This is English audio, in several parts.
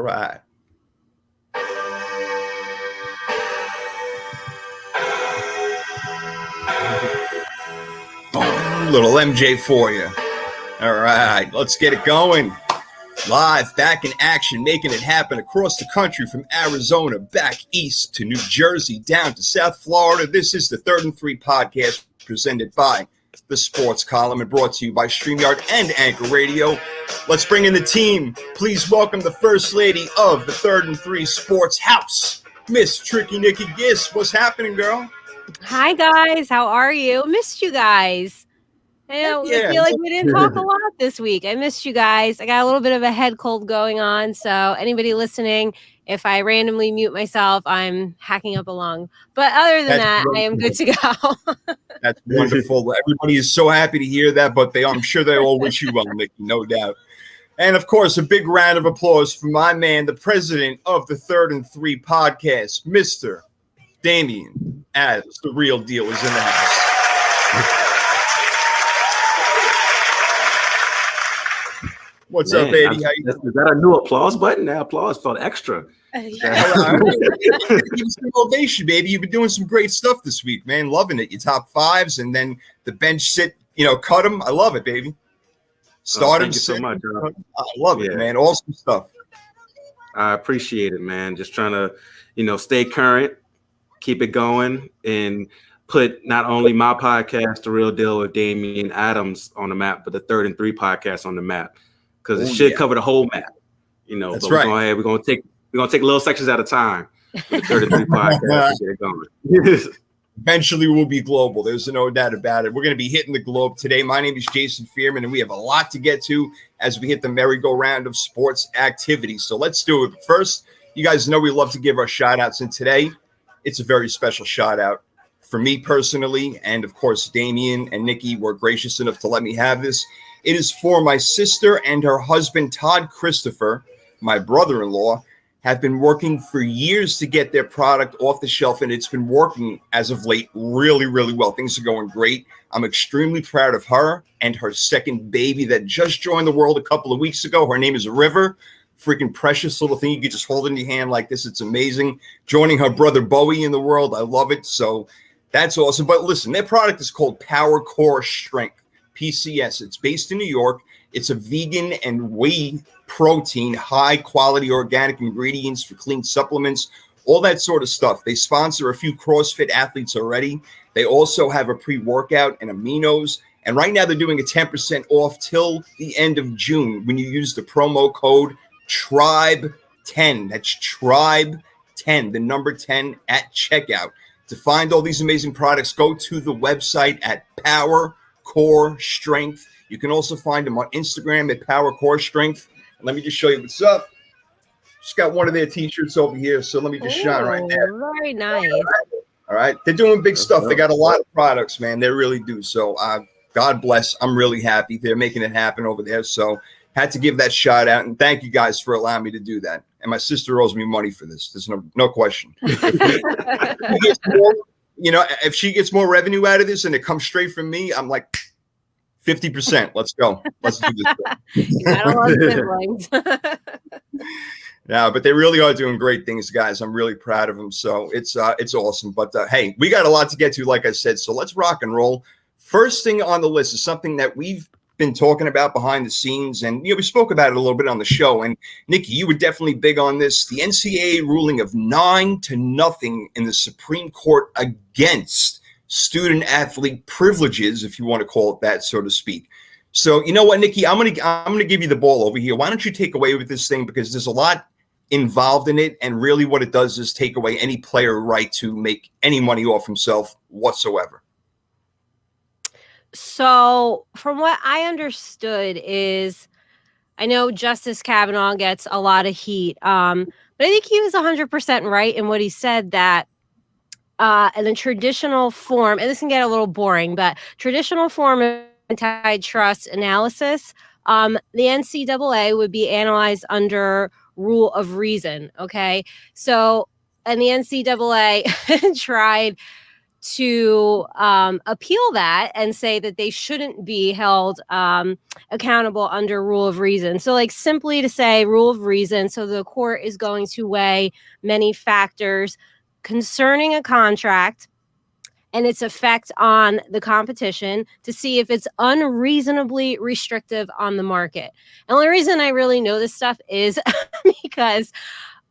right. Boom, little MJ for you. All right, let's get it going. Live, back in action, making it happen across the country from Arizona, back east to New Jersey, down to South Florida. This is the Third and Three podcast presented by The Sports Column and brought to you by StreamYard and Anchor Radio. Let's bring in the team. Please welcome the First Lady of the Third and Three Sports House, Miss Tricky Nikki Giss. What's happening, girl? Hi, guys. How are you? Missed you guys. I feel like we didn't talk a lot this week. I missed you guys. I got a little bit of a head cold going on. So anybody listening, if I randomly mute myself, I'm hacking up a lung. But other than that, I am good to go. That's wonderful. Everybody is so happy to hear that, but I'm sure they all wish you well, Nikki, no doubt. And, of course, a big round of applause for my man, the president of the Third and Three podcast, Mr. Damian, as the real deal is in the house. What's up, baby? How you doing? Is that a new applause button? That applause felt extra. Give you some ovation, baby. You've been doing some great stuff this week, man. Loving it. Your top fives, and then the bench sit, cut them. I love it, baby. Start them. Thank you so much. I love it, man. Awesome stuff. I appreciate it, man. Just trying to, stay current, keep it going, and put not only my podcast, The Real Deal with Damian Adams, on the map, but the Third and Three podcast on the map. Because it should cover the whole map, That's but right. We're gonna take little sections at a time. The 33 podcast to get it going. Eventually, we'll be global. There's no doubt about it. We're going to be hitting the globe today. My name is Jason Fearman, and we have a lot to get to as we hit the merry-go-round of sports activities. So let's do it. But first, you guys know we love to give our shout-outs, and today it's a very special shout-out for me personally, and of course, Damian and Nikki were gracious enough to let me have this. It is for my sister and her husband, Todd Christopher, my brother-in-law, have been working for years to get their product off the shelf, and it's been working as of late really, really well. Things are going great. I'm extremely proud of her and her second baby that just joined the world a couple of weeks ago. Her name is River. Freaking precious little thing. You can just hold it in your hand like this. It's amazing. Joining her brother Bowie in the world. I love it. So that's awesome. But listen, their product is called Power Core Strength. PCS. It's based in New York. It's a vegan and whey protein, high quality organic ingredients for clean supplements, all that sort of stuff. They sponsor a few CrossFit athletes already. They also have a pre-workout and aminos. And right now they're doing a 10% off till the end of June when you use the promo code TRIBE10. That's TRIBE10, the number 10 at checkout. To find all these amazing products, go to the website at Power Core Strength. You can also find them on Instagram at Power Core Strength. And let me just show you what's up. Just got one of their t-shirts over here, so let me just shine right there. Very nice. All right. They're doing big stuff. They got a lot of products, man. They really do. So God bless. I'm really happy. They're making it happen over there. So had to give that shout out. And thank you guys for allowing me to do that. And my sister owes me money for this. There's no question. If she gets more revenue out of this and it comes straight from me, I'm like 50%. Let's go. Let's do this. You gotta love siblings. Yeah, but they really are doing great things, guys. I'm really proud of them. So it's awesome. But hey, we got a lot to get to, like I said. So let's rock and roll. First thing on the list is something that we've been talking about behind the scenes, and we spoke about it a little bit on the show. And Nikki, you were definitely big on this. The NCAA ruling of 9-0 in the Supreme Court against student-athlete privileges, if you want to call it that, so to speak. So you know what, Nikki, I'm gonna give you the ball over here. Why don't you take away with this thing, because there's a lot involved in it, and really what it does is take away any player right to make any money off himself whatsoever. So from what I understood is, I know Justice Kavanaugh gets a lot of heat, but I think he was 100% right in what he said, that in the traditional form, and this can get a little boring, but traditional form of antitrust analysis, the NCAA would be analyzed under rule of reason. Okay. So, and the NCAA tried to appeal that and say that they shouldn't be held accountable under rule of reason. So like simply to say rule of reason. So the court is going to weigh many factors concerning a contract and its effect on the competition to see if it's unreasonably restrictive on the market. And the only reason I really know this stuff is because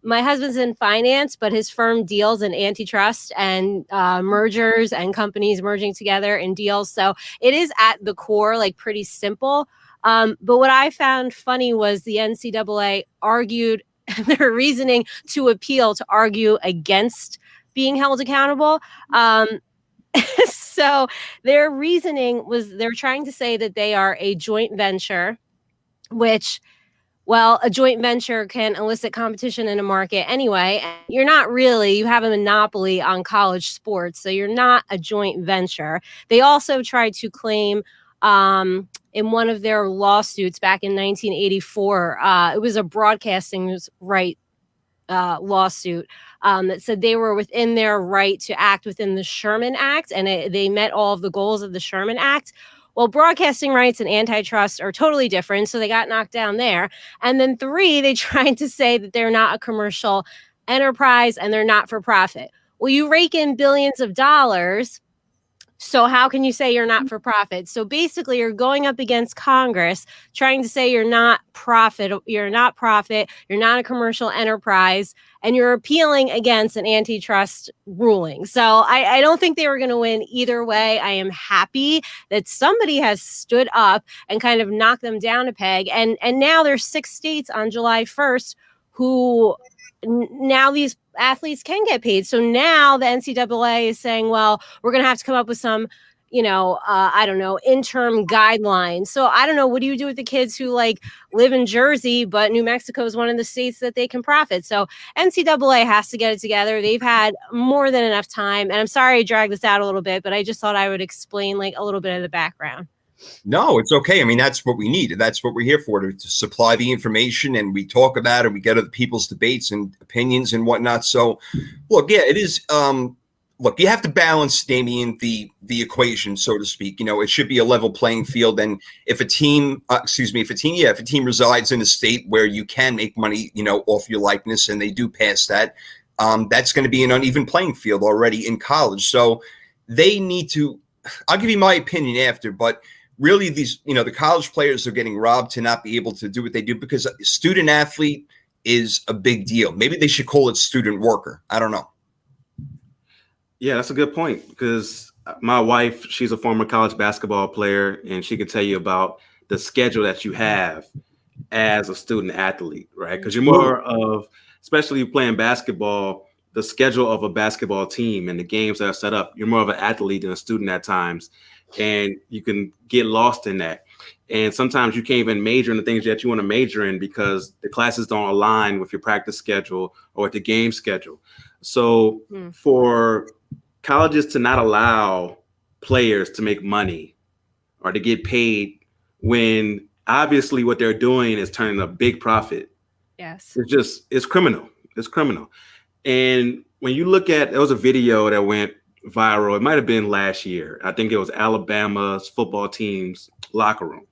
my husband's in finance, but his firm deals in antitrust and mergers and companies merging together in deals. So it is at the core, like pretty simple. But what I found funny was the NCAA argued their reasoning to appeal to argue against being held accountable. So their reasoning was they're trying to say that they are a joint venture, which, well, a joint venture can elicit competition in a market anyway. And you're not really, you have a monopoly on college sports, so you're not a joint venture. They also tried to claim in one of their lawsuits back in 1984, it was a broadcasting right lawsuit that said they were within their right to act within the Sherman Act, and they met all of the goals of the Sherman Act. Well, broadcasting rights and antitrust are totally different, so they got knocked down there. And then 3, they tried to say that they're not a commercial enterprise and they're not for profit. Well, you rake in billions of dollars, so how can you say you're not for profit? So basically, you're going up against Congress trying to say you're not profit, you're not a commercial enterprise, and you're appealing against an antitrust ruling. So I don't think they were going to win either way. I am happy that somebody has stood up and kind of knocked them down a peg. And now there's 6 states on July 1st who now these athletes can get paid. So now the NCAA is saying, well, we're going to have to come up with some, I don't know, interim guidelines. So I don't know. What do you do with the kids who like live in Jersey, but New Mexico is one of the states that they can profit? So NCAA has to get it together. They've had more than enough time. And I'm sorry I dragged this out a little bit, but I just thought I would explain like a little bit of the background. No, it's okay. I mean, that's what we need. That's what we're here for, to supply the information, and we talk about it, and we get other people's debates and opinions and whatnot. So, look, yeah, it is. Look, you have to balance, Damian, the equation, so to speak. It should be a level playing field. And if a team, if a team resides in a state where you can make money, off your likeness, and they do pass that, that's going to be an uneven playing field already in college. So they need to. I'll give you my opinion after, but really these, the college players are getting robbed to not be able to do what they do, because a student athlete is a big deal. Maybe they should call it student worker. I don't know. Yeah, that's a good point, because my wife, she's a former college basketball player, and she could tell you about the schedule that you have as a student athlete, right? Because you're more of, especially playing basketball, the schedule of a basketball team and the games that are set up, you're more of an athlete than a student at times. And you can get lost in that. And sometimes you can't even major in the things that you want to major in because the classes don't align with your practice schedule or with the game schedule. So for colleges to not allow players to make money or to get paid when obviously what they're doing is turning a big profit. Yes. It's criminal. It's criminal. And when you look at, there was a video that went viral. It might have been last year. I think it was Alabama's football team's locker room.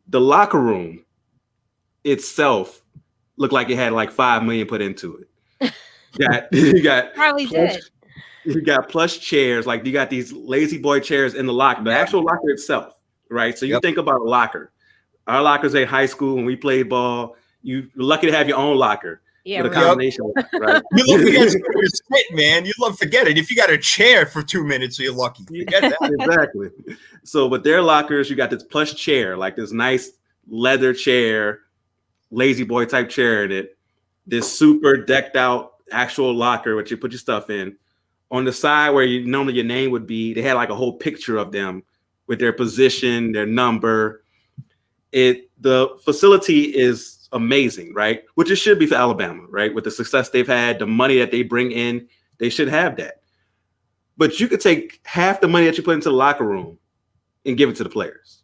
The locker room itself looked like it had like $5 million put into it. You got probably did. You got plush chairs, like you got these lazy boy chairs in the locker, the actual locker itself, right? So you think about a locker. Our lockers at high school when we played ball, you're lucky to have your own locker. Yeah, with a combination, right? You love to get to sit, man. You love to get it. If you got a chair for 2 minutes, you're lucky. Forget that. Exactly. So with their lockers, you got this plush chair, like this nice leather chair, lazy boy type chair in it. This super decked out actual locker, which you put your stuff in. On the side where normally your name would be, they had like a whole picture of them with their position, their number. The facility is amazing, right? Which it should be for Alabama, right? With the success they've had, the money that they bring in, they should have that. But you could take half the money that you put into the locker room and give it to the players,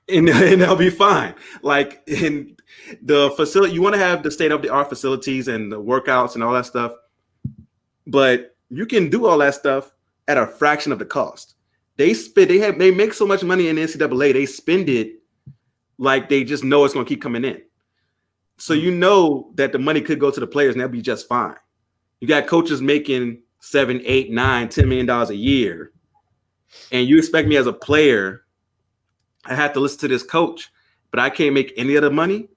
and they'll be fine. Like in the facility, you want to have the state-of-the-art facilities and the workouts and all that stuff, but you can do all that stuff at a fraction of the cost. They make so much money in the NCAA, they spend it like they just know it's going to keep coming in. So you know that the money could go to the players and they'll be just fine. You got coaches making $7, $8, $9, $10 million a year, and you expect me as a player, I have to listen to this coach, but I can't make any of the money.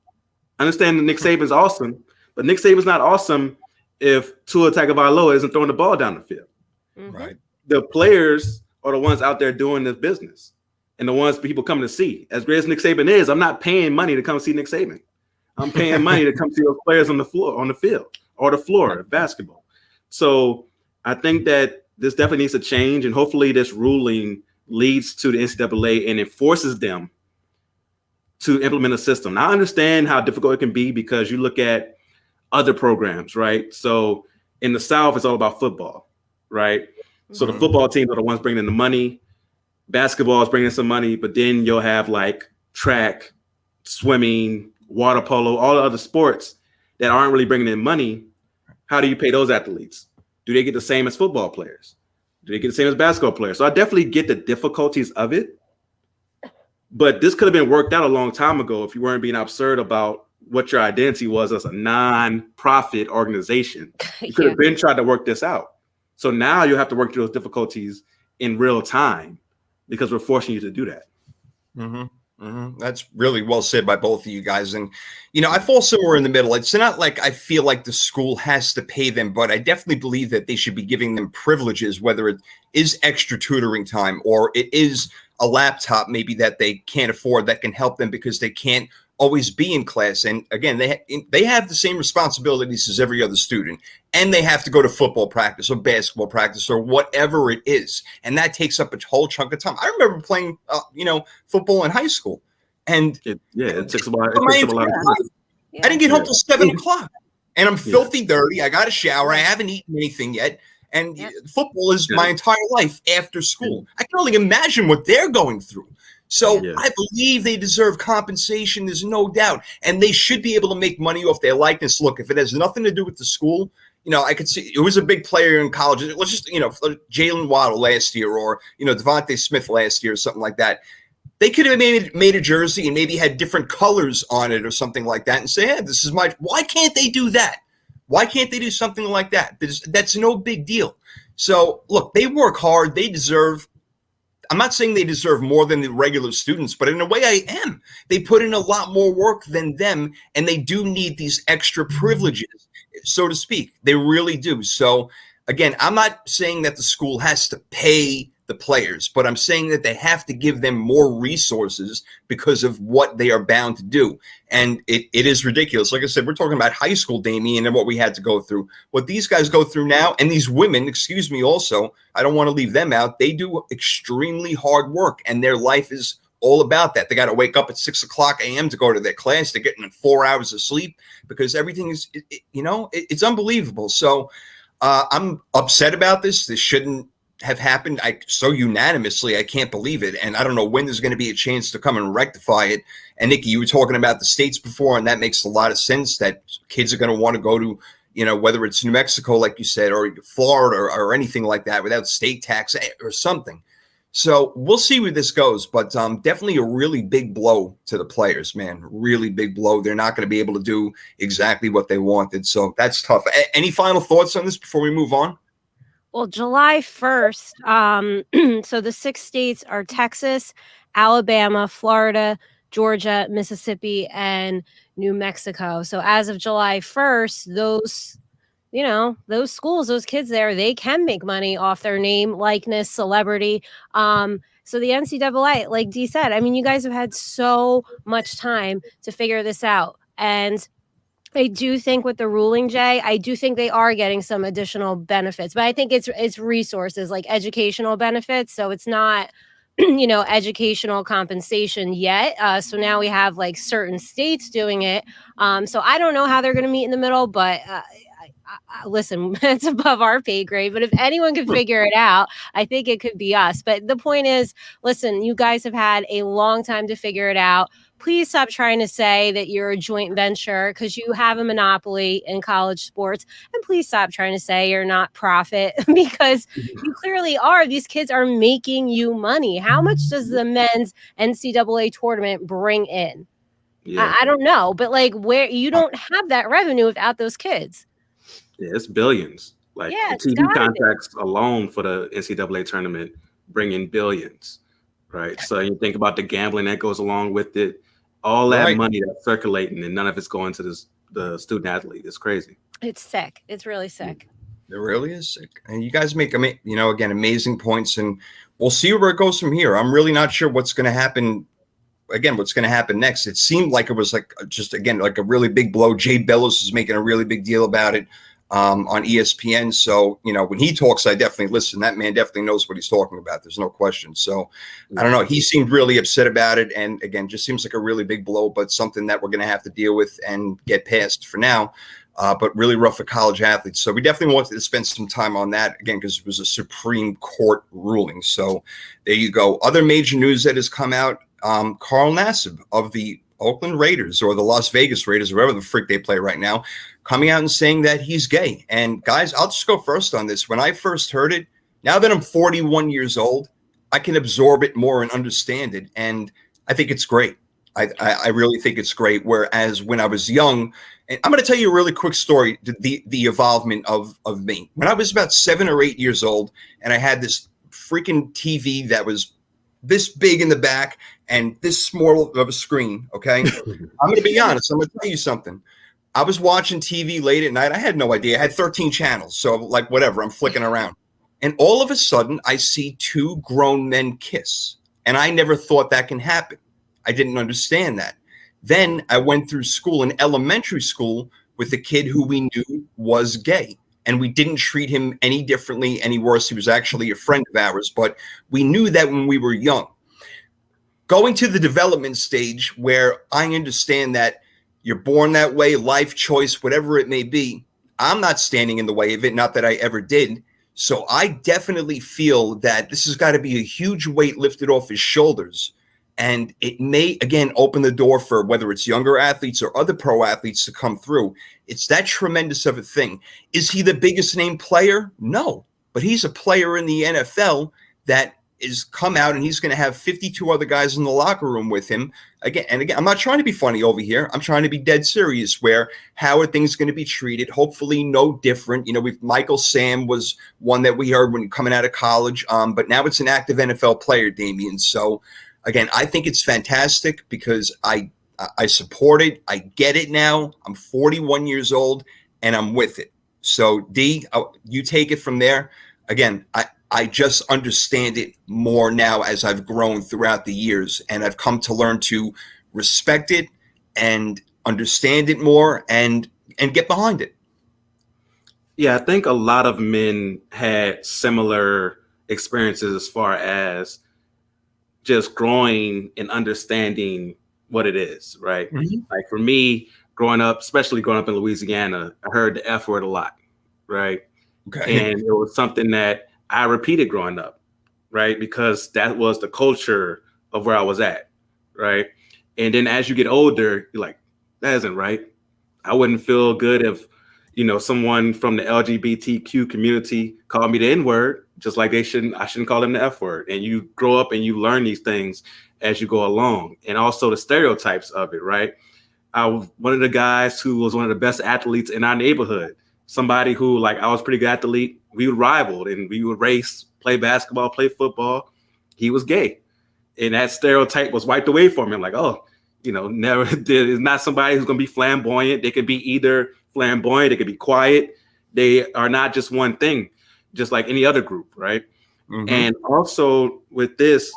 I understand that Nick Saban's awesome, but Nick Saban's not awesome if Tua Tagovailoa isn't throwing the ball down the field. Right. The players are the ones out there doing this business and the ones people come to see. As great as Nick Saban is, I'm not paying money to come see Nick Saban. I'm paying money to come see those players on the floor, on the field, or the floor of basketball. So I think that this definitely needs to change, and hopefully this ruling leads to the NCAA and it forces them to implement a system. Now, I understand how difficult it can be because you look at other programs, right? So in the South, it's all about football, right? So the football teams are the ones bringing in the money. Basketball is bringing in some money, but then you'll have like track, swimming, water polo, all the other sports that aren't really bringing in money. How do you pay those athletes? Do they get the same as football players? Do they get the same as basketball players? So I definitely get the difficulties of it, but this could have been worked out a long time ago if you weren't being absurd about what your identity was as a non-profit organization. You could have been trying to work this out. So now you have to work through those difficulties in real time because we're forcing you to do that. That's really well said by both of you guys. And, you know, I fall somewhere in the middle. It's not like I feel like the school has to pay them, but I definitely believe that they should be giving them privileges, whether it is extra tutoring time or it is a laptop maybe that they can't afford that can help them because they can't always be in class. And again, they have the same responsibilities as every other student, and they have to go to football practice or basketball practice or whatever it is. And that takes up a whole chunk of time. I remember playing, football in high school, and it takes a lot of time. I didn't get home till 7 o'clock, and I'm filthy dirty. I got a shower. I haven't eaten anything yet. And football is my entire life after school. I can only imagine what they're going through. So I believe they deserve compensation. There's no doubt. And they should be able to make money off their likeness. Look, if it has nothing to do with the school, I could see it was a big player in college. Let's just, Jalen Waddle last year or, Devontae Smith last year or something like that. They could have made a jersey and maybe had different colors on it or something like that and say, hey, this is why can't they do that? Why can't they do something like that? That's no big deal. So, look, they work hard. They deserve – I'm not saying they deserve more than the regular students, but in a way I am. They put in a lot more work than them, and they do need these extra privileges, so to speak. They really do. So, again, I'm not saying that the school has to pay the players, but I'm saying that they have to give them more resources because of what they are bound to do. And it is ridiculous. Like I said, we're talking about high school, Damien, and what we had to go through. What these guys go through now, and these women, excuse me, also, I don't want to leave them out. They do extremely hard work, and their life is all about that. They got to wake up at 6 o'clock a.m. to go to their class. They're getting 4 hours of sleep because everything is, it's unbelievable. So I'm upset about this. This shouldn't have happened so unanimously. I can't believe it. And I don't know when there's going to be a chance to come and rectify it. And Nikki, you were talking about the states before, and that makes a lot of sense that kids are going to want to go to, whether it's New Mexico, like you said, or Florida or anything like that without state tax or something. So we'll see where this goes, but definitely a really big blow to the players, man. Really big blow. They're not going to be able to do exactly what they wanted. So that's tough. Any final thoughts on this before we move on? Well, July 1st, so the 6 states are Texas, Alabama, Florida, Georgia, Mississippi, and New Mexico. So as of July 1st, those schools, those kids there, they can make money off their name, likeness, celebrity. So the NCAA, like Dee said, I mean, you guys have had so much time to figure this out. And I do think with the ruling, Jay, I do think they are getting some additional benefits, but I think it's resources like educational benefits. So it's not, educational compensation yet. So now we have like certain states doing it. So I don't know how they're going to meet in the middle, but listen, it's above our pay grade, but if anyone could figure it out, I think it could be us. But the point is, listen, you guys have had a long time to figure it out. Please stop trying to say that you're a joint venture because you have a monopoly in college sports. And please stop trying to say you're not profit because you clearly are. These kids are making you money. How much does the men's NCAA tournament bring in? Yeah. I don't know, but like where you don't have that revenue without those kids. Yeah, it's billions. Like the TV contracts alone for the NCAA tournament bring in billions, right? So you think about the gambling that goes along with it, all that money that's circulating, and none of it's going to the student athlete. It's crazy. It's sick. It's really sick. It really is sick. And you guys make, again, amazing points, and we'll see where it goes from here. I'm really not sure what's going to happen. Again, what's going to happen next? It seemed like it was like a really big blow. Jay Bellows is making a really big deal about it on ESPN. So, when he talks, I definitely listen. That man definitely knows what he's talking about. There's no question. So I don't know. He seemed really upset about it. And again, just seems like a really big blow, but something that we're going to have to deal with and get past for now. But really rough for college athletes. So we definitely wanted to spend some time on that again, because it was a Supreme Court ruling. So there you go. Other major news that has come out. Carl Nassib of the Oakland Raiders or the Las Vegas Raiders, wherever the freak they play right now, coming out and saying that he's gay. And guys, I'll just go first on this. When I first heard it, now that I'm 41 years old, I can absorb it more and understand it. And I think it's great. I really think it's great. Whereas when I was young, and I'm going to tell you a really quick story, the evolvement of me. When I was about 7 or 8 years old, and I had this freaking TV that was this big in the back and this small of a screen, okay? I'm going to be honest. I'm going to tell you something. I was watching TV late at night. I had no idea. I had 13 channels. So like whatever, I'm flicking around. And all of a sudden, I see 2 grown men kiss. And I never thought that can happen. I didn't understand that. Then I went through school in elementary school with a kid who we knew was gay. And we didn't treat him any differently, any worse. He was actually a friend of ours, but we knew that when we were young. Going to the development stage where I understand that you're born that way, life choice, whatever it may be, I'm not standing in the way of it, not that I ever did. So I definitely feel that this has got to be a huge weight lifted off his shoulders. And it may, again, open the door for whether it's younger athletes or other pro athletes to come through. It's that tremendous of a thing. Is he the biggest name player? No, but he's a player in the NFL that is come out and he's going to have 52 other guys in the locker room with him. Again, I'm not trying to be funny over here. I'm trying to be dead serious where how are things going to be treated? Hopefully no different. Michael Sam was one that we heard when coming out of college, but now it's an active NFL player, Damian. So, again, I think it's fantastic because I support it. I get it now. I'm 41 years old and I'm with it. So D, you take it from there. Again, I just understand it more now as I've grown throughout the years, and I've come to learn to respect it and understand it more and get behind it. Yeah, I think a lot of men had similar experiences as far as just growing and understanding what it is, right? Mm-hmm. Like for me, growing up, especially growing up in Louisiana, I heard the F word a lot, right? Okay. And it was something that I repeated growing up, right? Because that was the culture of where I was at, right? And then as you get older, you're like, that isn't right. I wouldn't feel good if, someone from the LGBTQ community called me the N-word, just like I shouldn't call them the F word. And you grow up and you learn these things as you go along, and also the stereotypes of it, right? I was one of the guys who was one of the best athletes in our neighborhood. Somebody who, like, I was a pretty good athlete. We would rival and we would race, play basketball, play football. He was gay. And that stereotype was wiped away from him. Like, never did. It's not somebody who's going to be flamboyant. They could be either flamboyant, they could be quiet. They are not just one thing, just like any other group, right? Mm-hmm. And also with this,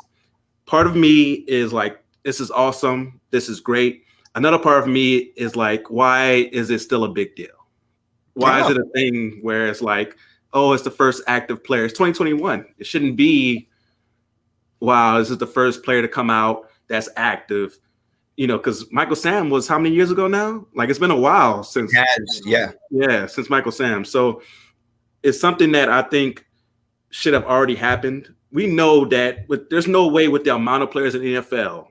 part of me is like, this is awesome. This is great. Another part of me is like, why is it still a big deal? Why is it a thing where it's like, oh, it's the first active player? It's 2021. It shouldn't be, wow, this is the first player to come out that's active. because Michael Sam was how many years ago now? Like, it's been a while since. Since Michael Sam. So it's something that I think should have already happened. We know that there's no way with the amount of players in the NFL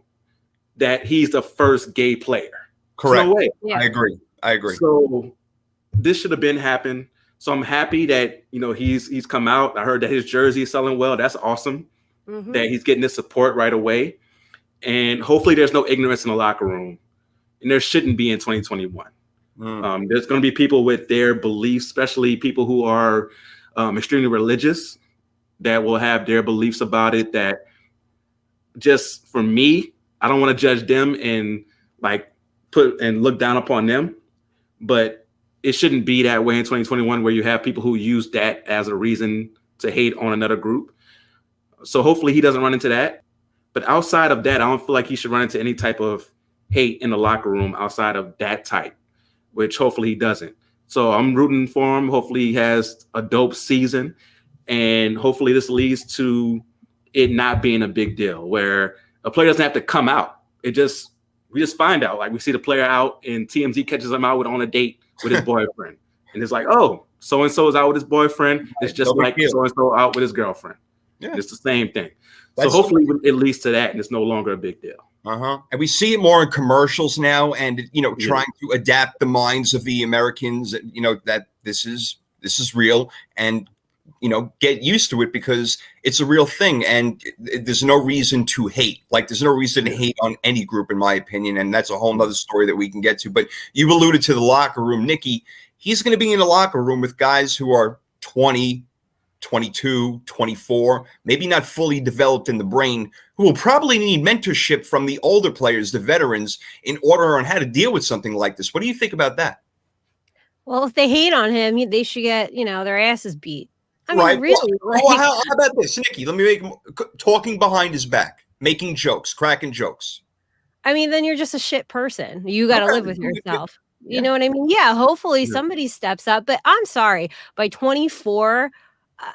that he's the first gay player. Correct. No way. Yeah. I agree. So this should have been happened. So I'm happy that he's come out. I heard that his jersey is selling well. That's awesome. Mm-hmm. That he's getting this support right away. And hopefully there's no ignorance in the locker room. And there shouldn't be in 2021. There's going to be people with their beliefs, especially people who are extremely religious, that will have their beliefs about it. That just for me, I don't want to judge them and look down upon them. But it shouldn't be that way in 2021, where you have people who use that as a reason to hate on another group. So hopefully he doesn't run into that. But outside of that, I don't feel like he should run into any type of hate in the locker room outside of that type, which hopefully he doesn't. So I'm rooting for him. Hopefully he has a dope season. And hopefully this leads to it not being a big deal, where a player doesn't have to come out. We just find out. Like, we see the player out and TMZ catches him out on a date with his boyfriend. And it's like, oh, so-and-so is out with his boyfriend. It's just like so-and-so out with his girlfriend. Yeah. It's the same thing. So hopefully it leads to that, and it's no longer a big deal. And we see it more in commercials now, and trying to adapt the minds of the Americans, that this is real, and get used to it, because it's a real thing, and there's no reason to hate. Like, there's no reason to hate on any group, in my opinion, and that's a whole nother story that we can get to. But you alluded to the locker room, Nikki. He's going to be in the locker room with guys who are 20, 22, 24, maybe not fully developed in the brain, who will probably need mentorship from the older players, the veterans, in order on how to deal with something like this. What do you think about that? Well, if they hate on him, they should get, their asses beat. I mean, right. Really. How about this, Nikki? Let me talking behind his back, making jokes, cracking jokes. I mean, then you're just a shit person. You got to live with yourself. You know what I mean? Yeah, hopefully somebody steps up. But I'm sorry, by 24,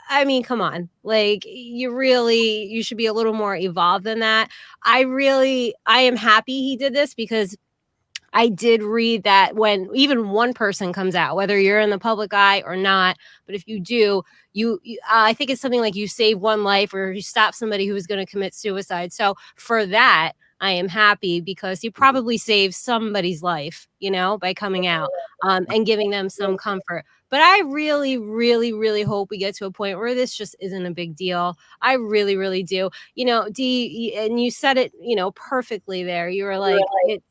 I mean, come on. Like, you should be a little more evolved than that. I am happy he did this, because I did read that when even one person comes out, whether you're in the public eye or not, but if you do, I think it's something like you save one life, or you stop somebody who is going to commit suicide. So for that, I am happy, because he probably saved somebody's life, by coming out and giving them some comfort. But I really, really, really hope we get to a point where this just isn't a big deal. I really, really do. Dee, and you said it, perfectly there. You were like, it's,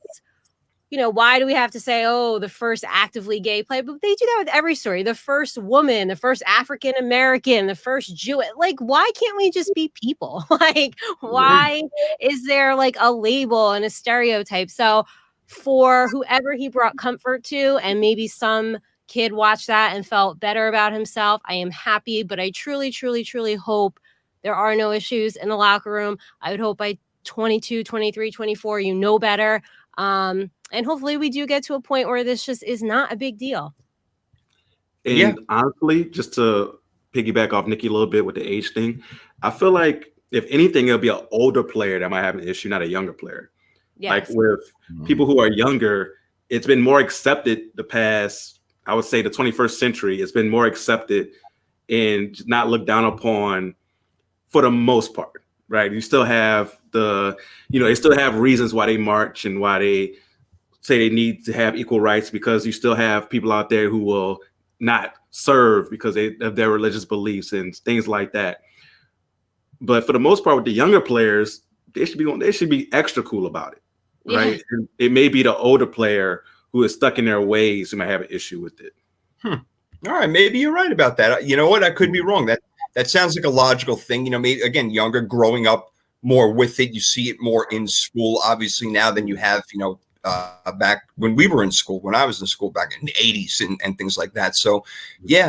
why do we have to say, oh, the first actively gay player? But they do that with every story. The first woman, the first African-American, the first Jew. Like, why can't we just be people? Like, why is there like a label and a stereotype? So for whoever he brought comfort to, and maybe some kid watched that and felt better about himself, I am happy. But I truly, truly, truly hope there are no issues in the locker room. I would hope by 22, 23, 24, you know better. And hopefully we do get to a point where this just is not a big deal. And honestly, just to piggyback off Nikki a little bit with the age thing, I feel like if anything, it'll be an older player that might have an issue, not a younger player. Yes. Like with people who are younger, it's been more accepted the past, I would say the 21st century, it's been more accepted and not looked down upon for the most part, right? You still have they still have reasons why they march and why they say they need to have equal rights, because you still have people out there who will not serve because of their religious beliefs and things like that. But for the most part, with the younger players, they should be extra cool about it, right? And it may be the older player who is stuck in their ways who might have an issue with it. All right, maybe you're right about that. You know what? I could be wrong. That sounds like a logical thing. Maybe, again, younger, growing up more with it. You see it more in school, obviously, now than you have, back when we were in school, when I was in school back in the 80s and things like that. So,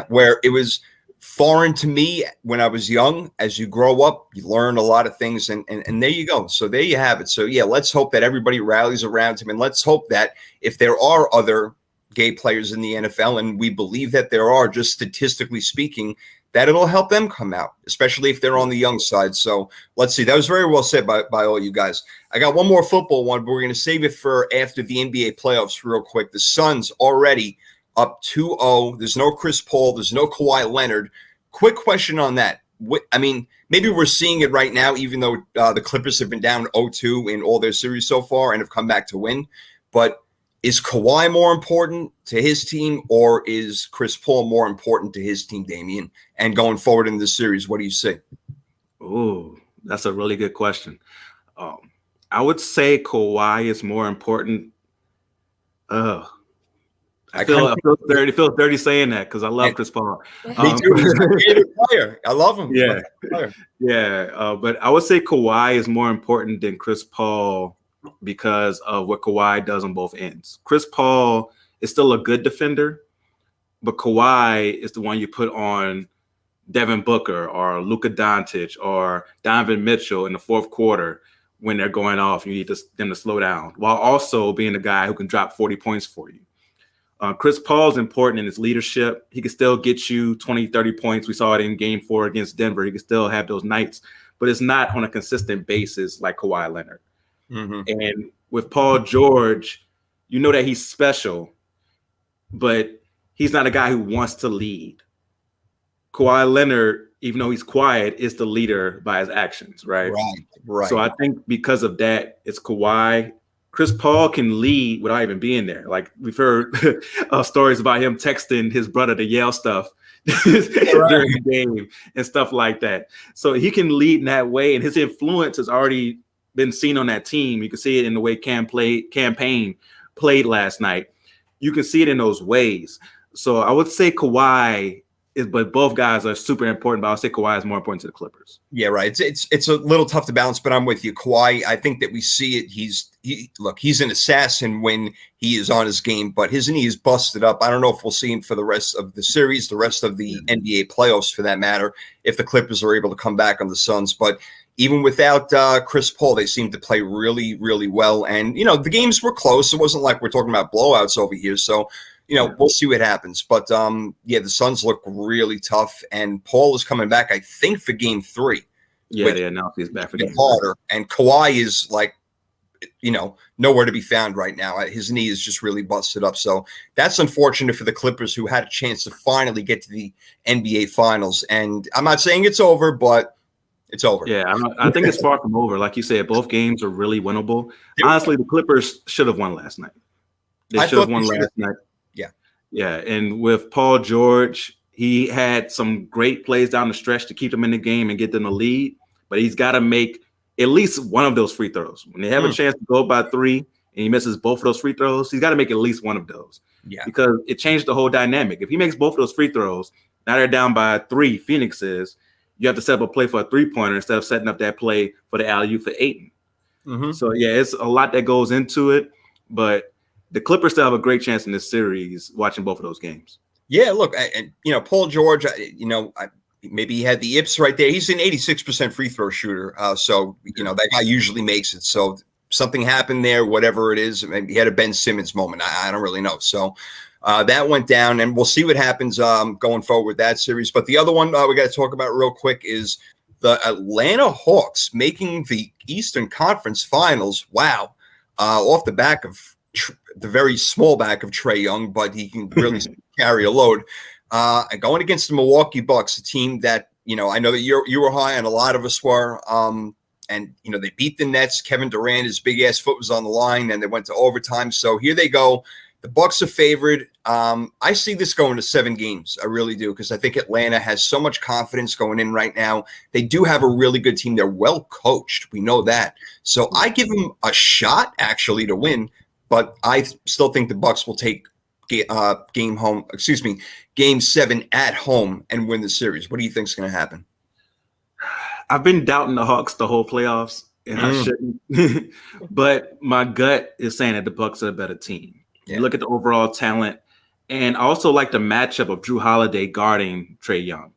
where it was foreign to me when I was young. As you grow up, you learn a lot of things, and there you go. So there you have it. So, let's hope that everybody rallies around him, and let's hope that if there are other gay players in the NFL, and we believe that there are, just statistically speaking, that it'll help them come out, especially if they're on the young side. So let's see. That was very well said by all you guys. I got one more football one, but we're going to save it for after the NBA playoffs real quick. The Suns already up 2-0. There's no Chris Paul. There's no Kawhi Leonard. Quick question on that. I mean, maybe we're seeing it right now, even though the Clippers have been down 0-2 in all their series so far and have come back to win. But is Kawhi more important to his team, or is Chris Paul more important to his team, Damian? And going forward in this series, what do you say? Oh, that's a really good question. I would say Kawhi is more important. I feel dirty saying that because I love Chris Paul. Me too. He's my favorite player. I love him. Yeah. But I would say Kawhi is more important than Chris Paul because of what Kawhi does on both ends. Chris Paul is still a good defender, but Kawhi is the one you put on Devin Booker or Luka Doncic or Donovan Mitchell in the fourth quarter when they're going off. You need them to slow down while also being the guy who can drop 40 points for you. Chris Paul's important in his leadership. He can still get you 20, 30 points. We saw it in game 4 against Denver. He can still have those nights, but it's not on a consistent basis like Kawhi Leonard. Mm-hmm. And with Paul George, you know that he's special, but he's not a guy who wants to lead. Kawhi Leonard, even though he's quiet, is the leader by his actions, right? Right. So I think because of that, it's Kawhi. Chris Paul can lead without even being there. Like we've heard stories about him texting his brother to yell stuff during the game and stuff like that. So he can lead in that way, and his influence has already been seen on that team. You can see it in the way Cam Payne played last night. You can see it in those ways. So I would say Kawhi but both guys are super important, but I'll say Kawhi is more important to the Clippers. Yeah, right. It's a little tough to balance, but I'm with you. Kawhi, I think that we see it. He's an assassin when he is on his game, but his knee is busted up. I don't know if we'll see him for the rest of the series, the rest of the NBA playoffs for that matter, if the Clippers are able to come back on the Suns. But even without Chris Paul, they seem to play really, really well. And, the games were close. It wasn't like we're talking about blowouts over here. So, we'll see what happens. But, the Suns look really tough. And Paul is coming back, I think, for game 3. Yeah, they announced he's back for game 3. Harder. And Kawhi is like, nowhere to be found right now. His knee is just really busted up. So that's unfortunate for the Clippers, who had a chance to finally get to the NBA Finals. And I'm not saying it's over, but it's over. Yeah, I think it's far from over. Like you said, both games are really winnable. Honestly, the Clippers should have won last night. They should have won last night. Yeah, and with Paul George, he had some great plays down the stretch to keep them in the game and get them the lead, but he's got to make at least one of those free throws. When they have a chance to go by 3 and he misses both of those free throws, he's got to make at least one of those. Yeah, because it changed the whole dynamic. If he makes both of those free throws, now they're down by 3, Phoenix is, you have to set up a play for a 3-pointer instead of setting up that play for the alley-oop for Ayton. Mm-hmm. So, yeah, it's a lot that goes into it, but the Clippers still have a great chance in this series watching both of those games. Yeah, look, and Paul George, maybe he had the yips right there. He's an 86% free throw shooter. So, that guy usually makes it. So something happened there, whatever it is. Maybe he had a Ben Simmons moment. I don't really know. So that went down, and we'll see what happens going forward with that series. But the other one we got to talk about real quick is the Atlanta Hawks making the Eastern Conference Finals. Wow. Off the back of the very small back of Trae Young, but he can really carry a load. And going against the Milwaukee Bucks, a team that, I know that you were high and a lot of us were. And, they beat the Nets. Kevin Durant, his big ass foot was on the line, and they went to overtime. So here they go. The Bucks are favored. I see this going to 7 games. I really do, because I think Atlanta has so much confidence going in right now. They do have a really good team. They're well coached. We know that. So I give them a shot actually to win. But I still think the Bucks will take game 7 at home and win the series. What do you think is going to happen? I've been doubting the Hawks the whole playoffs, and I shouldn't. But my gut is saying that the Bucks are a better team. Yeah. You look at the overall talent, and I also like the matchup of Jrue Holiday guarding Trae Young.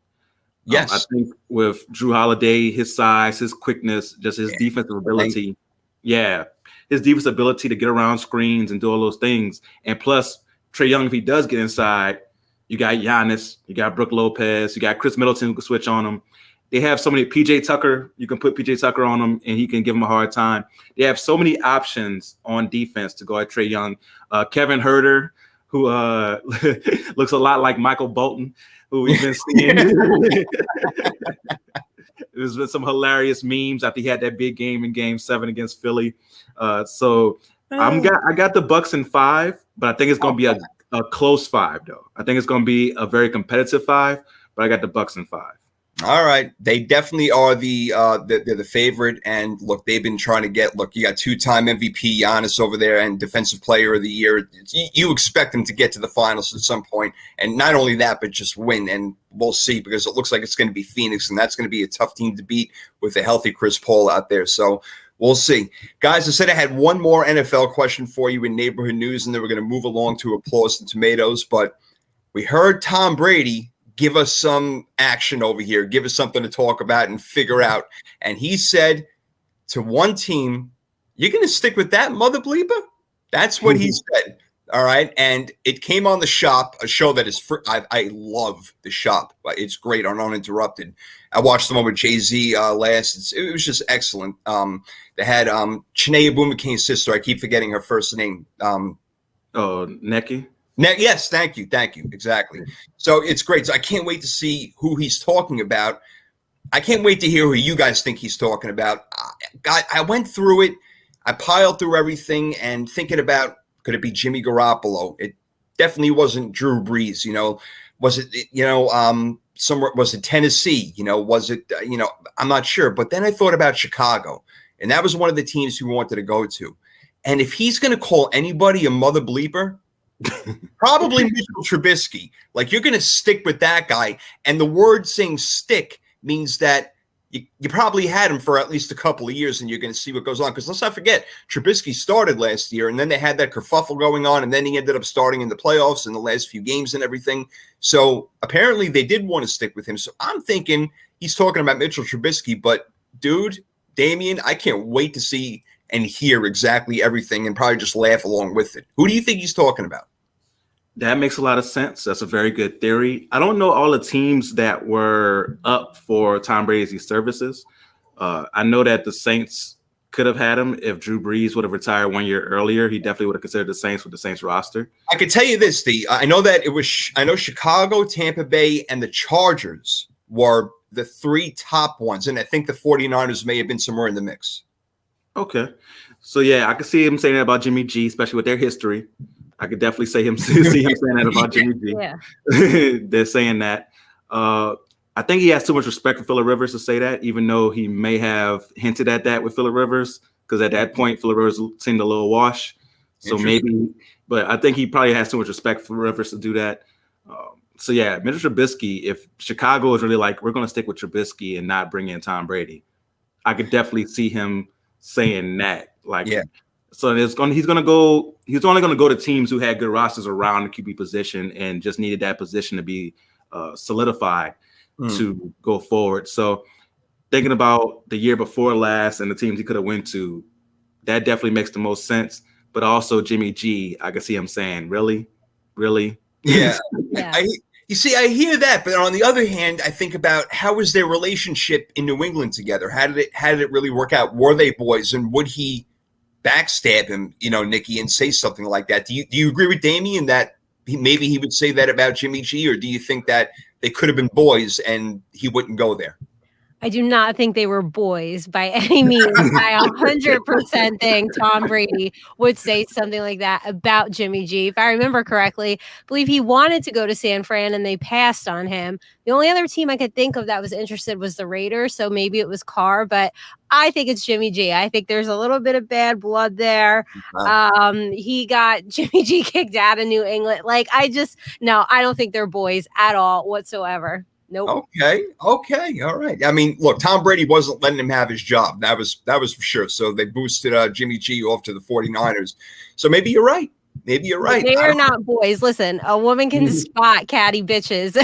Yes. I think with Jrue Holiday, his size, his quickness, just his defensive ability. Yeah. His defensive ability to get around screens and do all those things. And plus, Trae Young, if he does get inside, You got Giannis. You got Brook Lopez. You got Chris Middleton who can switch on them. They have so many. PJ Tucker, you can put PJ Tucker on him, and he can give him a hard time. They have so many options on defense to go at Trae Young. Kevin Huerter, who looks a lot like Michael Bolton, who we've been seeing. There's been some hilarious memes after he had that big game in Game 7 against Philly. So I got the Bucks in 5, but I think it's going to be a close 5, though. I think it's going to be a very competitive 5, but I got the Bucks in 5. All right, they definitely are they're the favorite, and look, they've been trying to get. Look, you got 2-time MVP Giannis over there and Defensive Player of the Year. You expect them to get to the finals at some point, and not only that, but just win. And we'll see, because it looks like it's going to be Phoenix, and that's going to be a tough team to beat with a healthy Chris Paul out there. So we'll see, guys. I said I had one more NFL question for you in neighborhood news, and then we're going to move along to applause and tomatoes. But we heard Tom Brady give us some action over here, give us something to talk about and figure out. And he said to one team, you're going to stick with that, mother bleeper? That's what he said. All right. And it came on The Shop, a show that is free. I love The Shop. It's great on Uninterrupted. I watched the one with Jay-Z last. It was just excellent. They had Chiney Abumakin's sister. I keep forgetting her first name. Neki? Yes, thank you. Exactly. So it's great. So I can't wait to see who he's talking about. I can't wait to hear who you guys think he's talking about. I went through it. I piled through everything and thinking about, could it be Jimmy Garoppolo? It definitely wasn't Drew Brees. Was it, somewhere, was it Tennessee? Was it, I'm not sure. But then I thought about Chicago, and that was one of the teams we wanted to go to. And if he's going to call anybody a mother bleeper, probably Mitchell Trubisky. Like, you're going to stick with that guy. And the word saying stick means that you probably had him for at least a couple of years, and you're going to see what goes on. Because let's not forget, Trubisky started last year, and then they had that kerfuffle going on, and then he ended up starting in the playoffs in the last few games and everything. So apparently they did want to stick with him. So I'm thinking he's talking about Mitchell Trubisky. But, dude, Damian, I can't wait to see and hear exactly everything and probably just laugh along with it. Who do you think he's talking about? That makes a lot of sense. That's a very good theory. I don't know all the teams that were up for Tom Brady's services. I know that the Saints could have had him if Drew Brees would have retired 1 year earlier. He definitely would have considered the Saints with the Saints roster. I could tell you this, Steve. I know Chicago, Tampa Bay, and the Chargers were the 3 top ones, and I think the 49ers may have been somewhere in the mix. Okay. So, yeah, I could see him saying that about Jimmy G, especially with their history. I could definitely see him saying that about Jimmy G. Yeah. They're saying that. I think he has too much respect for Phillip Rivers to say that, even though he may have hinted at that with Phillip Rivers, because at that point, Phillip Rivers seemed a little wash. So maybe, but I think he probably has too much respect for Rivers to do that. So, yeah, Mitchell Trubisky, if Chicago is really like, we're going to stick with Trubisky and not bring in Tom Brady, I could definitely see him saying that. So he's only going to go to teams who had good rosters around the QB position and just needed that position to be solidified to go forward. So thinking about the year before last and the teams he could have went to, that definitely makes the most sense. But also Jimmy G, I can see him saying, really? Yeah. I hear that, but on the other hand, I think about how was their relationship in New England together? How did it really work out? Were they boys, and would he backstab him, Nikki, and say something like that? Do you agree with Damian that maybe he would say that about Jimmy G, or do you think that they could have been boys and he wouldn't go there? I do not think they were boys by any means. I 100% think Tom Brady would say something like that about Jimmy G. If I remember correctly, I believe he wanted to go to San Fran and they passed on him. The only other team I could think of that was interested was the Raiders, so maybe it was Carr, but I think it's Jimmy G. I think there's a little bit of bad blood there. He got Jimmy G kicked out of New England. I don't think they're boys at all whatsoever. Nope. Okay. All right. I mean, look, Tom Brady wasn't letting him have his job. That was for sure. So they boosted Jimmy G off to the 49ers. So maybe you're right. They are not boys. Listen, a woman can spot catty bitches.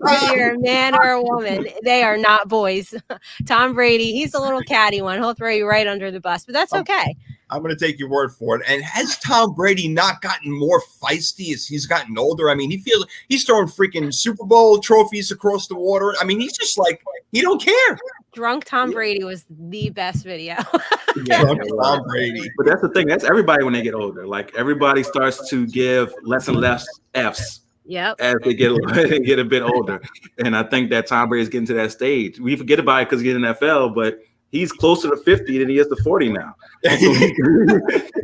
Whether you're a man or a woman, they are not boys. Tom Brady, he's a little catty one. He'll throw you right under the bus, but that's okay. I'm going to take your word for it. And has Tom Brady not gotten more feisty as he's gotten older? I mean, he's throwing freaking Super Bowl trophies across the water. I mean, he's just like, he don't care. Drunk Tom Brady was the best video. Drunk Tom Brady. But that's the thing. That's everybody when they get older. Like everybody starts to give less and less Fs. Yep. As they get a bit older. And I think that Tom Brady is getting to that stage. We forget about it because he's in the NFL, but he's closer to 50 than he is to 40 now.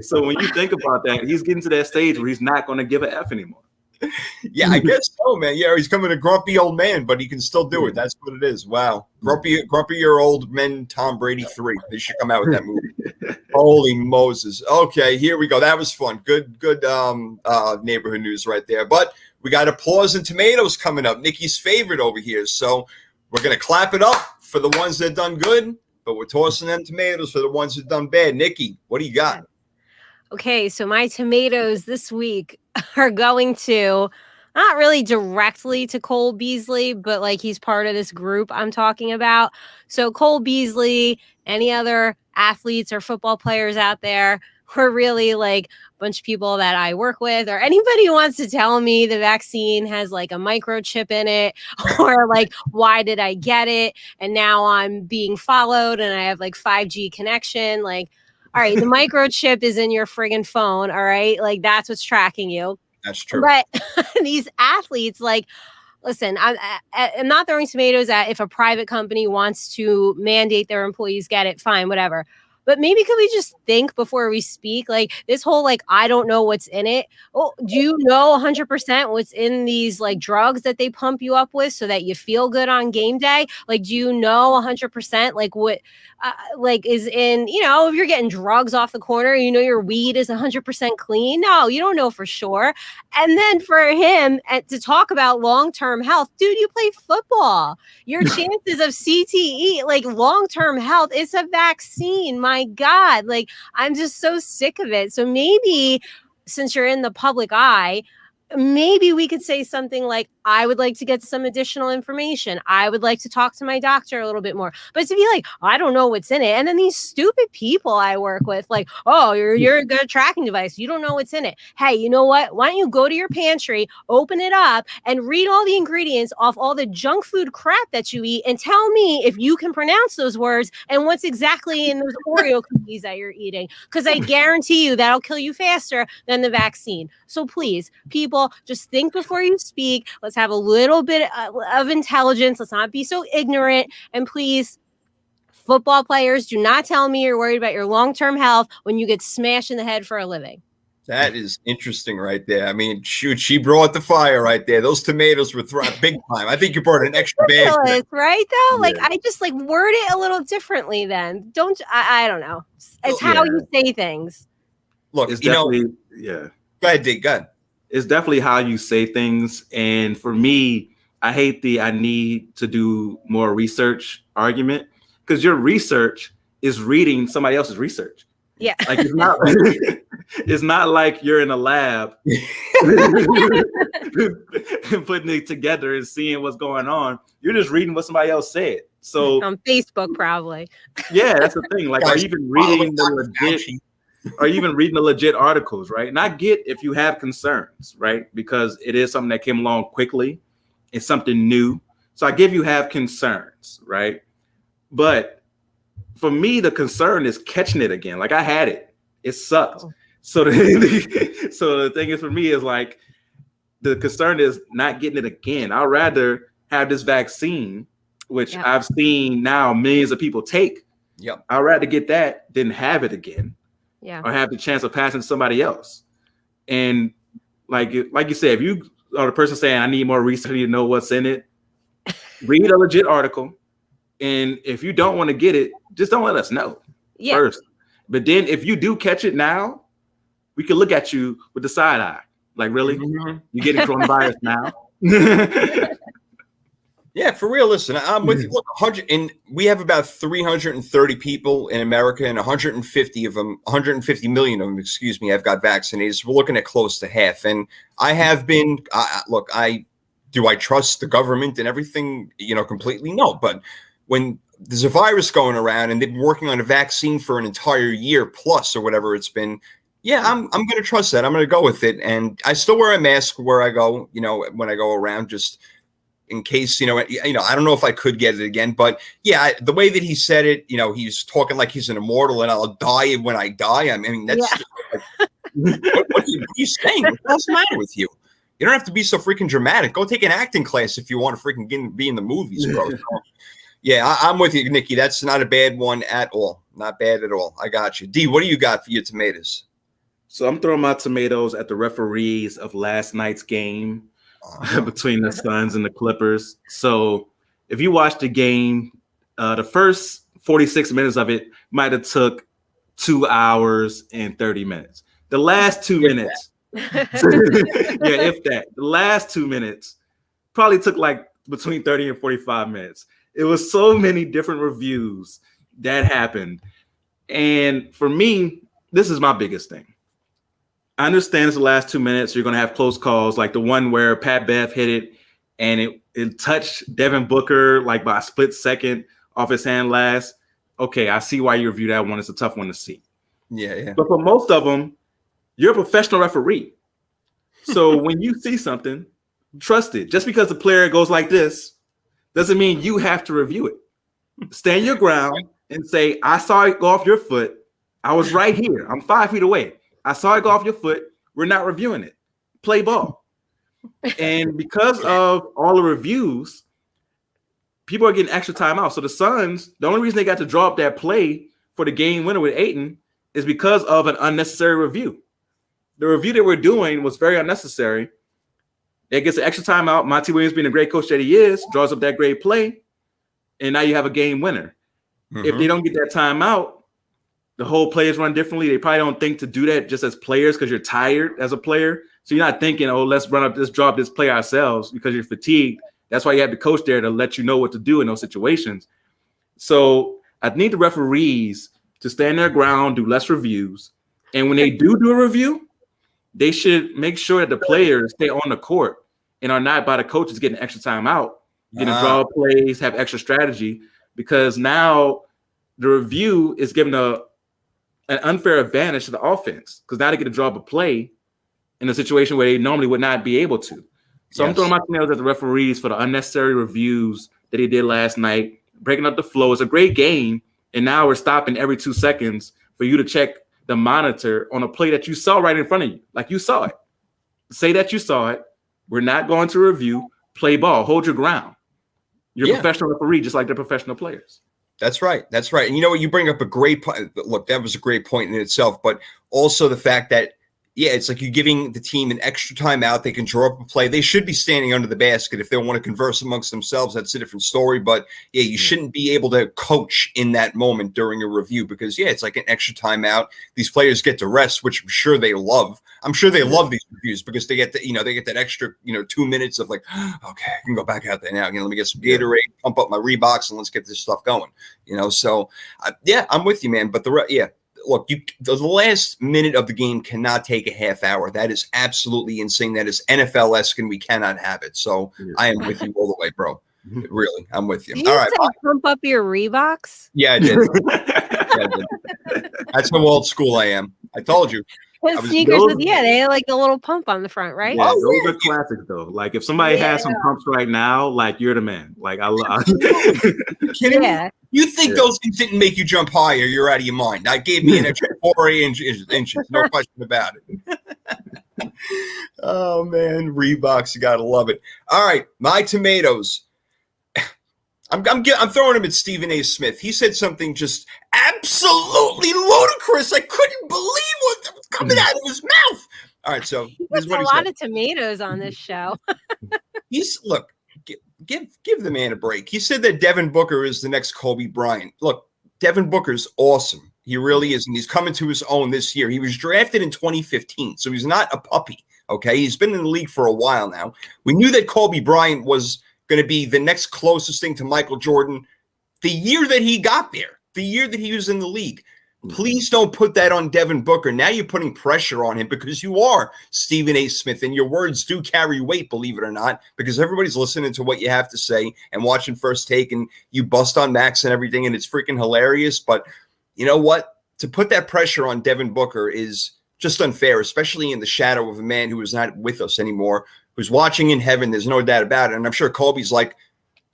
So when you think about that, he's getting to that stage where he's not going to give an F anymore. Yeah, I guess so, man. Yeah, he's coming a grumpy old man, but he can still do it. That's what it is. Wow. Grumpy year old men, Tom Brady 3. They should come out with that movie. Holy Moses. Okay, here we go. That was fun. Good neighborhood news right there. But we got applause and tomatoes coming up. Nikki's favorite over here. So we're going to clap it up for the ones that done good, but we're tossing them tomatoes for the ones that done bad. Nikki, what do you got? Okay, so my tomatoes this week are going to not really directly to Cole Beasley, but like he's part of this group I'm talking about. So Cole Beasley, any other athletes or football players out there, or really like a bunch of people that I work with, or anybody who wants to tell me the vaccine has like a microchip in it, or like, why did I get it? And now I'm being followed and I have like 5G connection. Like, all right, the microchip is in your friggin' phone. All right. Like that's what's tracking you. That's true. But these athletes, like, listen, I'm not throwing tomatoes at if a private company wants to mandate their employees get it, fine, whatever. But maybe could we just think before we speak? Like this whole, like, I don't know what's in it. Oh, do you know 100% what's in these like drugs that they pump you up with so that you feel good on game day? Like, do you know 100% like what like is in, you know, if you're getting drugs off the corner, you know, your weed is 100% clean. No, you don't know for sure. And then for him to talk about long-term health, dude, you play football. Your chances of CTE, like long-term health, is a vaccine. My God, like I'm just so sick of it. So maybe since you're in the public eye, maybe we could say something like, I would like to get some additional information. I would like to talk to my doctor a little bit more. But to be like, I don't know what's in it. And then these stupid people I work with, like, oh, you're a good tracking device. You don't know what's in it. Hey, you know what? Why don't you go to your pantry, open it up, and read all the ingredients off all the junk food crap that you eat and tell me if you can pronounce those words and what's exactly in those Oreo cookies that you're eating. Because I guarantee you that'll kill you faster than the vaccine. So please, people, just think before you speak. Let's have a little bit of intelligence. Let's not be so ignorant. And please, football players, do not tell me you're worried about your long-term health when you get smashed in the head for a living. That is interesting right there. I mean, shoot, she brought the fire right there. Those tomatoes were big time. I think you brought an extra bag. Right, though? Like, I just, like, word it a little differently then. I don't know. It's how you say things. Look, it's you know. Yeah. Go ahead, Dick. Go ahead. It's definitely how you say things. And for me, I hate I need to do more research argument, because your research is reading somebody else's research. Yeah. Like it's not like you're in a lab putting it together and seeing what's going on. You're just reading what somebody else said. So on Facebook, probably. Yeah, that's the thing. Like, are you even reading the legit articles, right? And I get if you have concerns, right? Because it is something that came along quickly. It's something new. So I give you have concerns, right? But for me, the concern is catching it again. Like, I had it. It sucked. Oh. So the thing is, for me, is like, the concern is not getting it again. I'd rather have this vaccine, which I've seen now millions of people take. Yep. I'd rather get that than have it again. Yeah. Or have the chance of passing to somebody else. And like you said, if you are the person saying, I need more research to know what's in it, read a legit article. And if you don't want to get it, just don't let us know first. But then if you do catch it now, we can look at you with the side eye. Like, really? Mm-hmm. You're getting coronavirus now? Yeah, for real. Listen, I'm with you. Look, 100, and we have about 330 people in America, and 150 million of them, have got vaccinated. So we're looking at close to half. And I have been. Do I trust the government and everything? Completely no. But when there's a virus going around and they've been working on a vaccine for an entire year plus or whatever it's been. Yeah, I'm going to trust that. I'm going to go with it. And I still wear a mask where I go, when I go around, just in case, I don't know if I could get it again, but yeah, the way that he said it, he's talking like he's an immortal and I'll die when I die. I mean, that's what are you saying? What's the matter with you? You don't have to be so freaking dramatic. Go take an acting class if you want to freaking be in the movies, bro. Yeah, I'm with you, Nikki. That's not a bad one at all. Not bad at all. I got you. D, what do you got for your tomatoes? So I'm throwing my tomatoes at the referees of last night's game between the Suns and the Clippers. So if you watch the game, the first 46 minutes of it might have took 2 hours and 30 minutes. The last 2 minutes, if that. The last 2 minutes probably took like between 30 and 45 minutes. It was so many different reviews that happened. And for me, this is my biggest thing. I understand it's the last 2 minutes. You're going to have close calls, like the one where Pat Bev hit it and it touched Devin Booker like by a split second off his hand last. Okay, I see why you review that one. It's a tough one to see. Yeah. But for most of them, you're a professional referee. So when you see something, trust it. Just because the player goes like this doesn't mean you have to review it. Stand your ground and say, I saw it go off your foot. I was right here. I'm 5 feet away. I saw it go off your foot. We're not reviewing it. Play ball. And because of all the reviews, people are getting extra time out. So the Suns, the only reason they got to draw up that play for the game winner with Ayton is because of an unnecessary review. The review that we're doing was very unnecessary. It gets an extra timeout. Monty Williams, being a great coach that he is, draws up that great play, and now you have a game winner. Mm-hmm. If they don't get that timeout, the whole play is run differently. They probably don't think to do that just as players because you're tired as a player. So you're not thinking, let's draw up this play ourselves because you're fatigued. That's why you have the coach there to let you know what to do in those situations. So I need the referees to stand their ground, do less reviews. And when they do a review, they should make sure that the players stay on the court and are not by the coaches getting extra time out, getting draw plays, have extra strategy, because now the review is giving an unfair advantage to the offense because now they get to draw up a play in a situation where they normally would not be able to. So I'm throwing my tomatoes at the referees for the unnecessary reviews that they did last night, breaking up the flow. It's a great game, and now we're stopping every 2 seconds for you to check the monitor on a play that you saw right in front of you, like you saw it. Say that you saw it. We're not going to review. Play ball. Hold your ground. You're a professional referee, just like they're professional players. That's right. That's right. And you know what? You bring up a great point. Look, that was a great point in itself, but also the fact that, it's like you're giving the team an extra timeout. They can draw up a play. They should be standing under the basket. If they want to converse amongst themselves, that's a different story. But you shouldn't be able to coach in that moment during a review because it's like an extra timeout. These players get to rest, which I'm sure they love. I'm sure they love these reviews because they get they get that extra 2 minutes of like, okay, I can go back out there now. Let me get some Gatorade, pump up my Reeboks, and let's get this stuff going. So I'm with you, man. But look, the last minute of the game cannot take a half hour. That is absolutely insane. That is NFL-esque, and we cannot have it. So I am with you all the way, bro. Really, I'm with you. Did you say pump up your Reeboks? Yeah, I did. I did. That's how old school I am. I told you. Sneakers they had like a little pump on the front, right? Yeah, those are classics though. Like if somebody has some pumps right now, like you're the man. Like kidding me? You think those things didn't make you jump higher? You're out of your mind. I gave me an extra 4 inches, no question about it. Oh man, Reeboks, you gotta love it. All right, my tomatoes. I'm throwing him at Stephen A. Smith. He said something just absolutely ludicrous. I couldn't believe what was coming out of his mouth. All right, so there's a lot of tomatoes on this show. Give the man a break. He said that Devin Booker is the next Kobe Bryant. Look, Devin Booker's awesome. He really is, and he's coming to his own this year. He was drafted in 2015, so he's not a puppy. Okay, he's been in the league for a while now. We knew that Kobe Bryant was going to be the next closest thing to Michael Jordan the year that he got there, the year that he was in the league. Please don't put that on Devin Booker. Now you're putting pressure on him because you are Stephen A. Smith, and your words do carry weight, believe it or not, because everybody's listening to what you have to say and watching First Take, and you bust on Max and everything, and it's freaking hilarious. But you know what? To put that pressure on Devin Booker is just unfair, especially in the shadow of a man who is not with us anymore, who's watching in heaven. There's no doubt about it. And I'm sure Kobe's like,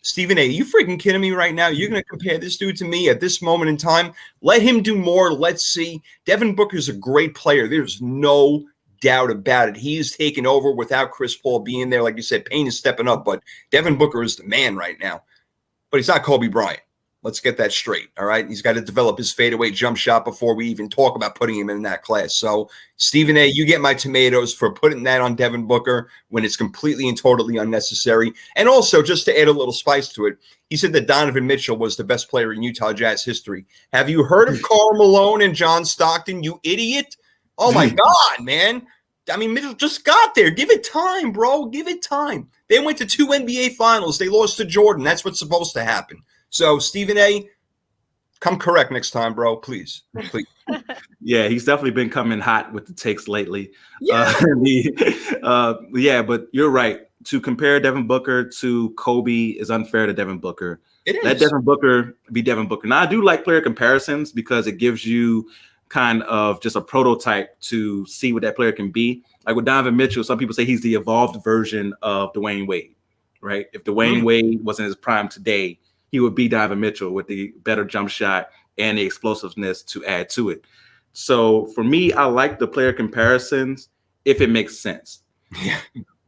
Stephen A., you freaking kidding me right now? You're going to compare this dude to me at this moment in time? Let him do more. Let's see. Devin Booker's a great player. There's no doubt about it. He is taking over without Chris Paul being there. Like you said, Payne is stepping up, but Devin Booker is the man right now. But he's not Kobe Bryant. Let's get that straight, all right? He's got to develop his fadeaway jump shot before we even talk about putting him in that class. So, Stephen A., you get my tomatoes for putting that on Devin Booker when it's completely and totally unnecessary. And also, just to add a little spice to it, he said that Donovan Mitchell was the best player in Utah Jazz history. Have you heard of Karl Malone and John Stockton, you idiot? Oh, my God, man. I mean, Mitchell just got there. Give it time, bro. Give it time. They went to 2 NBA finals. They lost to Jordan. That's what's supposed to happen. So, Stephen A., come correct next time, bro. Please. Yeah, he's definitely been coming hot with the takes lately. Yeah. Yeah, but you're right. To compare Devin Booker to Kobe is unfair to Devin Booker. It is. Let Devin Booker be Devin Booker. Now, I do like player comparisons because it gives you kind of just a prototype to see what that player can be. Like with Donovan Mitchell, some people say he's the evolved version of Dwayne Wade, right? If Dwayne Wade was in his prime today, he would be Donovan Mitchell with the better jump shot and the explosiveness to add to it. So for me, I like the player comparisons if it makes sense. Yeah.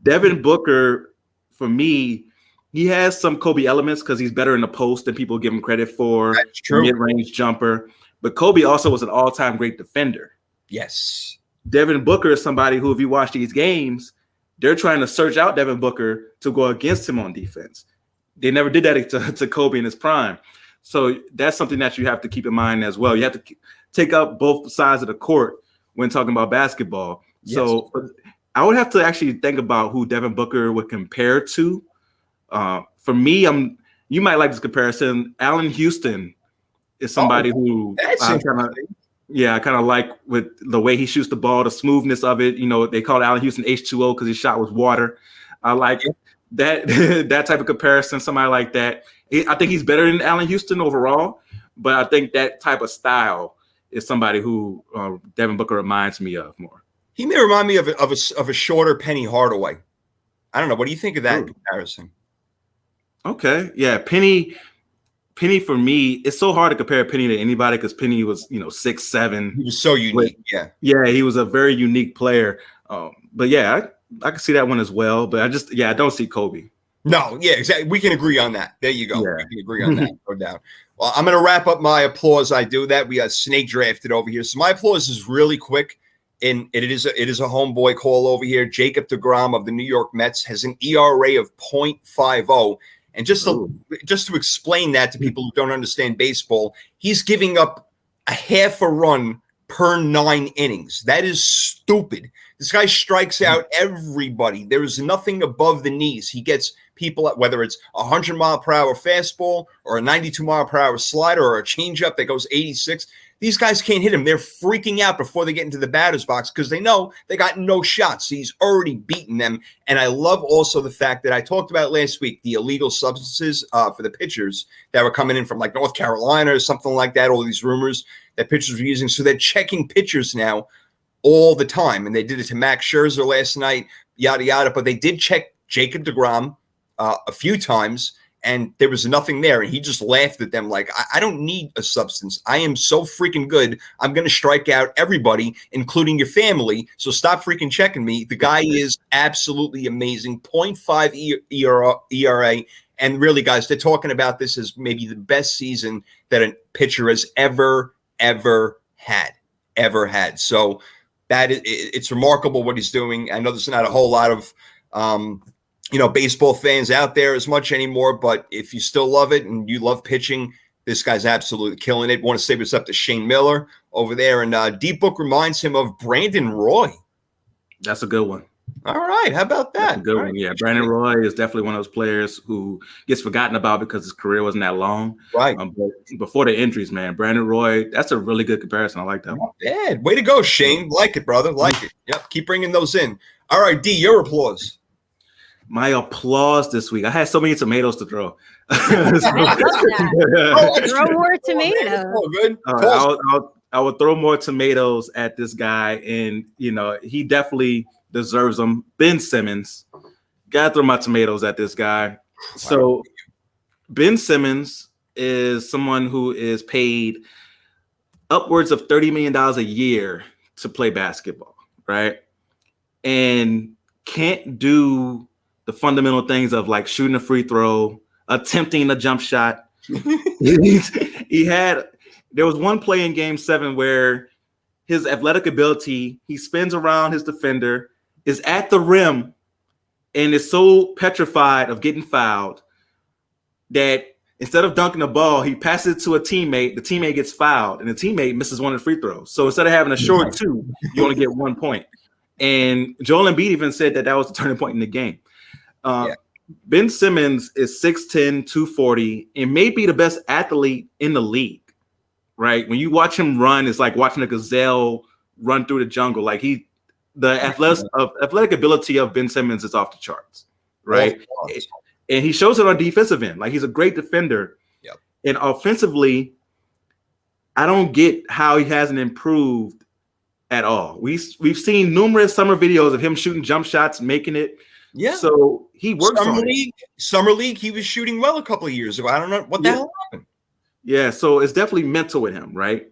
Devin Booker, for me, he has some Kobe elements because he's better in the post than people give him credit for. That's true. Mid-range jumper. But Kobe also was an all-time great defender. Yes. Devin Booker is somebody who, if you watch these games, they're trying to search out Devin Booker to go against him on defense. They never did that to Kobe in his prime. So that's something that you have to keep in mind as well. You have to take up both sides of the court when talking about basketball. Yes. So I would have to actually think about who Devin Booker would compare to. For me, you might like this comparison. Allen Houston is somebody who I kind of like with the way he shoots the ball, the smoothness of it. You know, they call Allen Houston H2O because his shot was water. I like that type of comparison, somebody like that. I think he's better than Allen Houston overall, but I think that type of style is somebody who Devin Booker reminds me of more. He may remind me of a shorter Penny Hardaway. I don't know. What do you think of that comparison? Okay, yeah, Penny for me, it's so hard to compare Penny to anybody because Penny was 6'7". He was so unique. Yeah, he was a very unique player. But yeah, I can see that one as well, but I don't see Kobe. No, yeah, exactly. We can agree on that. There you go. Yeah. We can agree on that, no doubt. Well, I'm going to wrap up my applause. I do that. We got snake drafted over here. So my applause is really quick, and it is a homeboy call over here. Jacob deGrom of the New York Mets has an ERA of .50. And just to explain that to people who don't understand baseball, he's giving up a half a run per 9 innings. That is stupid. This guy strikes out everybody. There is nothing above the knees. He gets people, whether it's a 100-mile-per-hour fastball or a 92-mile-per-hour slider or a changeup that goes 86. These guys can't hit him. They're freaking out before they get into the batter's box because they know they got no shots. So he's already beaten them. And I love also the fact that I talked about last week, the illegal substances for the pitchers that were coming in from like North Carolina or something like that, all these rumors that pitchers were using. So they're checking pitchers now all the time. And they did it to Max Scherzer last night, yada, yada. But they did check Jacob deGrom a few times, and there was nothing there. And he just laughed at them like, I don't need a substance. I am so freaking good. I'm going to strike out everybody, including your family. So stop freaking checking me. The guy is absolutely amazing. 0.5 ERA. And really, guys, they're talking about this as maybe the best season that a pitcher has ever had. So it's remarkable what he's doing. I know there's not a whole lot of baseball fans out there as much anymore, but if you still love it and you love pitching, this guy's absolutely killing it. Want to say what's up to Shane Miller over there, and D Book reminds him of Brandon Roy. That's a good one. All right. How about that? That's a good All one. right. Yeah, Brandon Roy is definitely one of those players who gets forgotten about because his career wasn't that long. Right. But before the injuries, man, Brandon Roy, that's a really good comparison. I like that one. Yeah. Way to go, Shane. Like it, brother. Like it. Yep. Keep bringing those in. All right, D, your applause. My applause this week. I had so many tomatoes to throw. Throw more tomatoes. Oh, good. I would throw more tomatoes at this guy, and he definitely deserves them. Ben Simmons, gotta throw my tomatoes at this guy. So Ben Simmons is someone who is paid upwards of $30 million a year to play basketball, right? And can't do the fundamental things of like shooting a free throw, attempting a jump shot. There was one play in game 7 where his athletic ability, he spins around his defender, is at the rim, and is so petrified of getting fouled that instead of dunking the ball, he passes it to a teammate. The teammate gets fouled, and the teammate misses one of the free throws. So instead of having a short 2, you only get 1 point. And Joel Embiid even said that was the turning point in the game. Ben Simmons is 6'10", 240, and may be the best athlete in the league, right? When you watch him run, it's like watching a gazelle run through the jungle. Like the athletic ability of Ben Simmons is off the charts, right? And he shows it on defensive end. Like he's a great defender. Yep. And offensively, I don't get how he hasn't improved at all. We've seen numerous summer videos of him shooting jump shots, making it. Yeah. So he works Summer League, he was shooting well a couple of years ago. I don't know what the hell happened. Yeah, so it's definitely mental with him, right?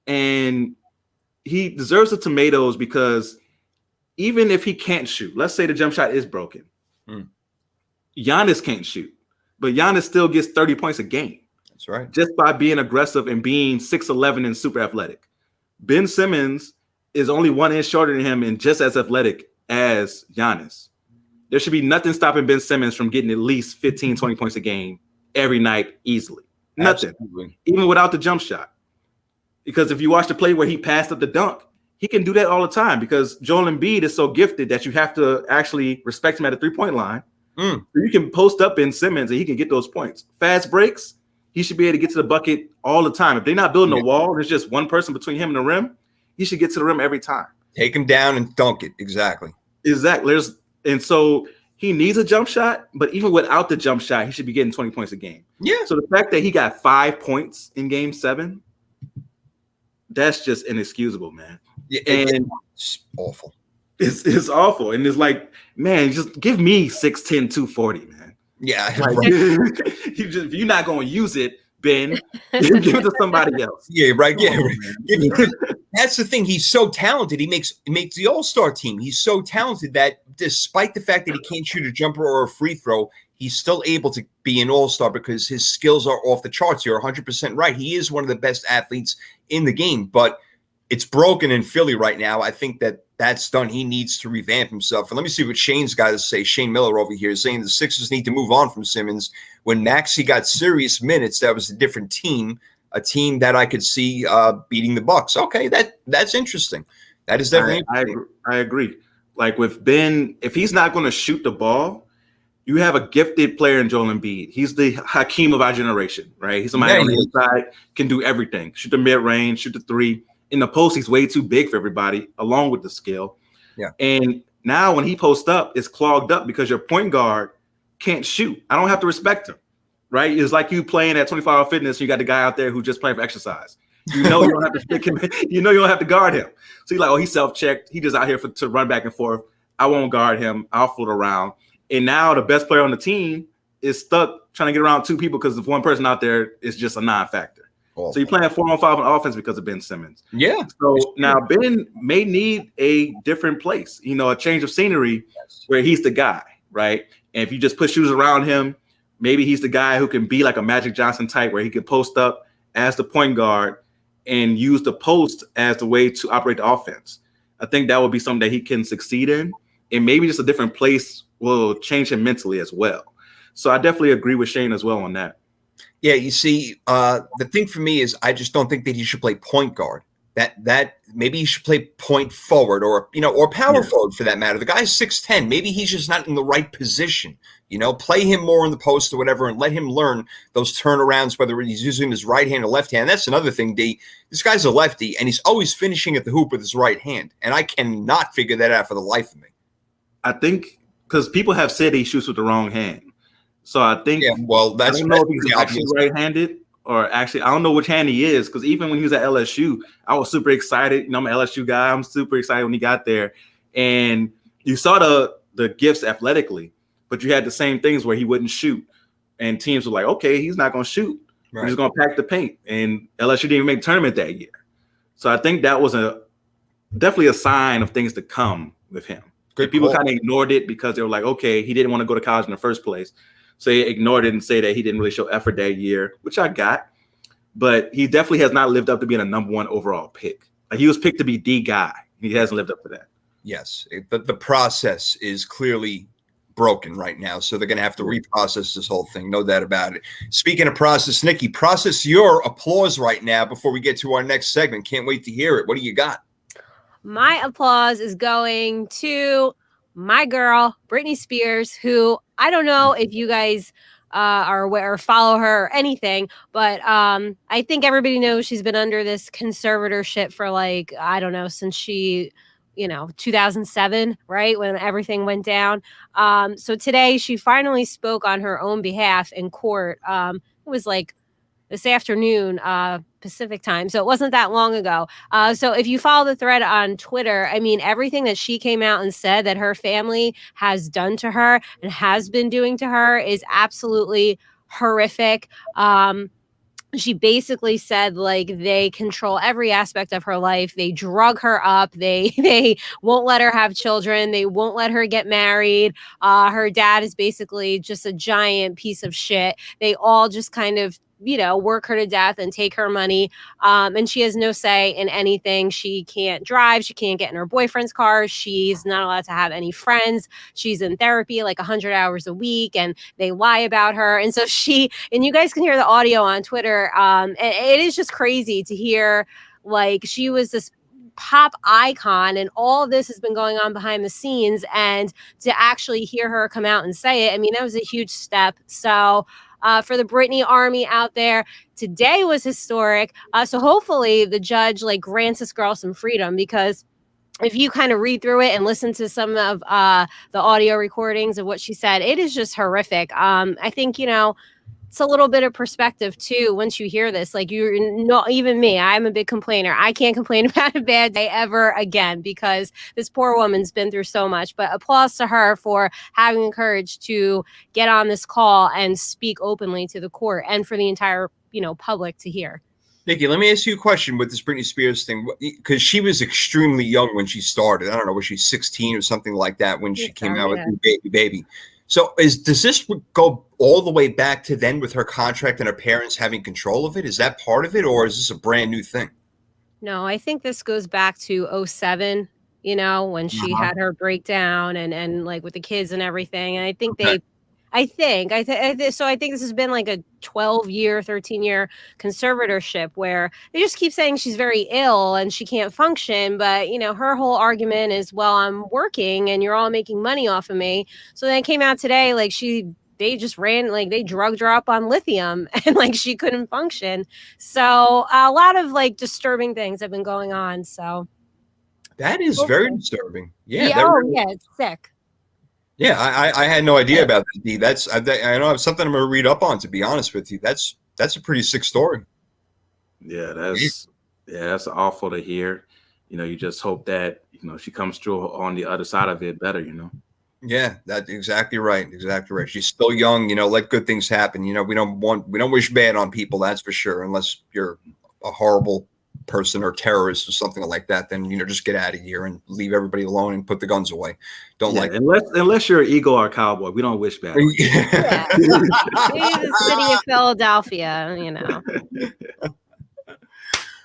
And he deserves the tomatoes because even if he can't shoot, let's say the jump shot is broken. Giannis can't shoot, but Giannis still gets 30 points a game. That's right. Just by being aggressive and being 6'11" and super athletic. Ben Simmons is only 1 inch shorter than him and just as athletic as Giannis. There should be nothing stopping Ben Simmons from getting at least 15, 20 points a game every night easily. Nothing. Absolutely. Even without the jump shot. Because if you watch the play where he passed up the dunk, he can do that all the time because Joel Embiid is so gifted that you have to actually respect him at the 3-point line. So you can post up Ben Simmons and he can get those points. Fast breaks, he should be able to get to the bucket all the time. If they're not building a wall, there's just one person between him and the rim, he should get to the rim every time. Take him down and dunk it. Exactly. And so he needs a jump shot, but even without the jump shot, he should be getting 20 points a game. Yeah. So the fact that he got 5 points in game 7, that's just inexcusable, man. Yeah, and it's awful. It's awful. And it's like, man, just give me 6'10", 240, man. Yeah. Like, if you're not going to use it, Ben, give it to somebody else. Yeah, right. Yeah. That's the thing. He's so talented. He makes the All-Star team. He's so talented that despite the fact that he can't shoot a jumper or a free throw, he's still able to be an All-Star because his skills are off the charts. You're 100% right. He is one of the best athletes in the game, but it's broken in Philly right now. I think that's done. He needs to revamp himself. And let me see what Shane's got to say. Shane Miller over here is saying the Sixers need to move on from Simmons. When Maxey got serious minutes, that was a different team, a team that I could see beating the Bucks. Okay, that's interesting. That is definitely I agree. Like with Ben, if he's not going to shoot the ball, you have a gifted player in Joel Embiid. He's the Hakeem of our generation, right? He's somebody on the inside, can do everything. Shoot the mid-range, shoot the 3. In the post, he's way too big for everybody, along with the skill. Yeah. And now when he posts up, it's clogged up because your point guard can't shoot. I don't have to respect him, right? It's like you playing at 24 Hour Fitness. You got the guy out there who just playing for exercise. You know you don't have to stick him. You know you don't have to guard him. So you're like, oh, he's self-checked. He just out here to run back and forth. I won't guard him. I'll float around. And now the best player on the team is stuck trying to get around 2 people because if one person out there is just a non-factor. So you're playing 4-on-5 on offense because of Ben Simmons. Yeah. So now Ben may need a different place, a change of scenery where he's the guy, right? And if you just put shooters around him, maybe he's the guy who can be like a Magic Johnson type where he can post up as the point guard and use the post as the way to operate the offense. I think that would be something that he can succeed in. And maybe just a different place will change him mentally as well. So I definitely agree with Shane as well on that. Yeah, you see, the thing for me is I just don't think that he should play point guard. that maybe he should play point forward or power forward for that matter. The guy's 6'10". Maybe he's just not in the right position. Play him more in the post or whatever and let him learn those turnarounds, whether he's using his right hand or left hand. That's another thing, D. This guy's a lefty, and he's always finishing at the hoop with his right hand, and I cannot figure that out for the life of me. I think because people have said he shoots with the wrong hand. So I think that's I don't know if he's actually right-handed. Or actually, I don't know which hand he is, because even when he was at LSU, I was super excited. I'm an LSU guy. I'm super excited when he got there. And you saw the gifts athletically, but you had the same things where he wouldn't shoot. And teams were like, okay, he's not going to shoot. Right. He's going to pack the paint. And LSU didn't even make the tournament that year. So I think that was definitely a sign of things to come with him. People kind of ignored it because they were like, okay, he didn't want to go to college in the first place. So he ignored it and say that he didn't really show effort that year, which I got. But he definitely has not lived up to being a number one overall pick. Like, he was picked to be the guy. He hasn't lived up to that. Yes, the process is clearly broken right now. So they're going to have to reprocess this whole thing. No doubt about it. Speaking of process, Nikki, process your applause right now before we get to our next segment. Can't wait to hear it. What do you got? My applause is going to my girl, Britney Spears, who I don't know if you guys are aware or follow her or anything, but I think everybody knows she's been under this conservatorship for I don't know, since she, 2007, right? When everything went down. So today she finally spoke on her own behalf in court. It was this afternoon, Pacific time. So it wasn't that long ago. So if you follow the thread on Twitter, I mean, everything that she came out and said that her family has done to her and has been doing to her is absolutely horrific. She basically said they control every aspect of her life. They drug her up. They won't let her have children. They won't let her get married. Her dad is basically just a giant piece of shit. They all just kind of work her to death and take her money. And she has no say in anything. She can't drive. She can't get in her boyfriend's car. She's not allowed to have any friends. She's in therapy 100 hours a week, and they lie about her. And so and you guys can hear the audio on Twitter. And it is just crazy to hear, she was this pop icon and all this has been going on behind the scenes, and to actually hear her come out and say it, I mean, that was a huge step. So for the Britney army out there, today was historic. So hopefully the judge grants this girl some freedom, because if you kind of read through it and listen to some of the audio recordings of what she said, it is just horrific. I think, it's a little bit of perspective too. Once you hear this, you're not, even me, I'm a big complainer. I can't complain about a bad day ever again, because this poor woman's been through so much. But applause to her for having the courage to get on this call and speak openly to the court and for the entire, public to hear. Nikki, let me ask you a question with this Britney Spears thing, because she was extremely young when she started. I don't know, was she 16 or something like that when she came out with Baby? So does this go all the way back to then with her contract and her parents having control of it? Is that part of it, or is this a brand new thing? No, I think this goes back to 2007, when she had her breakdown and with the kids and everything. And I think I think this has been a 12-year, 13-year conservatorship where they just keep saying she's very ill and she can't function. But, her whole argument is, well, I'm working and you're all making money off of me. So then it came out today, they just ran, they drugged her up on lithium and she couldn't function. So a lot of disturbing things have been going on. So that is very disturbing. Yeah. It's sick. Yeah, I had no idea about that, D. I know it's something I'm going to read up on, to be honest with you. That's a pretty sick story. Yeah, that's awful to hear. You just hope that, she comes through on the other side of it better, Yeah, that's exactly right. Exactly right. She's still young, let good things happen. We don't wish bad on people, that's for sure, unless you're a horrible person or terrorist or something like that. Then just get out of here and leave everybody alone and put the guns away. Unless you're an Eagle or a Cowboy, we don't wish bad. Yeah. The city of Philadelphia,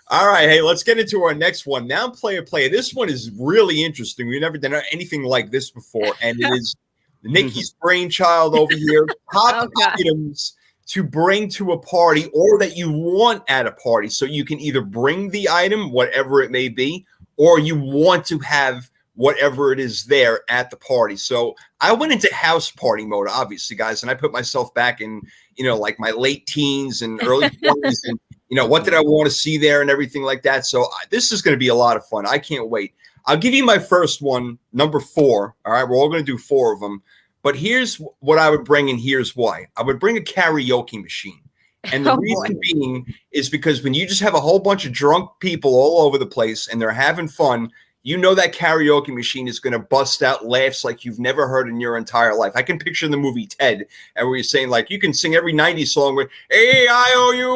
All right, hey, let's get into our next one. Now, player. This one is really interesting. We've never done anything like this before, and it is Nikki's brainchild over here. Top items to bring to a party or that you want at a party. So you can either bring the item, whatever it may be, or you want to have whatever it is there at the party. So I went into house party mode, obviously, guys, and I put myself back in, like my late teens and early 20s and, what did I want to see there and everything like that. So this is going to be a lot of fun. I can't wait. I'll give you my first one, number 4. All right, we're all going to do 4 of them. But here's what I would bring, and here's why. I would bring a karaoke machine. And the reason being is because when you just have a whole bunch of drunk people all over the place and they're having fun, that karaoke machine is going to bust out laughs like you've never heard in your entire life. I can picture the movie Ted, and where you're saying, like, you can sing every 90s song with A-I-O-U.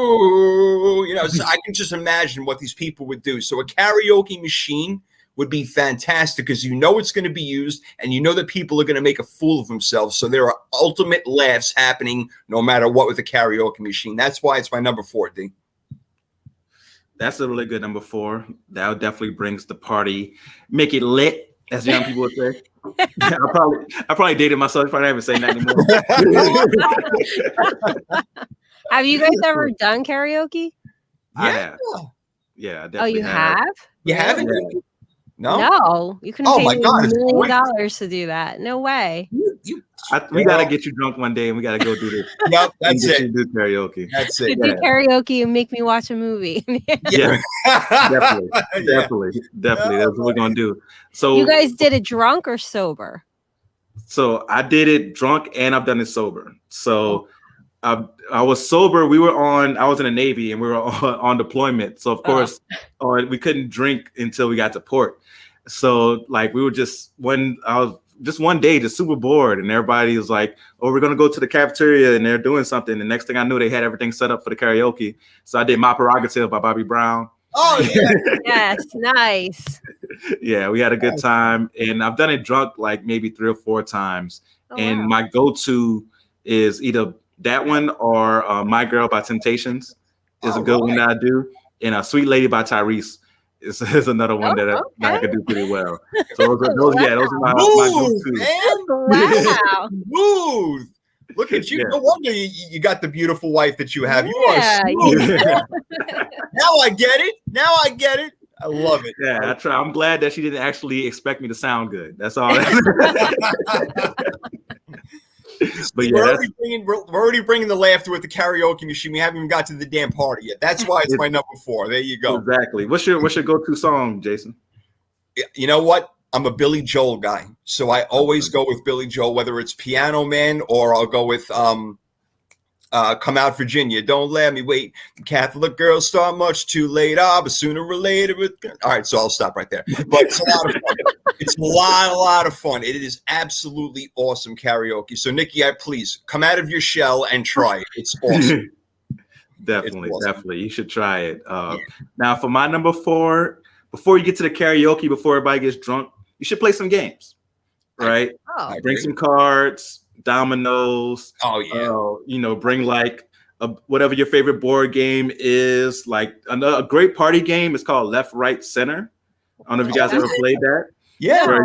So I can just imagine what these people would do. So a karaoke machine would be fantastic because it's going to be used and that people are going to make a fool of themselves. So there are ultimate laughs happening no matter what with a karaoke machine. That's why it's my number 4, D. That's a really good number 4. That definitely brings the party, make it lit, as young people would say. I probably dated myself. Probably haven't said that anymore. Have you guys ever done karaoke? I have. Yeah, I definitely you have? You haven't? Yeah. No, you couldn't pay me $1 million to do that. No way. We gotta get you drunk one day, and we gotta go do this. Yep, that's it. Do karaoke. That's it. Do karaoke and make me watch a movie. Yeah, definitely. That's what we're gonna do. So you guys did it drunk or sober? So I did it drunk, and I've done it sober. So I was sober. I was in the Navy, and we were on deployment. So of course, we couldn't drink until we got to port. So like we were just one day, just super bored, and everybody was like, "Oh, we're gonna go to the cafeteria," and they're doing something. The next thing I knew, they had everything set up for the karaoke. So I did "My Prerogative" by Bobby Brown. Oh yeah, yes, nice. Yeah, we had a good time, and I've done it drunk like maybe 3 or 4 times. And my go-to is either that one or "My Girl" by Temptations is a good one that I do, and "Sweet Lady" by Tyrese is another one that I could do pretty well. So those are my go-tos. Wow. Smooth. Look at you. Yeah. No wonder you got the beautiful wife that you have. You are smooth. Yeah. Now I get it. I love it. Yeah, I try. I'm glad that she didn't actually expect me to sound good. That's all. But yeah, we're already bringing the laughter with the karaoke machine. We haven't even got to the damn party yet. That's why it's my number 4. There you go. Exactly. What's your go-to song, Jason? You know what? I'm a Billy Joel guy, so I always go with Billy Joel, whether it's Piano Man or I'll go with Come Out Virginia. Don't let me wait. The Catholic girls start much too late. But sooner or later. All right, so I'll stop right there. But it's a lot of fun. It's a lot of fun. It is absolutely awesome karaoke. So, Nikki, please come out of your shell and try it. It's awesome. Definitely. You should try it. Now, for my number 4, before you get to the karaoke, before everybody gets drunk, you should play some games, right? Bring some cards, dominoes. Oh, yeah. Bring like whatever your favorite board game is. Like a great party game is called Left, Right, Center. I don't know if you guys ever played that. Yeah.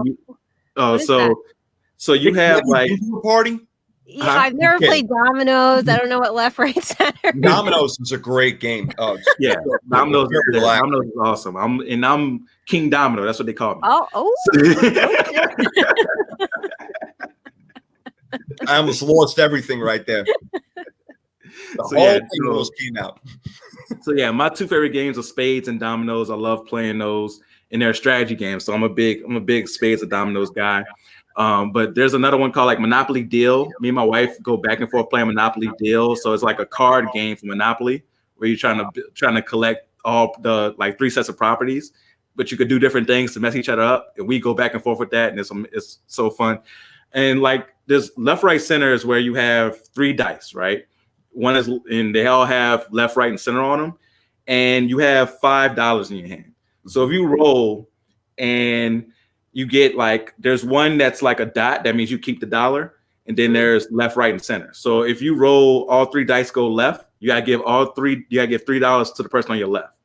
So you have like a party. Yeah, I've never played dominoes. I don't know what Left, Right, Center. Dominoes is a great game. Yeah, dominoes is awesome. I'm King Domino. That's what they call me. I almost lost everything right there. Those came out. So yeah, my 2 favorite games are spades and dominoes. I love playing those, and they're strategy games. So I'm a big spades and dominoes guy. But there's another one called like Monopoly Deal. Me and my wife go back and forth playing Monopoly Deal. So it's like a card game for Monopoly where you're trying to collect all the like 3 sets of properties, but you could do different things to mess each other up. And we go back and forth with that, and it's so fun. And like this Left, Right, Center is where you have 3 dice, right? One is, and they all have left, right, and center on them, and you have $5 in your hand. So if you roll and you get like, there's one that's like a dot, that means you keep the $1, and then there's left, right, and center. So if you roll all 3 dice go left, you gotta give $3 to the person on your left.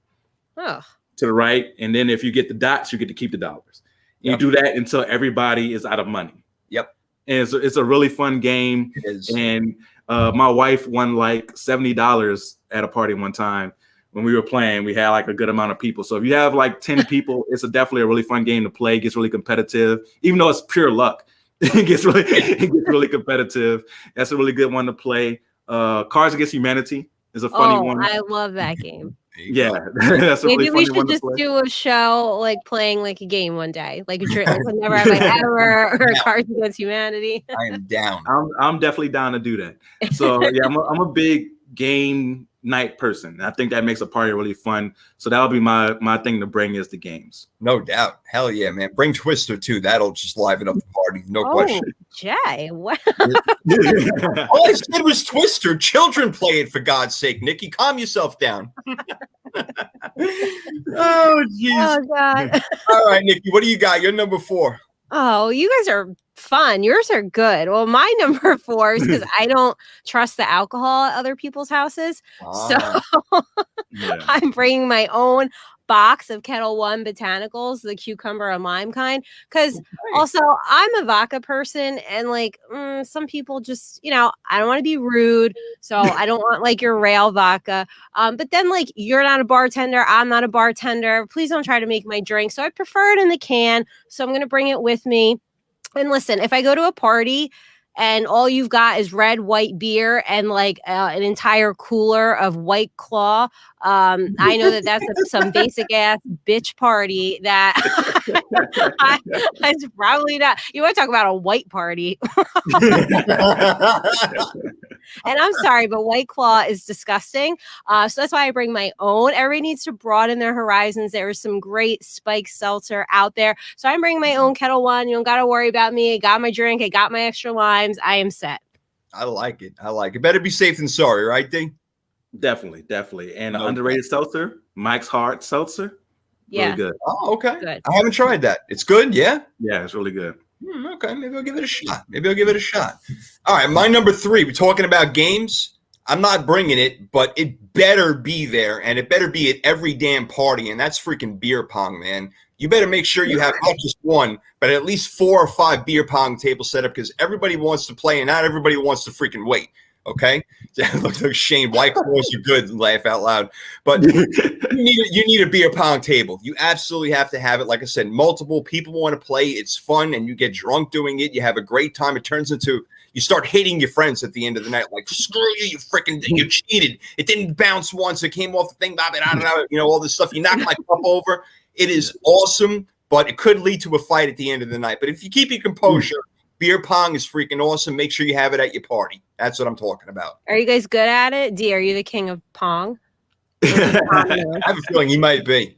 To the right, and then if you get the dots, you get to keep the dollars. You do that until everybody is out of money. Yep. And it's a really fun game. It is. And My wife won like $70 at a party one time when we were playing. We had like a good amount of people. So if you have like 10 people, it's definitely a really fun game to play. It gets really competitive, even though it's pure luck. It gets really competitive. That's a really good one to play. Cards Against Humanity is a funny one. I love that game. Yeah, that's a Maybe really funny we should one to just play. do a show like playing like a game one day, like Never Have I Ever or Cards Against Humanity. I am down. I'm definitely down to do that. So yeah, I'm a big game night person. I think that makes a party really fun. So that'll be my thing to bring is the games. No doubt. Hell yeah, man. Bring Twister too. That'll just liven up the party. No question. Jay, what? All I said was Twister. Children play it, for God's sake. Nikki, calm yourself down. Oh, jeez. Oh, God. All right, Nikki, what do you got? You're number 4. Oh, you guys are fun. Yours are good. Well, my number 4 is because I don't trust the alcohol at other people's houses. So I'm bringing my own box of Kettle One botanicals, the cucumber and lime kind. Because also I'm a vodka person, and like some people just, I don't want to be rude, so I don't want like your rail vodka. But then like you're not a bartender, I'm not a bartender. Please don't try to make my drink. So I prefer it in the can. So I'm gonna bring it with me. And listen, if I go to a party and all you've got is red, white beer and like an entire cooler of White Claw, I know that's some basic ass bitch party that it's probably not. You want to talk about a white party. And I'm sorry, but White Claw is disgusting. So that's why I bring my own. Everybody needs to broaden their horizons. There is some great spiked seltzer out there. So I'm bringing my own Kettle One. You don't got to worry about me. I got my drink. I got my extra limes. I am set. I like it. Better be safe than sorry, right, D? Definitely. And underrated seltzer, Mike's Hard Seltzer. Yeah. Really good. Oh, okay. Good. I haven't tried that. It's good, yeah? Yeah, it's really good. Okay, maybe I'll give it a shot. All right, my number 3. We're talking about games. I'm not bringing it, but it better be there, and it better be at every damn party, and that's freaking beer pong, man. You better make sure you have not just one, but at least 4 or 5 beer pong tables set up, because everybody wants to play, and not everybody wants to freaking wait. Okay, look like Shane. White Claws are good. Laugh out loud, but you need a beer pong table. You absolutely have to have it. Like I said, multiple people want to play. It's fun, and you get drunk doing it. You have a great time. It turns into you start hating your friends at the end of the night. Like, screw you freaking, you cheated. It didn't bounce once. It came off the thing. All this stuff. You knocked my cup over. It is awesome, but it could lead to a fight at the end of the night. But if you keep your composure. Beer pong is freaking awesome. Make sure you have it at your party. That's what I'm talking about. Are you guys good at it? D, are you the king of pong? I have a feeling you might be.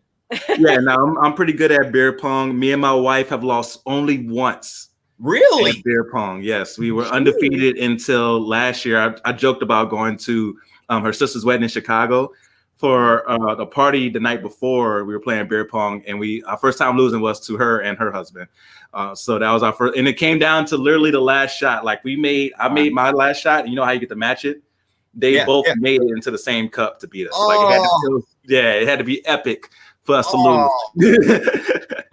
Yeah, no, I'm pretty good at beer pong. Me and my wife have lost only once. Really? At beer pong, yes. We were undefeated until last year. I joked about going to her sister's wedding in Chicago for the party the night before. We were playing beer pong, and our first time losing was to her and her husband. So that was our first, and it came down to literally the last shot. Like I made my last shot, and you know how you get to match it? They both made it into the same cup to beat us. Oh. It had to be epic for us to lose.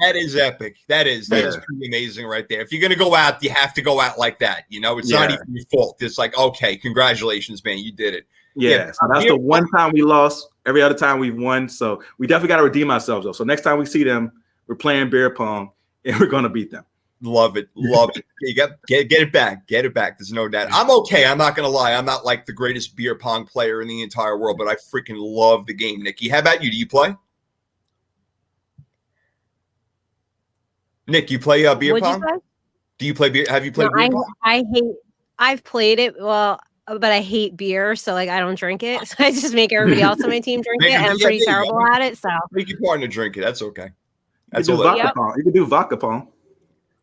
That is epic. That is pretty amazing right there. If you're gonna go out, you have to go out like that. It's not even your fault. It's like, okay, congratulations, man, you did it. Yeah, so that's the one time we lost. Every other time we've won. So we definitely got to redeem ourselves, though. So next time we see them, we're playing beer pong, and we're gonna beat them. Love it. You get it back. Get it back. There's no doubt. I'm okay. I'm not gonna lie. I'm not like the greatest beer pong player in the entire world, but I freaking love the game. Nikki, how about you? Do you play? Nick, you play beer pong? Do you play beer? Have you played beer pong? I've played it. Well, but I hate beer, so like I don't drink it. So I just make everybody else on my team drink it, and I'm pretty terrible at it. So make your partner drink it. That's okay. That's all. You can do vodka pong.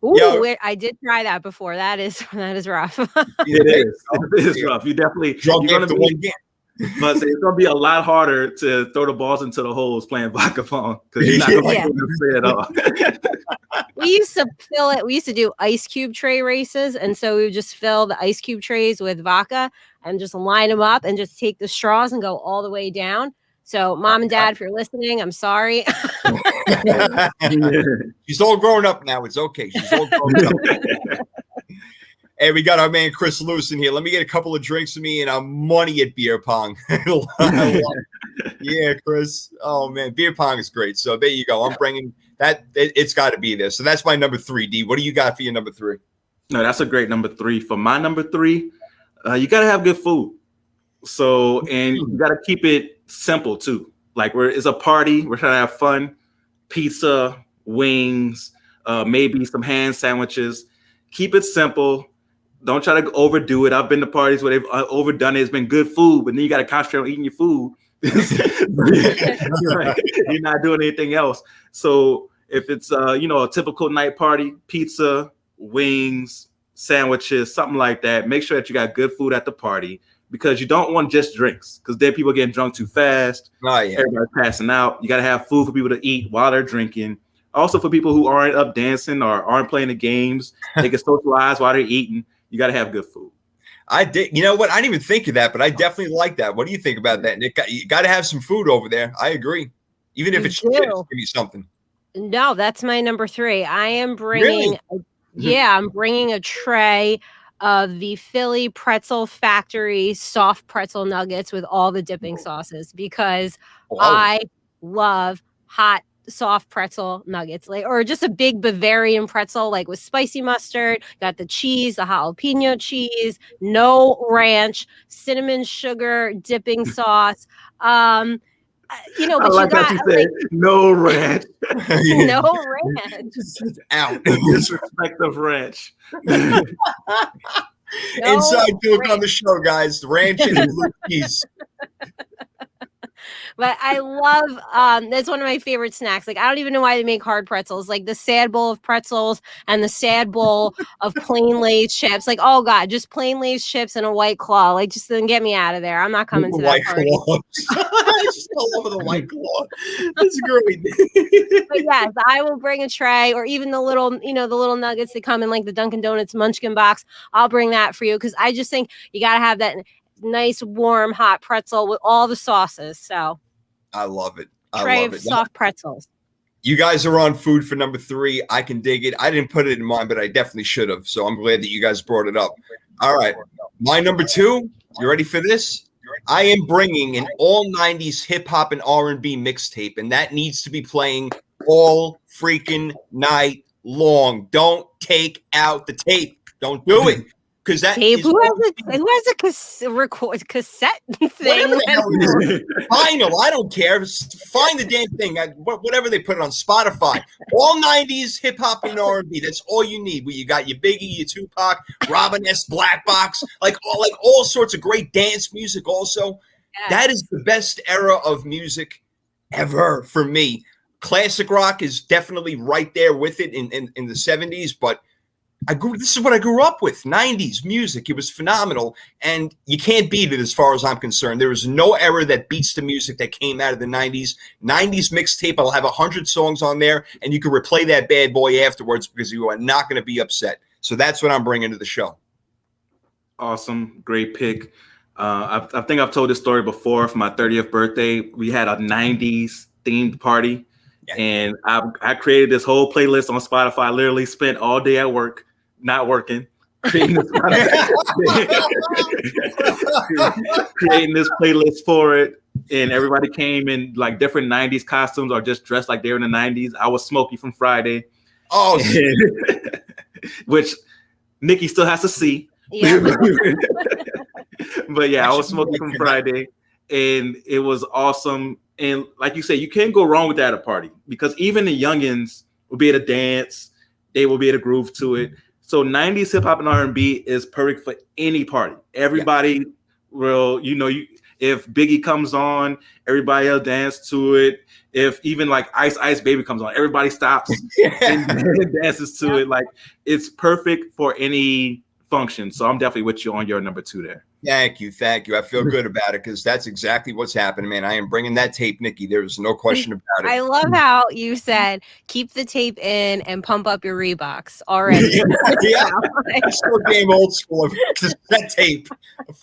Ooh, I did try that before. That is rough. It is rough. You definitely drunk after one game. But it's gonna be a lot harder to throw the balls into the holes playing vodka pong because you're not gonna play at all. We used to fill it. We used to do ice cube tray races, and so we would just fill the ice cube trays with vodka and just line them up and just take the straws and go all the way down. So, mom and dad, if you're listening, I'm sorry. She's all grown up now. It's okay. She's all grown up. Hey, we got our man Chris Lewis in here. Let me get a couple of drinks for me, and I'm money at beer pong. I love it. Yeah, Chris. Oh man, beer pong is great. So there you go. I'm bringing that. It's got to be there. So that's my number 3. D, what do you got for your number 3? No, that's a great number 3. For my number 3, you got to have good food. So, and you got to keep it simple too. Like it's a party. We're trying to have fun. Pizza, wings, maybe some hand sandwiches. Keep it simple. Don't try to overdo it. I've been to parties where they've overdone it. It's been good food, but then you got to concentrate on eating your food. You're not doing anything else. So if it's a typical night party, pizza, wings, sandwiches, something like that, make sure that you got good food at the party, because you don't want just drinks, because then people are getting drunk too fast. Oh, yeah. Everybody's passing out. You got to have food for people to eat while they're drinking. Also, for people who aren't up dancing or aren't playing the games, they can socialize while they're eating. You got to have good food. I did. You know what? I didn't even think of that, but I definitely like that. What do you think about that, Nick? You got to have some food over there. I agree. Even if it's shit, give me something. No, that's my number 3. I am bringing, I'm bringing a tray of the Philly Pretzel Factory soft pretzel nuggets with all the dipping sauces, because I love hot soft pretzel nuggets, or just a big Bavarian pretzel, like with spicy mustard, got the cheese, the jalapeno cheese, no ranch, cinnamon sugar dipping sauce. But you said no ranch. No ranch. Out. Disrespect of ranch. Inside joke on the show, guys. The ranch and blue cheese. But I love, that's one of my favorite snacks. Like, I don't even know why they make hard pretzels. Like the sad bowl of pretzels and the sad bowl of plain Lay's chips. Like, oh God, just plain Lay's chips and a White Claw. Like, just then get me out of there. I'm not coming to that party. I still love the White Claw. That's great. But yes, I will bring a tray, or even the little, the little nuggets that come in like the Dunkin' Donuts Munchkin box. I'll bring that for you, because I just think you got to have that nice, warm, hot pretzel with all the sauces. So I love it. Tray of soft pretzels. You guys are on food for number 3. I can dig it. I didn't put it in mine, but I definitely should have. So I'm glad that you guys brought it up. All right. My number 2. You ready for this? I am bringing an all 90s hip hop and R&B mixtape, and that needs to be playing all freaking night long. Don't take out the tape. Don't do it. Because that tape, who has a cassette thing? Vinyl, I don't care. Find the damn thing. Whatever they put it on Spotify. All 90s hip hop and R&B. That's all you need. Where you got your Biggie, your Tupac, Robin S. Black Box, like all sorts of great dance music. Also, that is the best era of music ever for me. Classic rock is definitely right there with it in the 70s, but this is what I grew up with. 90s music. It was phenomenal. And you can't beat it as far as I'm concerned. There is no era that beats the music that came out of the 90s. 90s mixtape. I'll have 100 songs on there, and you can replay that bad boy afterwards, because you are not going to be upset. So that's what I'm bringing to the show. Awesome. Great pick. I think I've told this story before. For my 30th birthday, we had a 90s themed party. Yeah. And I created this whole playlist on Spotify. I literally spent all day at work, not working, creating this playlist for it. And everybody came in like different 90s costumes or just dressed like they were in the 90s. I was Smokey from Friday. Oh, which Nikki still has to see. Yeah. But yeah, I was Smokey from Friday, and it was awesome. And like you said, you can't go wrong with that at a party, because even the youngins will be able to dance. They will be able to groove to it. So 90s hip hop and R&B is perfect for any party. Everybody will, if Biggie comes on, everybody will dance to it. If even like Ice Baby comes on, everybody stops and dances to it. Like, it's perfect for any function. So I'm definitely with you on your number 2 there. Thank you. I feel good about it, because that's exactly what's happening, man. I am bringing that tape, Nikki. There's no question about it. I love how you said keep the tape in and pump up your Reeboks already. Yeah, that's so damn old school. That tape, I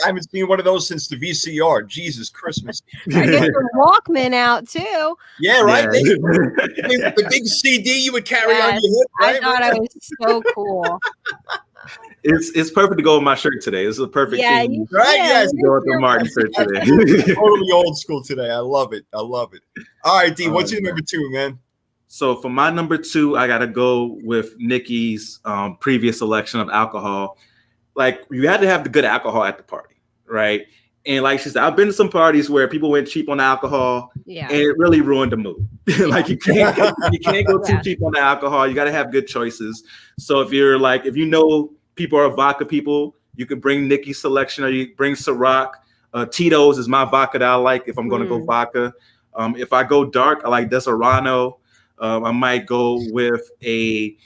haven't seen one of those since the VCR. Jesus Christmas. I get the Walkman out too. Yeah, right. Yeah. The big CD you would carry on your hip. Right? I thought I was so cool. It's perfect to go with my shirt today. It's a perfect theme. Right? Yes. To go with the Martin shirt today. Totally old school today. I love it. All right, D, what's your number 2, man? So for my number 2, I got to go with Nikki's previous selection of alcohol. Like, you had to have the good alcohol at the party, right? And like she said, I've been to some parties where people went cheap on alcohol, and it really ruined the mood. Like, you can't go too cheap on the alcohol. You got to have good choices. So if you know people are vodka people, you could bring Nikki's selection, or you bring Ciroc. Tito's is my vodka that I like if I'm going to go vodka. If I go dark, I like Deserrano. I might go with a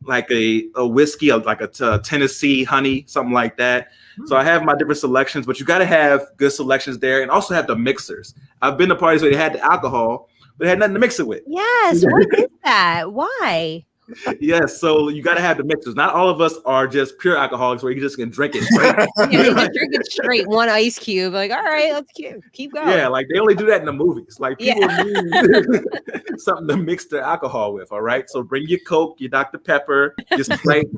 whiskey, like a Tennessee honey, something like that. So I have my different selections, but you got to have good selections there, and also have the mixers. I've been to parties where they had the alcohol, but they had nothing to mix it with. Yes, what is that? Why? Yes, so you got to have the mixers. Not all of us are just pure alcoholics where you just can drink it straight. You just drink it straight, one ice cube. Like, all right, let's keep going. Yeah, like they only do that in the movies. Like, people need something to mix their alcohol with. All right, so bring your Coke, your Dr. Pepper, your Sprite,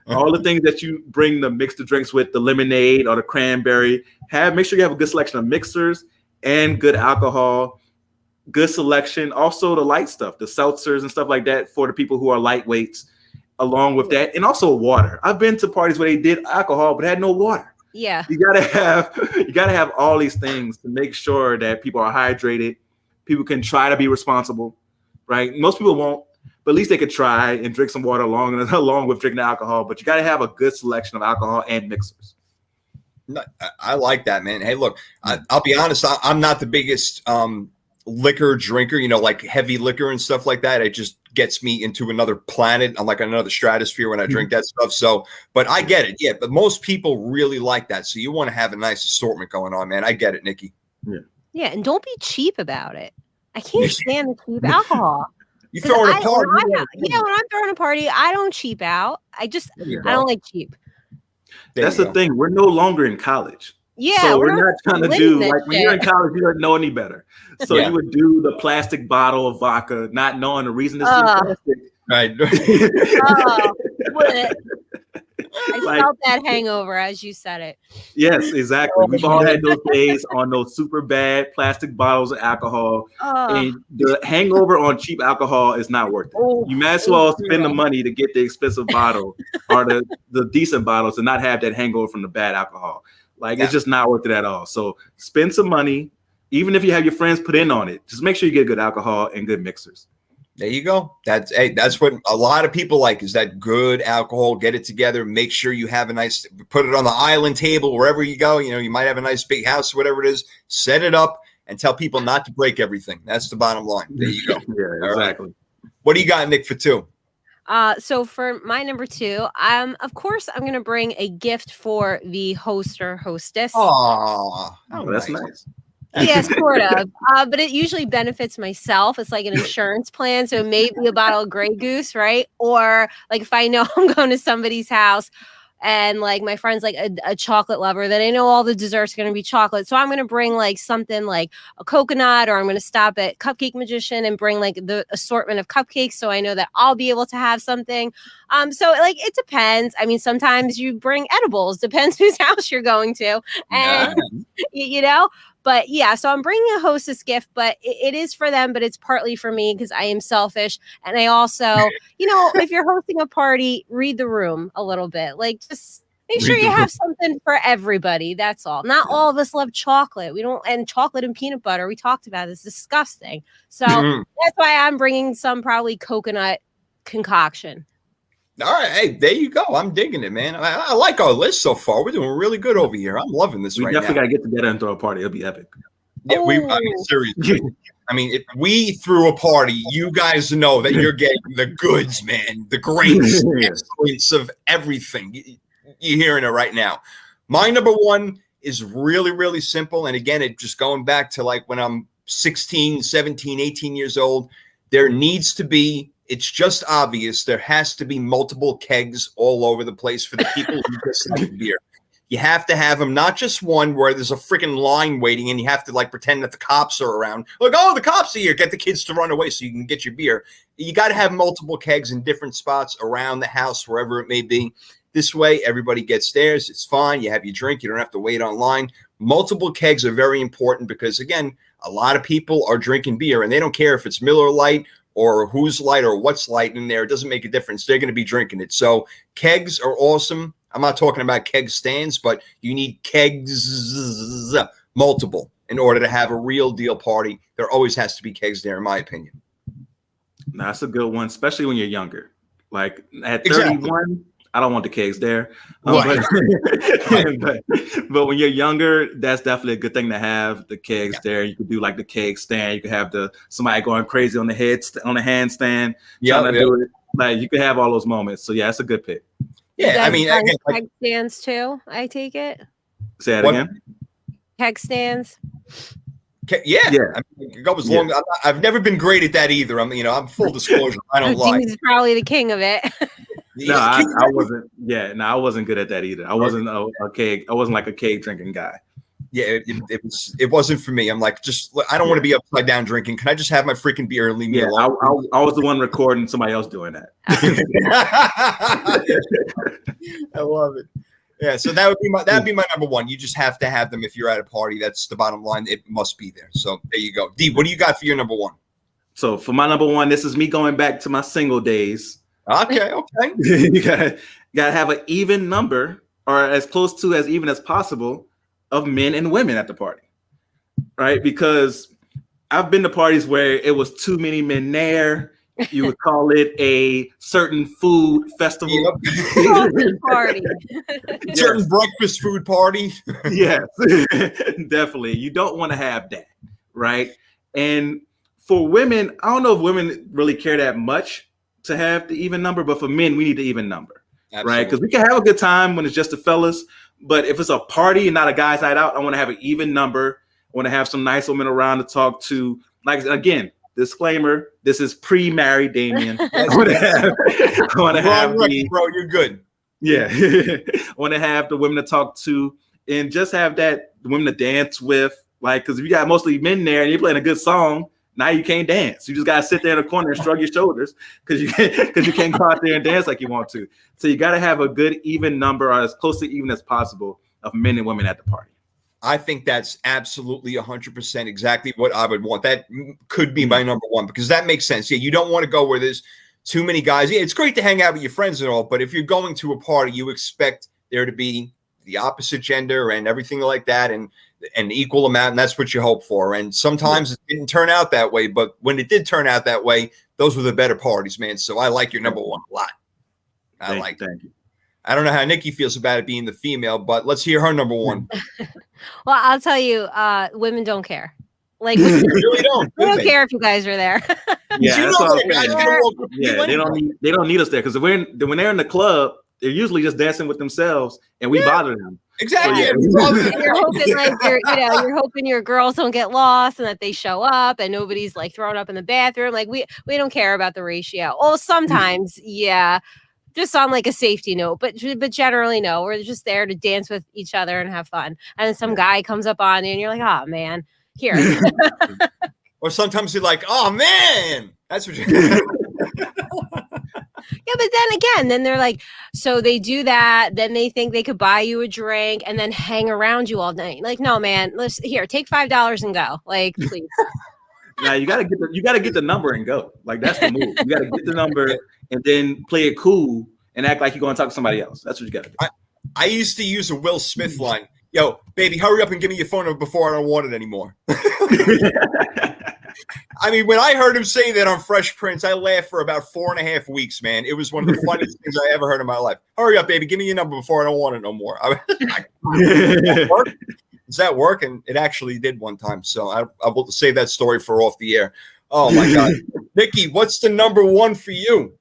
all the things that you bring to mix the drinks with, the lemonade or the cranberry. Make sure you have a good selection of mixers and good alcohol. Good selection. Also the light stuff, the seltzers and stuff like that for the people who are lightweights, along with that. And also water. I've been to parties where they did alcohol but had no water. Yeah. You gotta have all these things to make sure that people are hydrated. People can try to be responsible, right? Most people won't, but at least they could try and drink some water along with drinking alcohol. But you gotta have a good selection of alcohol and mixers. I like that, man. Hey, look, I'll be honest. I'm not the biggest liquor drinker, like heavy liquor and stuff like that. It just gets me into another planet. I'm like another stratosphere when I drink that stuff. So, but I get it. Yeah. But most people really like that. So you want to have a nice assortment going on, man. I get it, Nikki. Yeah. Yeah. And don't be cheap about it. I can't stand the cheap alcohol. You throwing a party. When I'm throwing a party, I don't cheap out. I don't like cheap. That's the thing. We're no longer in college. Yeah, so we're not trying to do like when you're in college, you don't know any better. So you would do the plastic bottle of vodka, not knowing the reason it's plastic. Right. I felt that hangover as you said it. Yes, exactly. We've all had those days on those super bad plastic bottles of alcohol. And the hangover on cheap alcohol is not worth it. You might as well spend the money to get the expensive bottle or the decent bottles and not have that hangover from the bad alcohol. Like, it's just not worth it at all. So spend some money, even if you have your friends put in on it. Just make sure you get good alcohol and good mixers. There you go. That's what a lot of people like, is that good alcohol. Get it together. Make sure you have put it on the island table wherever you go. You might have a nice big house, whatever it is. Set it up and tell people not to break everything. That's the bottom line. There you go. Yeah, exactly. Right. What do you got, Nick, for 2? So for my number 2, of course, I'm going to bring a gift for the host or hostess. Oh, that's nice. Yeah, sort of. But it usually benefits myself. It's like an insurance plan. So maybe a bottle of Grey Goose, right? Or like if I know I'm going to somebody's house and like my friend's like a chocolate lover, then I know all the desserts are going to be chocolate. So I'm going to bring like something like a coconut, or I'm going to stop at Cupcake Magician and bring like the assortment of cupcakes. So I know that I'll be able to have something. So like, it depends. I mean, sometimes you bring edibles, depends whose house you're going to. And, but yeah, so I'm bringing a hostess gift, but it is for them, but it's partly for me because I am selfish. And I also, if you're hosting a party, read the room a little bit. Like, just make sure you have something for everybody. That's all. Not all of us love chocolate. And chocolate and peanut butter, we talked about, it's disgusting. So that's why I'm bringing some probably coconut concoction. All right. Hey, there you go. I'm digging it, man. I like our list so far. We're doing really good over here. I'm loving this right now. We definitely got to get together and throw a party. It'll be epic. Yeah, seriously. If we threw a party, you guys know that you're getting the goods, man. The great excellence of everything. You're hearing it right now. My number 1 is really, really simple. And again, it just going back to like when I'm 16, 17, 18 years old, there needs to be, it's just obvious, there has to be multiple kegs all over the place for the people who just like beer. You have to have them, not just one where there's a freaking line waiting and you have to like pretend that the cops are around. Like, oh, the cops are here. Get the kids to run away so you can get your beer. You got to have multiple kegs in different spots around the house, wherever it may be. This way, everybody gets theirs. It's fine. You have your drink. You don't have to wait online. Multiple kegs are very important because, again, a lot of people are drinking beer and they don't care if it's Miller Lite or who's light or what's light in there. It doesn't make a difference. They're going to be drinking it. So kegs are awesome. I'm not talking about keg stands, but you need kegs, multiple, in order to have a real deal party. There always has to be kegs there, in my opinion. No, that's a good one, especially when you're younger. Like at 31, I don't want the kegs there. Right. But when you're younger, that's definitely a good thing to have the kegs there. You could do like the keg stand. You could have somebody going crazy on the handstand. Yeah, do it. Like you could have all those moments. So yeah, that's a good pick. Yeah, I mean, again, keg stands too. I take it. Say that again. Keg stands. Yeah. I mean, go as long. I've never been great at that either. I'm full disclosure. I don't lie. He's probably the king of it. No, I wasn't. Yeah, no, I wasn't good at that either. I wasn't a keg. I wasn't like a keg drinking guy. Yeah, it wasn't for me. I'm like, I don't want to be upside down drinking. Can I just have my freaking beer and leave me alone? I was the one recording somebody else doing that. I love it. Yeah, so that'd be my number one. You just have to have them if you're at a party. That's the bottom line. It must be there. So there you go. D, what do you got for your number one? So for my number one, this is me going back to my single days. Okay. You gotta have an even number, or as close to as even as possible, of men and women at the party, right? Because I've been to parties where it was too many men there. You would call it a certain food festival. Party. Certain breakfast food party. Yes, definitely. You don't want to have that, right? And for women, I don't know if women really care that much to have the even number, but for men, we need the even number. Absolutely. Right? Because we can have a good time when it's just the fellas, but if it's a party and not a guy's night out, I want to have an even number. I want to have some nice women around to talk to. Like, again, disclaimer, this is pre-married Damien. I want to have bro, you're good. Yeah. I want to have the women to talk to and just have the women to dance with. Like, because if you got mostly men there and you're playing a good song, now you can't dance. You just gotta sit there in the corner and shrug your shoulders because you can't go out there and dance like you want to. So you gotta have a good even number, or as close to even as possible, of men and women at the party. I think that's absolutely 100% exactly what I would want. That could be my number one because that makes sense. Yeah, you don't want to go where there's too many guys. Yeah, it's great to hang out with your friends and all, but if you're going to a party, you expect there to be the opposite gender and everything like that, and an equal amount, and that's what you hope for. And sometimes it didn't turn out that way, but when it did turn out that way, those were the better parties, man. So I like your number one a lot. Thank you. I don't know how Nikki feels about it being the female, but let's hear her number one. Well, I'll tell you, women don't care. Like, they really don't. They don't care if you guys are there. Yeah, they don't need us there because when they're in the club, they're usually just dancing with themselves, and we bother them. Exactly. So, you're hoping you're hoping your girls don't get lost and that they show up and nobody's like thrown up in the bathroom. Like we don't care about the ratio. Oh, sometimes, yeah, just on like a safety note, but generally no. We're just there to dance with each other and have fun. And then some guy comes up on you and you're like, oh man, here. Or sometimes you're like, oh man, that's what you're. Yeah, but then they're like, so they do that. Then they think they could buy you a drink and then hang around you all night. Like, no, man, take $5 and go. Like, please. Now you gotta get the number and go. Like that's the move. You gotta get the number and then play it cool and act like you're gonna talk to somebody else. That's what you gotta do. I used to use a Will Smith line. Yo, baby, hurry up and give me your phone number before I don't want it anymore. I mean, when I heard him say that on Fresh Prince, I laughed for about 4.5 weeks, man. It was one of the funniest things I ever heard in my life. Hurry up, baby. Give me your number before I don't want it no more. Does that work? And it actually did one time. So I will save that story for off the air. Oh, my God. Nikki, what's the number one for you?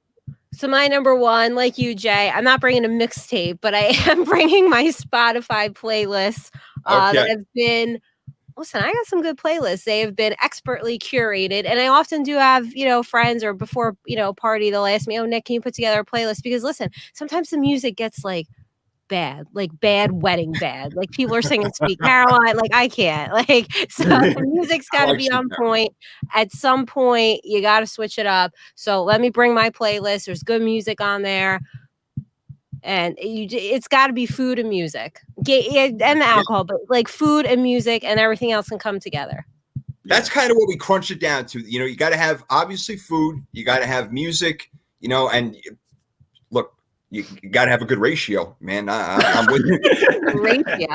So my number one, like you, Jay, I'm not bringing a mixtape, but I am bringing my Spotify playlists that have been – listen, I got some good playlists. They have been expertly curated. And I often do have, friends or before, party, they'll ask me, oh, Nick, can you put together a playlist? Because listen, sometimes the music gets like bad wedding bad. Like people are singing Sweet Caroline. Like I can't. Like, so the music's got to be on point. At some point, you got to switch it up. So let me bring my playlist. There's good music on there. And it's got to be food and music, and the alcohol, but like food and music and everything else can come together. That's kind of what we crunch it down to. You know, you got to have obviously food, you got to have music, you know, and look, you got to have a good ratio, man. I'm with you. Ratio. You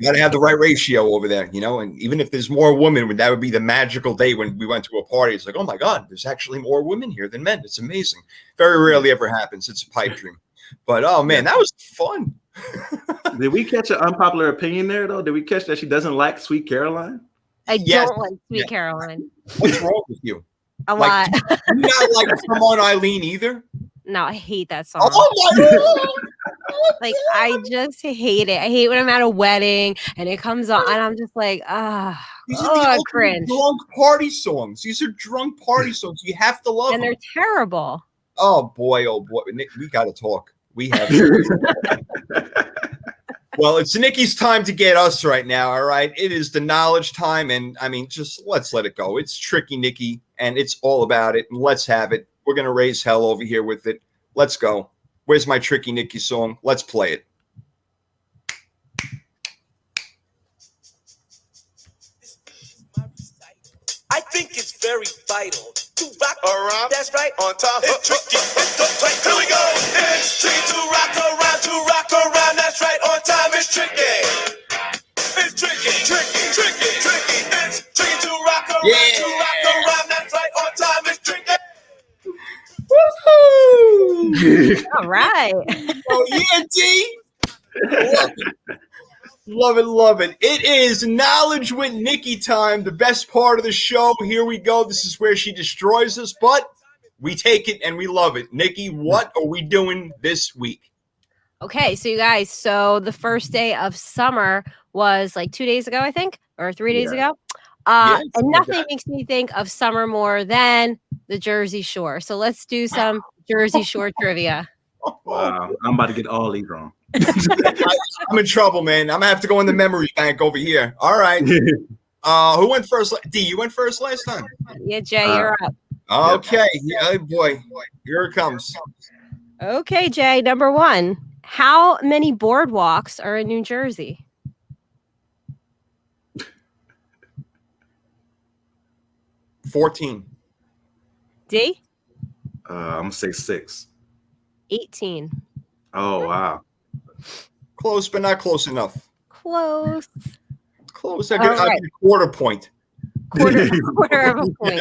got to have the right ratio over there, you know, and even if there's more women, that would be the magical day when we went to a party. It's like, oh my God, there's actually more women here than men. It's amazing. Very rarely ever happens. It's a pipe dream. But, oh man, that was fun. Did we catch an unpopular opinion there, though? Did we catch that she doesn't like Sweet Caroline? I don't like Sweet Caroline. What's wrong with you? A lot. You not like Come On Eileen either? No, I hate that song. Oh my God. Like, I just hate it. I hate when I'm at a wedding and it comes on and I'm just like, These are the cringe. drunk party songs. These are drunk party songs. You have to love them. And they're terrible. Oh boy, Nick, we got to talk. We have. Well, it's Nikki's time to get us right now. All right, it is the knowledge time, and I mean, just let's let it go. It's tricky, Nikki, and it's all about it. And let's have it. We're gonna raise hell over here with it. Let's go. Where's my tricky Nikki song? Let's play it. I think it's very vital to rock around. That's right. On top. It's tricky. It's here we go. It's tricky to rock around. To rock around. That's right. On time. It's tricky. It's tricky. Tricky. It's tricky to rock around. Yeah. To rock around. That's right. On time. It's tricky. Woohoo! All right. Oh yeah, D. Love it. It is Knowledge with Nikki time, the best part of the show. Here we go. This is where she destroys us, but we take it and we love it. Nikki, what are we doing this week? Okay, so you guys, the first day of summer was like 2 days ago, I think, or 3 days ago. And nothing makes me think of summer more than the Jersey Shore. So let's do some Jersey Shore trivia. Wow, I'm about to get all these wrong. I'm in trouble, man. I'm gonna have to go in the memory bank over here. All right. Who went first? D, you went first last time. Yeah, Jay, you're up. Okay. Yeah, boy. Here it comes. Okay, Jay, number one. How many boardwalks are in New Jersey? 14. D? I'm gonna say 6. 18. Oh wow. Close, but not close enough. Close. Close. I get a quarter point. Quarter of a point.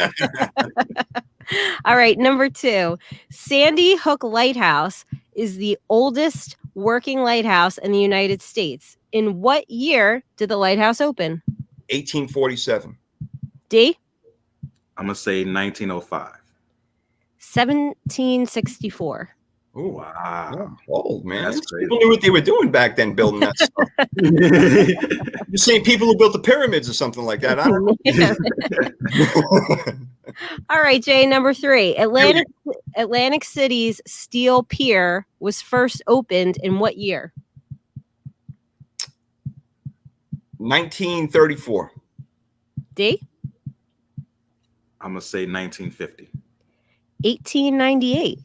All right, number 2. Sandy Hook Lighthouse is the oldest working lighthouse in the United States. In what year did the lighthouse open? 1847. D? I'm gonna say 1905. 1764. Oh Wow. old man. That's crazy. People knew what they were doing back then building that stuff. The same people who built the pyramids or something like that. I don't know. All right, Jay, number 3. Atlantic City's Steel Pier was first opened in what year? 1934. D? I'm gonna say 1950. 1898.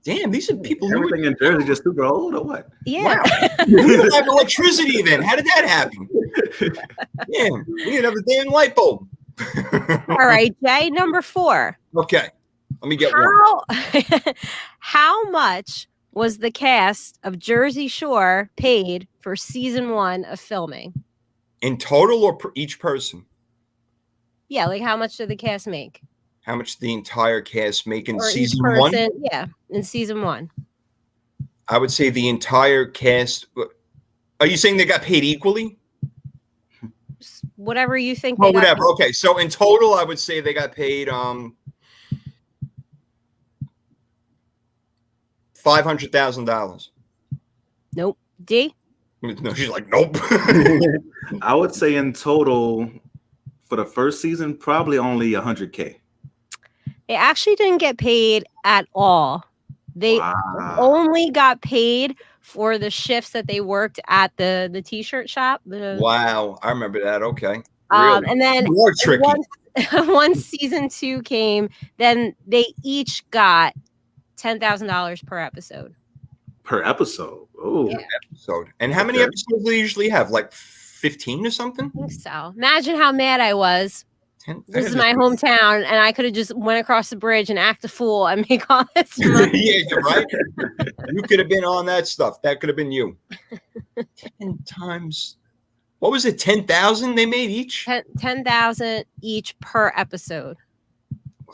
Damn, these are people who Everything in Jersey just super old or what? Yeah. we didn't have electricity then. How did that happen? Damn, we didn't have a damn light bulb. All right, Jay, number 4. Okay, let me get one. How much was the cast of Jersey Shore paid for season 1 of filming? In total or each person? Yeah, like how much did the cast make? How much did the entire cast make in Or season each 1? person, yeah, in season 1. I would say the entire cast. Are you saying they got paid equally? Whatever you think. Oh, whatever. Okay, so in total, I would say they got paid $500,000. Nope. D? No, she's like, nope. I would say in total for the first season, probably only 100K. They actually didn't get paid at all. They only got paid for the shifts that they worked at the t-shirt shop. Wow, I remember that. Okay. Really? And then more tricky. Once season 2 came, then they each got $10,000 per episode. per episode. Oh, Yeah. episode. And how many Okay. episodes do they usually have? Like 15 or something? I think so. Imagine how mad I was. 10? This is my hometown, and I could have just went across the bridge and act a fool and make all this money. Yeah, you're right. You could have been on that stuff. That could have been you. 10 times. What was it? 10,000 they made each 10,000 each per episode.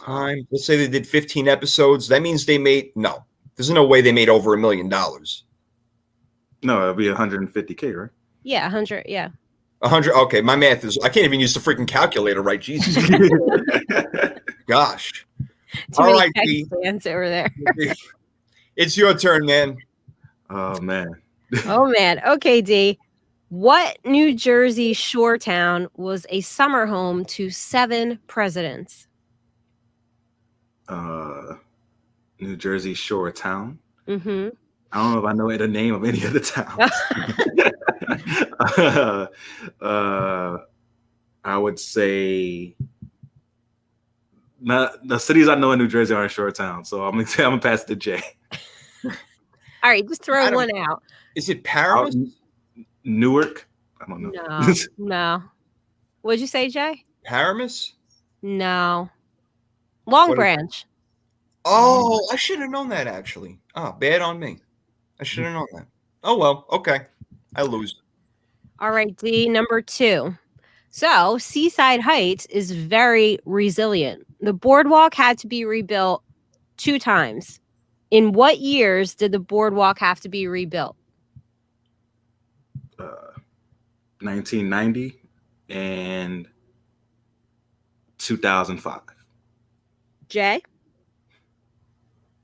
time. Let's say they did 15 episodes. That means they made no. There's no way they made over $1 million. no, it'll be 150K, right? Yeah, 100. Yeah. 100. Okay, my math is. I can't even use the freaking calculator, right? Jesus, gosh. Too All many right, Texas D. fans over there. It's your turn, man. Oh man. Oh man. Okay, D. What New Jersey shore town was a summer home to 7 presidents? New Jersey shore town. Mm-hmm. I don't know if I know the name of any of the towns. I would say not the cities I know in New Jersey are shore towns, so I'm gonna pass it to Jay. All right, just I throw don't- one out. Is it Paramus? Newark. I don't know. No, no. What'd you say, Jay? Paramus? No. Long What is- Branch. Oh, I should have known that actually. Oh, bad on me. I should have known that. Oh well, okay. I lose. All right, D, number 2. So, Seaside Heights is very resilient. The boardwalk had to be rebuilt 2 times. In what years did the boardwalk have to be rebuilt? 1990 and 2005. Jay?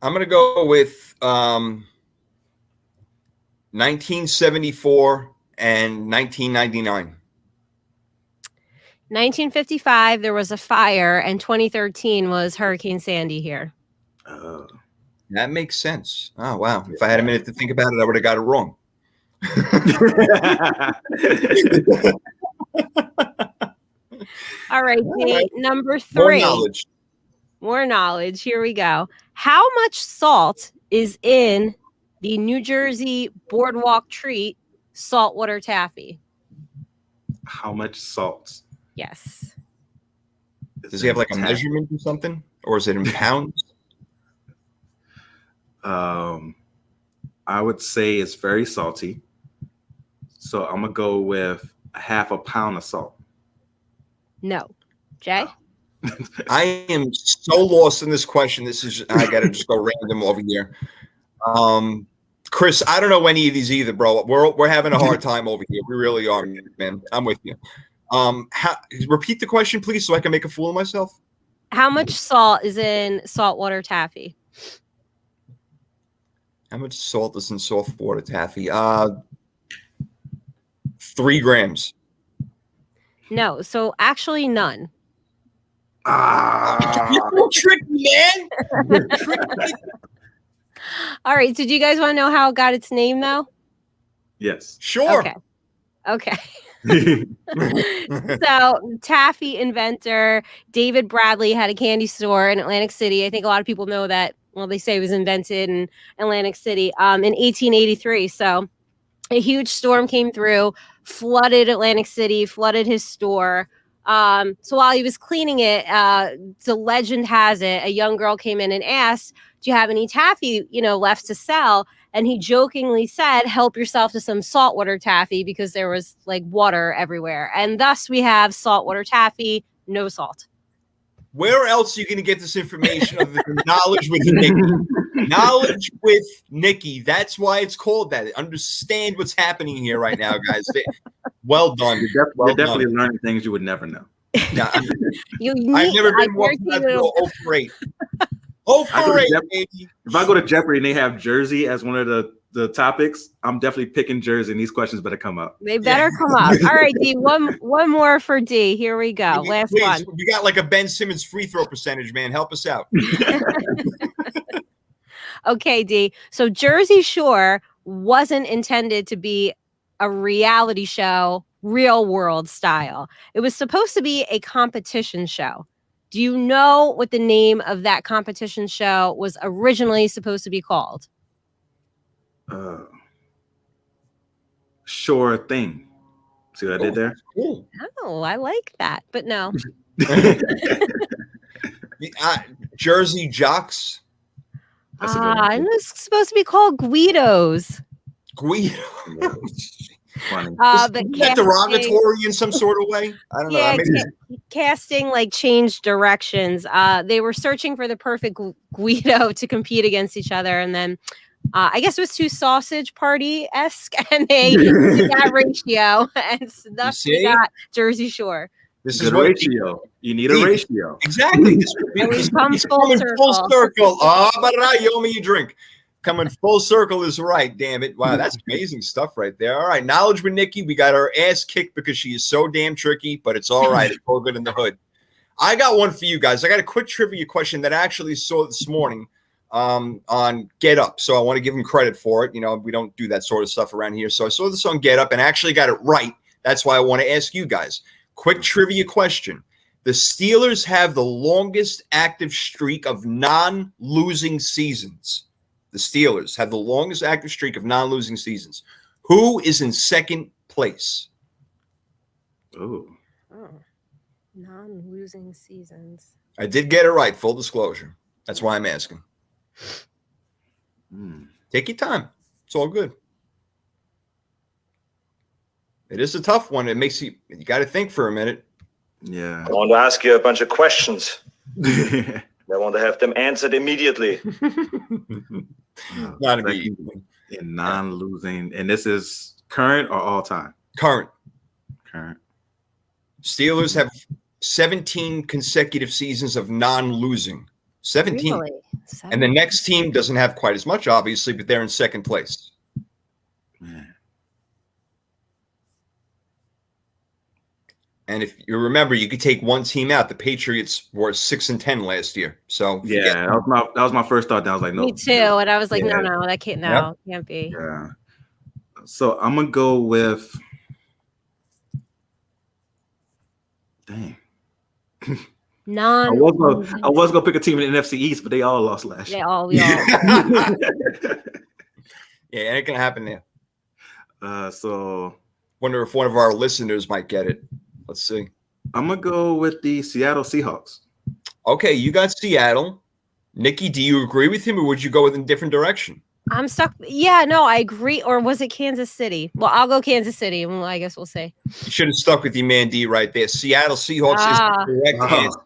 I'm gonna go with 1974 and 1999. 1955, there was a fire, and 2013 was Hurricane Sandy here. That makes sense. Oh wow! If I had a minute to think about it, I would have got it wrong. All right, D, right. number More 3. knowledge. More knowledge. Here we go. How much salt is in the New Jersey Boardwalk treat saltwater taffy? How much salt? Yes. Does he have like a measurement or something, or is it in pounds? I would say it's very salty. So I'm gonna go with half a pound of salt. No. Jay? I am so lost in this question. This is I gotta just go random over here. Chris, I don't know any of these either, bro. We're having a hard time over here. We really are, man. I'm with you. Repeat the question, please, so I can make a fool of myself. How much salt is in saltwater taffy? How much salt is in saltwater taffy? 3 grams. No. So actually none. You tricked me, man. All right. So do you guys want to know how it got its name though? Yes. Sure. Okay. So taffy inventor David Bradley had a candy store in Atlantic City. I think a lot of people know that. Well, they say it was invented in Atlantic City in 1883. So a huge storm came through, flooded Atlantic City, flooded his store. So while he was cleaning it, the legend has it, a young girl came in and asked, "Do you have any taffy, left to sell?" And he jokingly said, "Help yourself to some saltwater taffy," because there was like water everywhere. And thus we have saltwater taffy, no salt. Where else are you going to get this information other than knowledge with Nikki? Knowledge with Nikki. That's why it's called that. Understand what's happening here right now, guys. Well done. You're definitely learning things you would never know. Yeah, I've I've never been more comfortable. 0 for 8. 0 for 8, baby. If I go to Jeopardy and they have Jersey as one of the topics, I'm definitely picking Jersey, and these questions better come up. They better come up. All right, D. One more for D. Here we go. Last Please, one. we got like a Ben Simmons free throw percentage, man. Help us out. Okay, D. So Jersey Shore wasn't intended to be a reality show, real world style. It was supposed to be a competition show. Do you know what the name of that competition show was originally supposed to be called? Sure thing. See what I did there? Cool. Oh, I like that, but no. Jersey Jocks. That's a good one. And it's supposed to be called Guidos. Guido. Funny. But Is that casting, derogatory in some sort of way? I don't know. yeah, Maybe casting like changed directions. They were searching for the perfect Guido to compete against each other, and then I guess it was too sausage party esque, and they did that ratio, and thus we see? got Jersey Shore. this is Good what ratio. You need a ratio. exactly. We've come He's full coming full circle. circle. Oh, but you owe me a drink. Coming full circle is right. Damn it! Wow, that's amazing stuff right there. All right, knowledge with Nikki. We got our ass kicked because she is so damn tricky, but it's all right. It's all good in the hood. I got one for you guys. I got a quick trivia question that I actually saw this morning on Get Up. So I want to give them credit for it. You know, we don't do that sort of stuff around here. So I saw this on Get Up and actually got it right. That's why I want to ask you guys. Quick trivia question. The Steelers have the longest active streak of non-losing seasons. The Steelers have the longest active streak of non-losing seasons. Who is in second place? Ooh. Oh, non-losing seasons. I did get it right. Full disclosure. That's why I'm asking. Take your time. It's all good. It is a tough one. It makes you got to think for a minute. Yeah. I want to ask you a bunch of questions. I want to have them answered immediately. Not immediately. In non-losing, and this is current or all time? Current. Current. Steelers have 17 consecutive seasons of non-losing. 17. Really? And the next team doesn't have quite as much, obviously, but they're in second place. Man. And if you remember, you could take one team out. The Patriots were 6-10 last year. So Yeah, that was my first thought. I was like, no. Me too. And I was like, Yeah. no, that can't. No, can't be. Yeah. So I'm gonna go with. Dang. I was gonna pick a team in the NFC East, but they all lost last year. We all. Yeah, it ain't gonna happen there. So Wonder if one of our listeners might get it. Let's see. I'm gonna go with the Seattle Seahawks. Okay, you got Seattle. Nikki, do you agree with him, or would you go in a different direction? I'm stuck. Yeah, no, I agree. Or was it Kansas City? Well, I'll go Kansas City. Well, I guess we'll see. You should have stuck with your man D right there. Seattle Seahawks is the correct answer.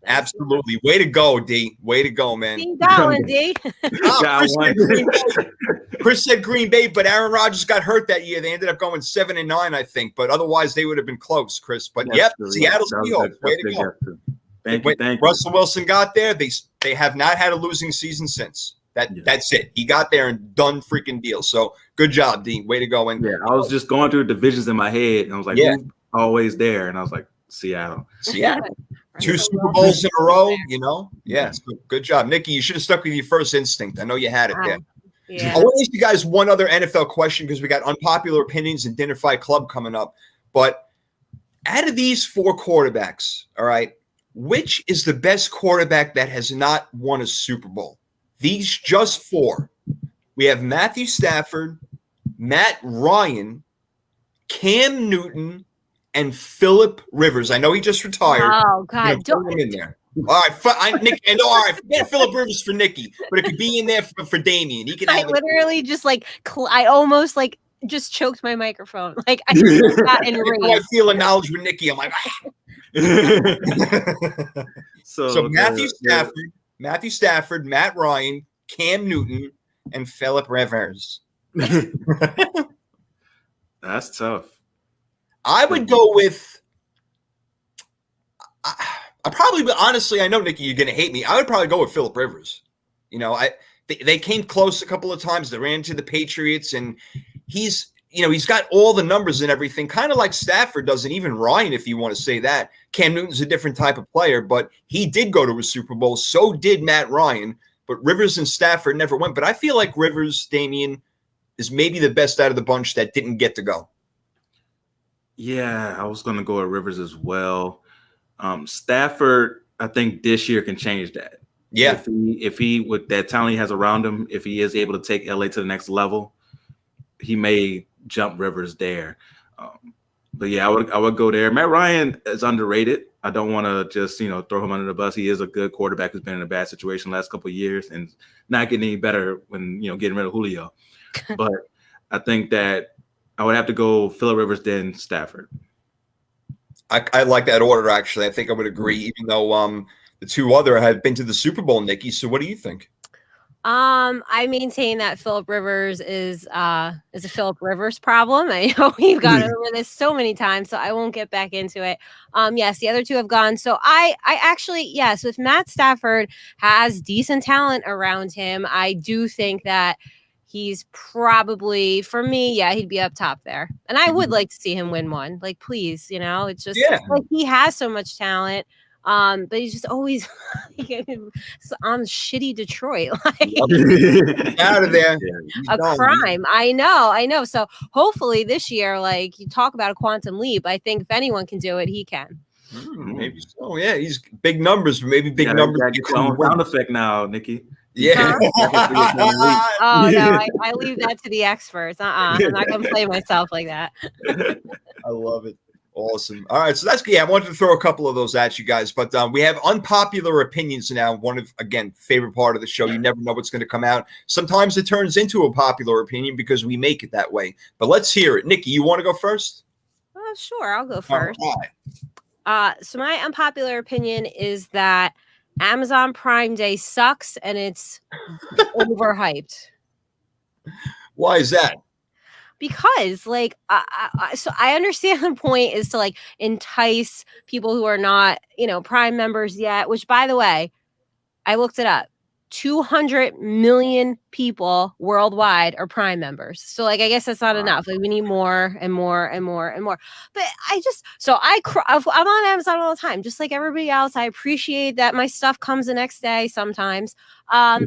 Absolutely. Way to go, D. Way to go, man. See that one, D. Chris said Green Bay, but Aaron Rodgers got hurt that year. They ended up going 7-9, I think. But otherwise, they would have been close, Chris. But yep, Seattle Seahawks. Way to go. Thank you. Russell Wilson got there. They have not had a losing season since. That's it. He got there and done freaking deal. So good job, D. Way to go. And I was just going through divisions in my head, and I was like, who's always there? And I was like, Seattle. Seattle. 2 Super Bowls in a row, you know? Yeah, so good job. Nikki, you should have stuck with your first instinct. I know you had it there. Yeah. I want to ask you guys one other NFL question because we got unpopular opinions and Dinner Fight Club coming up. But out of these 4 quarterbacks, all right, which is the best quarterback that has not won a Super Bowl? These just 4. We have Matthew Stafford, Matt Ryan, Cam Newton, and Phillip Rivers. I know he just retired. Oh God! Throw him in there. All right, Nick, and all right, forget Phillip Rivers for Nikki, but it could be in there for Damien. He can. I literally just I almost just choked my microphone. Like I just got enraged. I feel a knowledge with Nikki. I'm like, so Matthew Stafford, Matt Ryan, Cam Newton, and Phillip Rivers. That's tough. I would go with. I probably, honestly, I know Nikki, you're going to hate me. I would probably go with Phillip Rivers. You know, they came close a couple of times. They ran into the Patriots, and he's got all the numbers and everything, kind of like Stafford does, and even Ryan, if you want to say that. Cam Newton's a different type of player, but he did go to a Super Bowl. So did Matt Ryan, but Rivers and Stafford never went. But I feel like Rivers, Damien, is maybe the best out of the bunch that didn't get to go. Yeah, I was going to go with Rivers as well. Stafford, I think this year can change that. Yeah. If he with that talent he has around him, if he is able to take LA to the next level, he may jump Rivers there. But yeah, I would go there. Matt Ryan is underrated. I don't want to just throw him under the bus. He is a good quarterback who's been in a bad situation the last couple of years and not getting any better when getting rid of Julio. But I think that I would have to go Phillip Rivers, then Stafford. I like that order, actually. I think I would agree, even though the two other have been to the Super Bowl, Nikki. So what do you think? I maintain that Phillip Rivers is a Phillip Rivers problem. I know we've gone over this so many times, so I won't get back into it. Yes, the other two have gone. So I actually, yes, if Matt Stafford has decent talent around him, I do think that he's probably, for me, yeah, he'd be up top there. And I would like to see him win one. Like, please, it's just like he has so much talent. But he's just always on shitty Detroit. Like, out of there. A crime. I know. So hopefully this year, like, you talk about a quantum leap. I think if anyone can do it, he can. Maybe so. Yeah, he's big numbers, but maybe big numbers. Get your own sound effect now, Nikki. Yeah. Oh no, I leave that to the experts. I'm not gonna play myself like that. I love it. Awesome. All right, so that's I wanted to throw a couple of those at you guys, but we have unpopular opinions now. One of, again, favorite part of the show. You never know what's going to come out. Sometimes it turns into a popular opinion because we make it that way. But let's hear it. Nikki, you want to go first? Sure, I'll go first. All right. So my unpopular opinion is that Amazon Prime Day sucks and it's overhyped. Why is that? Because, like, so I understand the point is to, like, entice people who are not, Prime members yet, which, by the way, I looked it up. 200 million people worldwide are Prime members. So, like, I guess that's not enough. Like, we need more and more and more and more. But I'm on Amazon all the time, just like everybody else. I appreciate that my stuff comes the next day sometimes. But,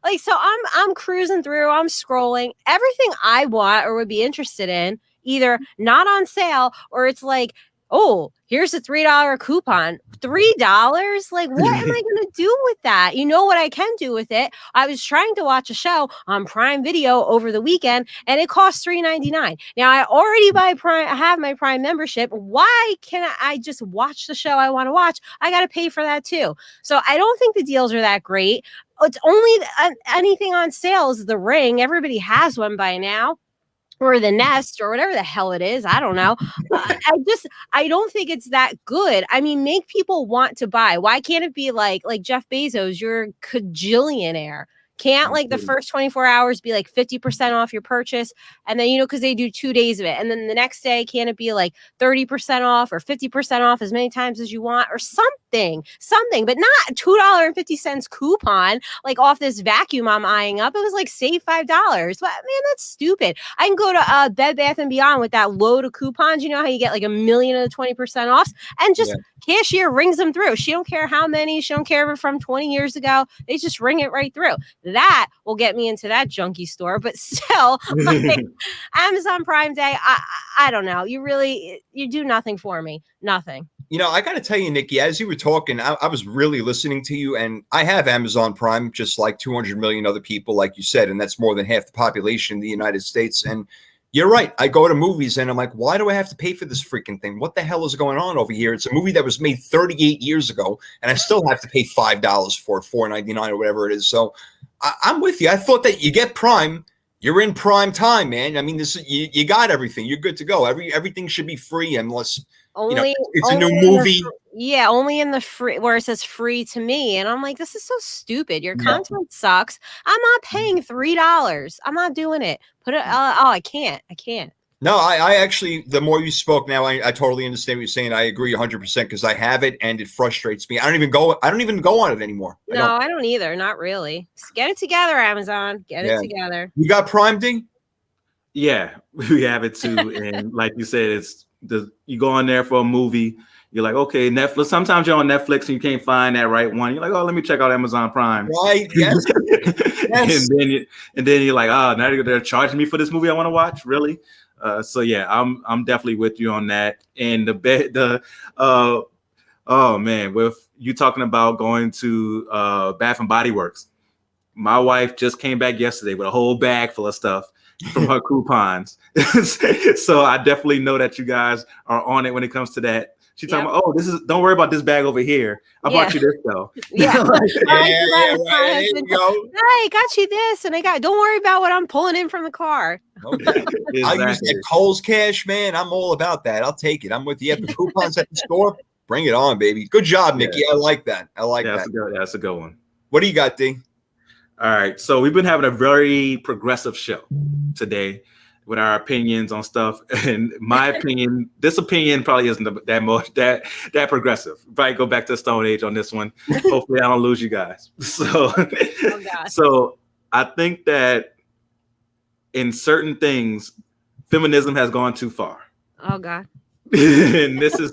like, so I'm cruising through, I'm scrolling. Everything I want or would be interested in, either not on sale or it's like, oh, here's a $3 coupon. $3? Like, what am I going to do with that? You know what I can do with it? I was trying to watch a show on Prime Video over the weekend, and it costs $3.99. Now, I already have my Prime membership. Why can't I just watch the show I want to watch? I got to pay for that too. So I don't think the deals are that great. It's only anything on sale is The Ring. Everybody has one by now. Or The Nest or whatever the hell it is. I don't know. I don't think it's that good. I mean, make people want to buy. Why can't it be like Jeff Bezos, you're a cajillionaire? Can't like the first 24 hours be like 50% off your purchase? And then, because they do 2 days of it. And then the next day, can't it be like 30% off or 50% off as many times as you want or something, but not $2.50 coupon, like off this vacuum I'm eyeing up. It was like save $5. But man, that's stupid. I can go to Bed Bath & Beyond with that load of coupons. You know how you get like 1 million of the 20% offs and just cashier rings them through. She don't care how many, she don't care if from 20 years ago. They just ring it right through. That will get me into that junkie store, but still, like, Amazon Prime Day, I don't know. You do nothing for me. Nothing. I got to tell you, Nikki, as you were talking, I was really listening to you, and I have Amazon Prime just like 200 million other people, like you said, and that's more than half the population in the United States. And you're right. I go to movies and I'm like, why do I have to pay for this freaking thing? What the hell is going on over here? It's a movie that was made 38 years ago, and I still have to pay $5 for it, $4.99 or whatever it is. So I'm with you. I thought that you get Prime, you're in prime time, man. I mean, you got everything. You're good to go. Everything should be free unless it's a new movie. Only in the free where it says free to me. And I'm like, this is so stupid. Your content sucks. I'm not paying $3. I'm not doing it. Put it. I can't. No, I actually, the more you spoke now, I totally understand what you're saying. I agree 100% because I have it and it frustrates me. I don't even go on it anymore. I don't either. Not really. Just get it together, Amazon. Get it together. You got Prime, Ding? Yeah, we have it too. And like you said, you go on there for a movie. You're like, okay, Netflix. Sometimes you're on Netflix and you can't find that right one. You're like, oh, let me check out Amazon Prime. Right. Yes. Yes. And then you're like, oh, now they're charging me for this movie I want to watch. Really? So yeah, I'm definitely with you on that. And oh man, with you talking about going to Bath and Body Works, My wife just came back yesterday with a whole bag full of stuff from her coupons. So I definitely know that you guys are on it when it comes to that. She's talking about, don't worry about this bag over here. I bought you this though. Yeah. There you go. Hey, I got you this, and don't worry about what I'm pulling in from the car. Okay. I use that Kohl's Cash, man. I'm all about that. I'll take it. I'm with you. The coupons at the store, bring it on, baby. Good job, Nikki. I like that. That's a good one. What do you got, D? All right. So we've been having a very progressive show today with our opinions on stuff. And my opinion, this opinion probably isn't that progressive. Probably go back to the Stone Age on this one. Hopefully I don't lose you guys. So I think that in certain things, feminism has gone too far. Oh God. And this is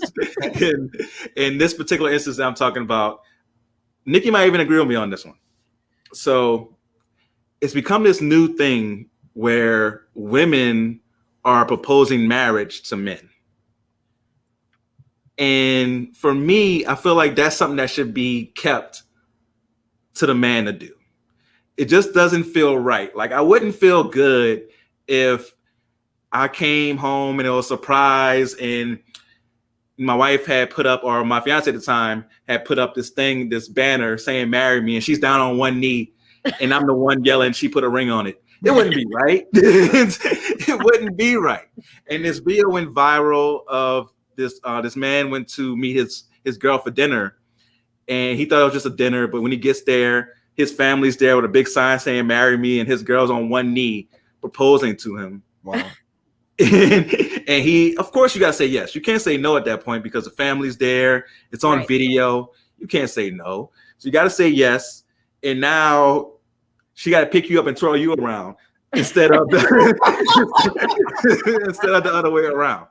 in this particular instance that I'm talking about, Nikki might even agree with me on this one. So it's become this new thing where women are proposing marriage to men. And for me, I feel like that's something that should be kept to the man to do. It just doesn't feel right. Like, I wouldn't feel good if I came home and it was a surprise and my wife had put up, or my fiance at the time had put up this banner saying marry me, and she's down on one knee and I'm the one yelling, she put a ring on it. It wouldn't be right. It wouldn't be right. And this video went viral of this man went to meet his girl for dinner, and he thought it was just a dinner, but when he gets there, his family's there with a big sign saying marry me, and his girl's on one knee proposing to him. Wow. And he, of course, you gotta say yes. You can't say no at that point because the family's there. It's on video. You can't say no. So you gotta say yes. And now she got to pick you up and throw you around instead of the other way around.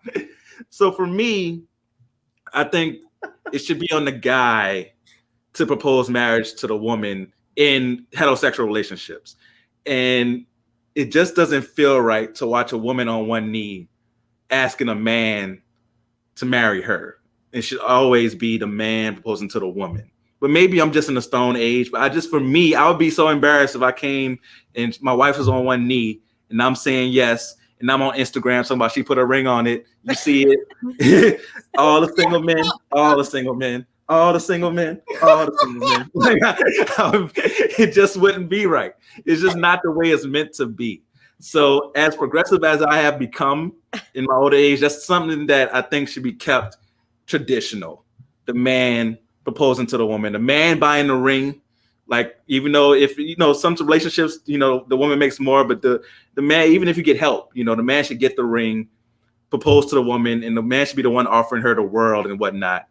So for me, I think it should be on the guy to propose marriage to the woman in heterosexual relationships. And it just doesn't feel right to watch a woman on one knee asking a man to marry her. It should always be the man proposing to the woman. But maybe I'm just in the Stone Age. But for me, I would be so embarrassed if I came and my wife was on one knee and I'm saying yes, and I'm on Instagram talking about she put a ring on it. You see it. All the single men, all the single men, all the single men, all the single men. It just wouldn't be right. It's just not the way it's meant to be. So as progressive as I have become in my old age, that's something that I think should be kept traditional. The man proposing to the woman, the man buying the ring. Like, even though if, some relationships, the woman makes more, but the man, even if you get help, the man should get the ring, propose to the woman, and the man should be the one offering her the world and whatnot.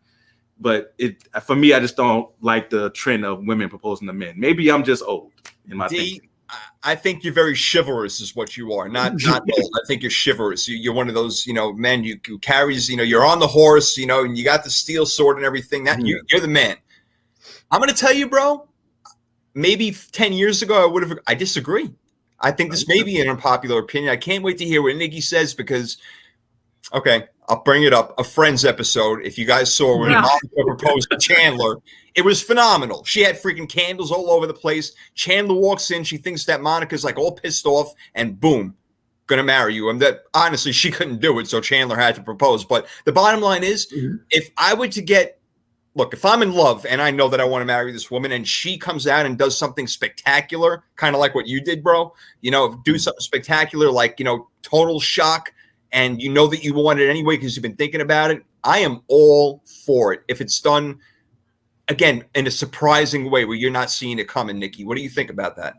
But for me, I just don't like the trend of women proposing to men. Maybe I'm just old in my thinking. I think you're very chivalrous is what you are. Not old. I think you're chivalrous. You're one of those, men who carries, you're on the horse, and you got the steel sword and everything. You're the man. I'm going to tell you, bro, maybe 10 years ago, I disagree. I think this may be an unpopular opinion. I can't wait to hear what Nikki says because, okay, I'll bring it up. A Friends episode, if you guys saw when Monica proposed to Chandler, it was phenomenal. She had freaking candles all over the place. Chandler walks in. She thinks that Monica's like all pissed off, and boom, gonna marry you. And that honestly, she couldn't do it, so Chandler had to propose. But the bottom line is, if I were to if I'm in love and I know that I want to marry this woman, and she comes out and does something spectacular, kind of like what you did, bro, do something spectacular, like, total shock, and you know that you want it anyway because you've been thinking about it, I am all for it. If it's done, again, in a surprising way where you're not seeing it coming, Nikki, what do you think about that?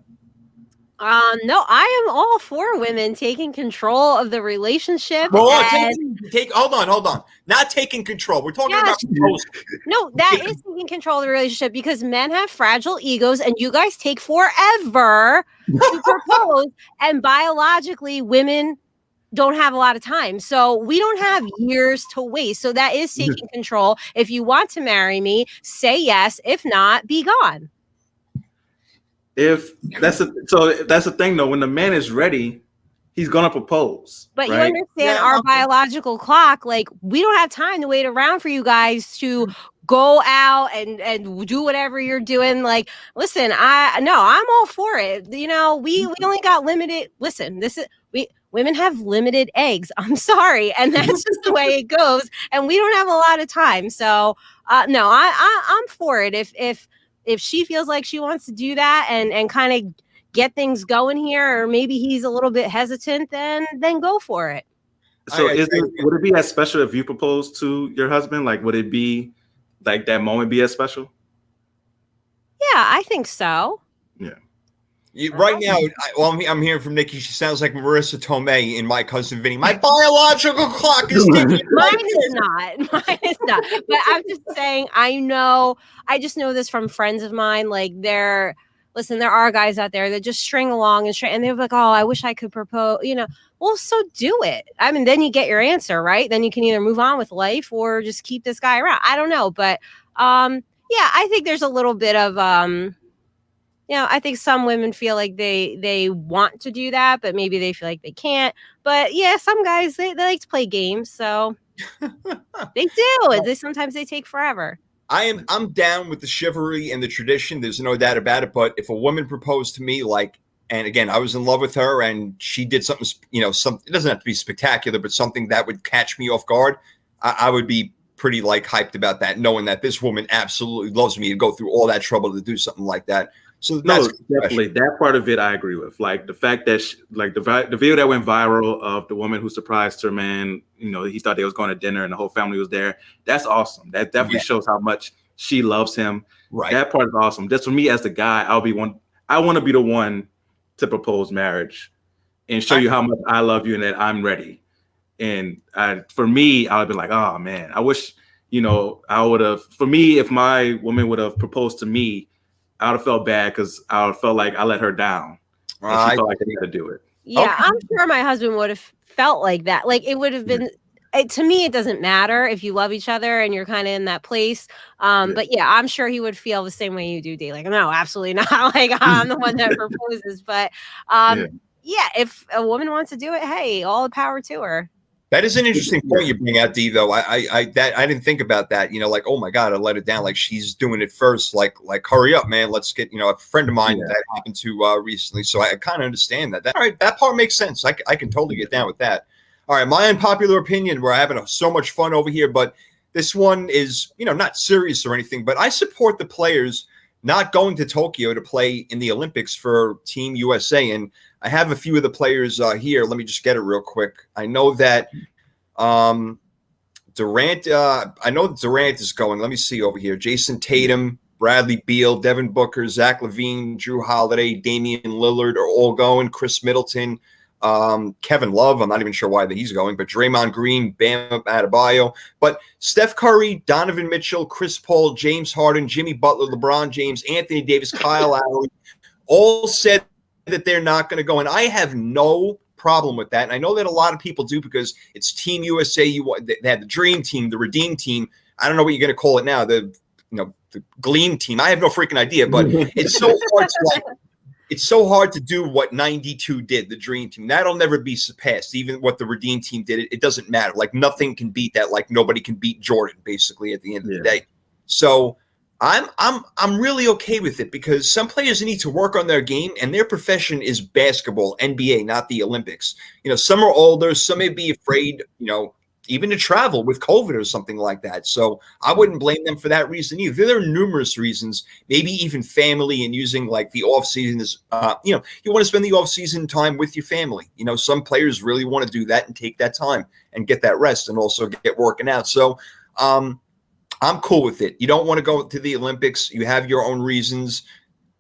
No, I am all for women taking control of the relationship. Hold on. Not taking control. We're talking about proposal. No, that is taking control of the relationship because men have fragile egos and you guys take forever to propose. And biologically, women don't have a lot of time. So we don't have years to waste. So that is taking control. If you want to marry me, say yes. If not, be gone. So that's the thing though. When the man is ready, he's gonna propose. But right? you understand our biological clock, like we don't have time to wait around for you guys to go out and do whatever you're doing. Like, listen, I'm all for it. You know, we only got limited. Listen, women have limited eggs. I'm sorry, and that's just the way it goes. And we don't have a lot of time. So no, I'm for it. If she feels like she wants to do that and kind of get things going here, or maybe he's a little bit hesitant, then go for it. So would it be as special if you proposed to your husband? Like, would it be like that moment be as special? Yeah, I think so. Yeah. Right now, I'm hearing from Nikki. She sounds like Marissa Tomei in My Cousin Vinny. My biological clock is ticking. Mine is not. But I'm just saying, I just know this from friends of mine. Like, there are guys out there that just string along and they're like, oh, I wish I could propose, well, so do it. I mean, then you get your answer, right? Then you can either move on with life or just keep this guy around. I don't know. But yeah, I think there's a little bit of, I think some women feel like they want to do that, but maybe they feel like they can't. But yeah, some guys, they like to play games. So they do. Sometimes they take forever. I'm down with the chivalry and the tradition. There's no doubt about it. But if a woman proposed to me, and again, I was in love with her and she did something, it doesn't have to be spectacular, but something that would catch me off guard, I would be pretty hyped about that, knowing that this woman absolutely loves me and go through all that trouble to do something like that. So that's definitely that part of it I agree with. Like the fact that the video that went viral of the woman who surprised her man, he thought they was going to dinner and the whole family was there. That's awesome. That definitely shows how much she loves him. Right. That part is awesome. Just for me as the guy, I want to be the one to propose marriage and show you how much I love you and that I'm ready. And for me, I would be like, oh man, I wish, I would have, for me, if my woman would have proposed to me, I would have felt bad because I would have felt like I let her down. And she felt like I had to do it. Yeah, okay. I'm sure my husband would have felt like that. Like it would have been, to me, it doesn't matter if you love each other and you're kind of in that place. But yeah, I'm sure he would feel the same way you do, D. Like, no, absolutely not. Like I'm the one that proposes. But yeah, if a woman wants to do it, hey, all the power to her. That is an interesting point you bring out, D. Though I didn't think about that. Like, oh my God, I let it down. Like she's doing it first. Like hurry up, man. Let's get. A friend of mine that happened to recently. So I kind of understand that. All right, that part makes sense. I can totally get down with that. All right, my unpopular opinion. We're having so much fun over here, but this one is not serious or anything. But I support the players not going to Tokyo to play in the Olympics for Team USA. And I have a few of the players here. Let me just get it real quick. I know that Durant, I know Durant is going. Let me see over here. Jason Tatum, Bradley Beal, Devin Booker, Zach LaVine, Drew Holiday, Damian Lillard are all going. Chris Middleton, Kevin Love, I'm not even sure why that he's going, but Draymond Green, Bam Adebayo. But Steph Curry, Donovan Mitchell, Chris Paul, James Harden, Jimmy Butler, LeBron James, Anthony Davis, Kyle Lowry, all said that they're not going to go. And I have no problem with that. And I know that a lot of people do because it's Team USA. They had the Dream Team, the Redeem Team. I don't know what you're going to call it now. The Gleam Team. I have no freaking idea, but it's so hard it's so hard to do what 92 did, the Dream Team. That'll never be surpassed. Even what the Redeem Team did, it doesn't matter. Like nothing can beat that. Like nobody can beat Jordan, basically, at the end of the day. So I'm really okay with it because some players need to work on their game, and their profession is basketball, NBA, not the Olympics. Some are older, some may be afraid, even to travel with COVID or something like that. So I wouldn't blame them for that reason either. There are numerous reasons, maybe even family and using the off season is, you want to spend the off season time with your family. Some players really want to do that and take that time and get that rest and also get working out. So I'm cool with it. You don't want to go to the Olympics. You have your own reasons.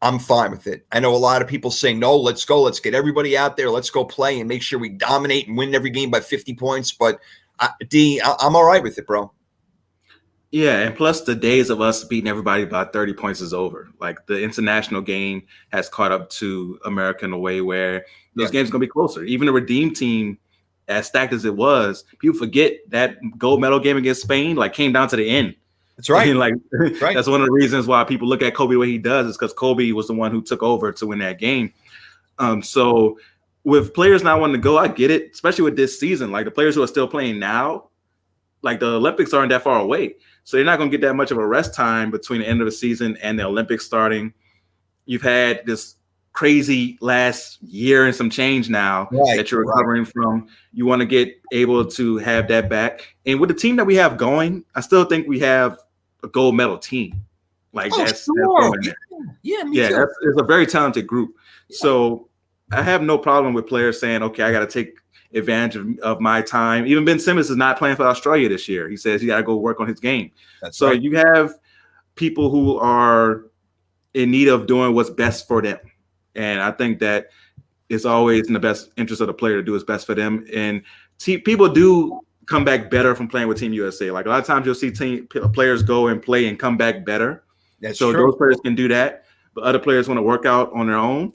I'm fine with it. I know a lot of people say, no, let's go. Let's get everybody out there. Let's go play and make sure we dominate and win every game by 50 points. But I'm all right with it, bro. Yeah, and plus the days of us beating everybody by 30 points is over. Like the international game has caught up to America in a way where those games are going to be closer. Even the Redeem Team, as stacked as it was, people forget that gold medal game against Spain came down to the end. That's right. And that's one of the reasons why people look at Kobe the way he does is because Kobe was the one who took over to win that game. So with players not wanting to go, I get it, especially with this season. Like the players who are still playing now, like the Olympics aren't that far away. So you're not going to get that much of a rest time between the end of the season and the Olympics starting. You've had this crazy last year and some change now that you're recovering from. You want to get able to have that back. And with the team that we have going, I still think we have a gold medal team. Like that's going there. It's a very talented group. Yeah. So I have no problem with players saying, okay, I got to take advantage of my time. Even Ben Simmons is not playing for Australia this year. He says he got to go work on his game. That's right. You have people who are in need of doing what's best for them. And I think that it's always in the best interest of the player to do what's best for them. And people do come back better from playing with Team USA. Like a lot of times you'll see players go and play and come back better. That's so true. Those players can do that. But other players want to work out on their own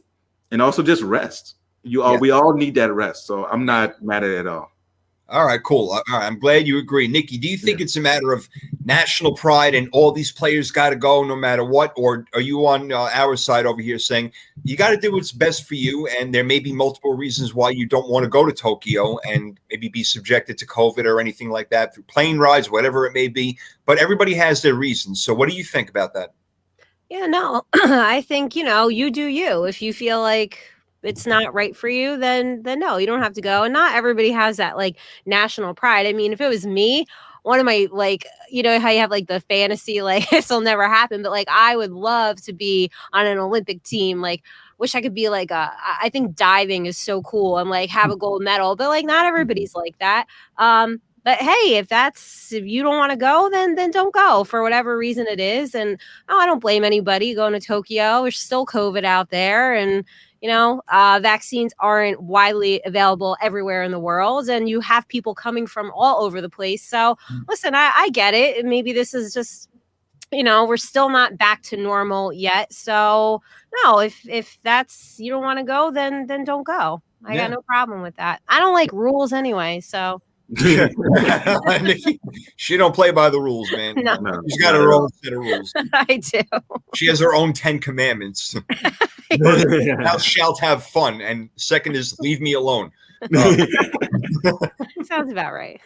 and also just rest. We all need that rest. So I'm not mad at it at all. All right, cool. All right, I'm glad you agree. Nikki, do you think it's a matter of national pride and all these players got to go no matter what? Or are you on our side over here saying you got to do what's best for you, and there may be multiple reasons why you don't want to go to Tokyo and maybe be subjected to COVID or anything like that through plane rides, whatever it may be, but everybody has their reasons. So what do you think about that? Yeah, no, I think, you do you. If you feel like it's not right for you, then no, you don't have to go. And not everybody has that like national pride. I mean, if it was me, one of my, like, how you have like the fantasy, like this will never happen, but like I would love to be on an Olympic team. Like, wish I could be like I think diving is so cool and like have a gold medal, but like not everybody's like that. But hey, if you don't want to go, then don't go for whatever reason it is. And I don't blame anybody going to Tokyo. There's still COVID out there, and vaccines aren't widely available everywhere in the world, and you have people coming from all over the place. So listen, I get it. Maybe this is just, we're still not back to normal yet. So no, if that's, you don't want to go, then don't go. I got no problem with that. I don't like rules anyway. So she don't play by the rules, man. No. She's got her own set of rules. I do. She has her own 10 commandments. Thou shalt have fun, and second is leave me alone. Sounds about right.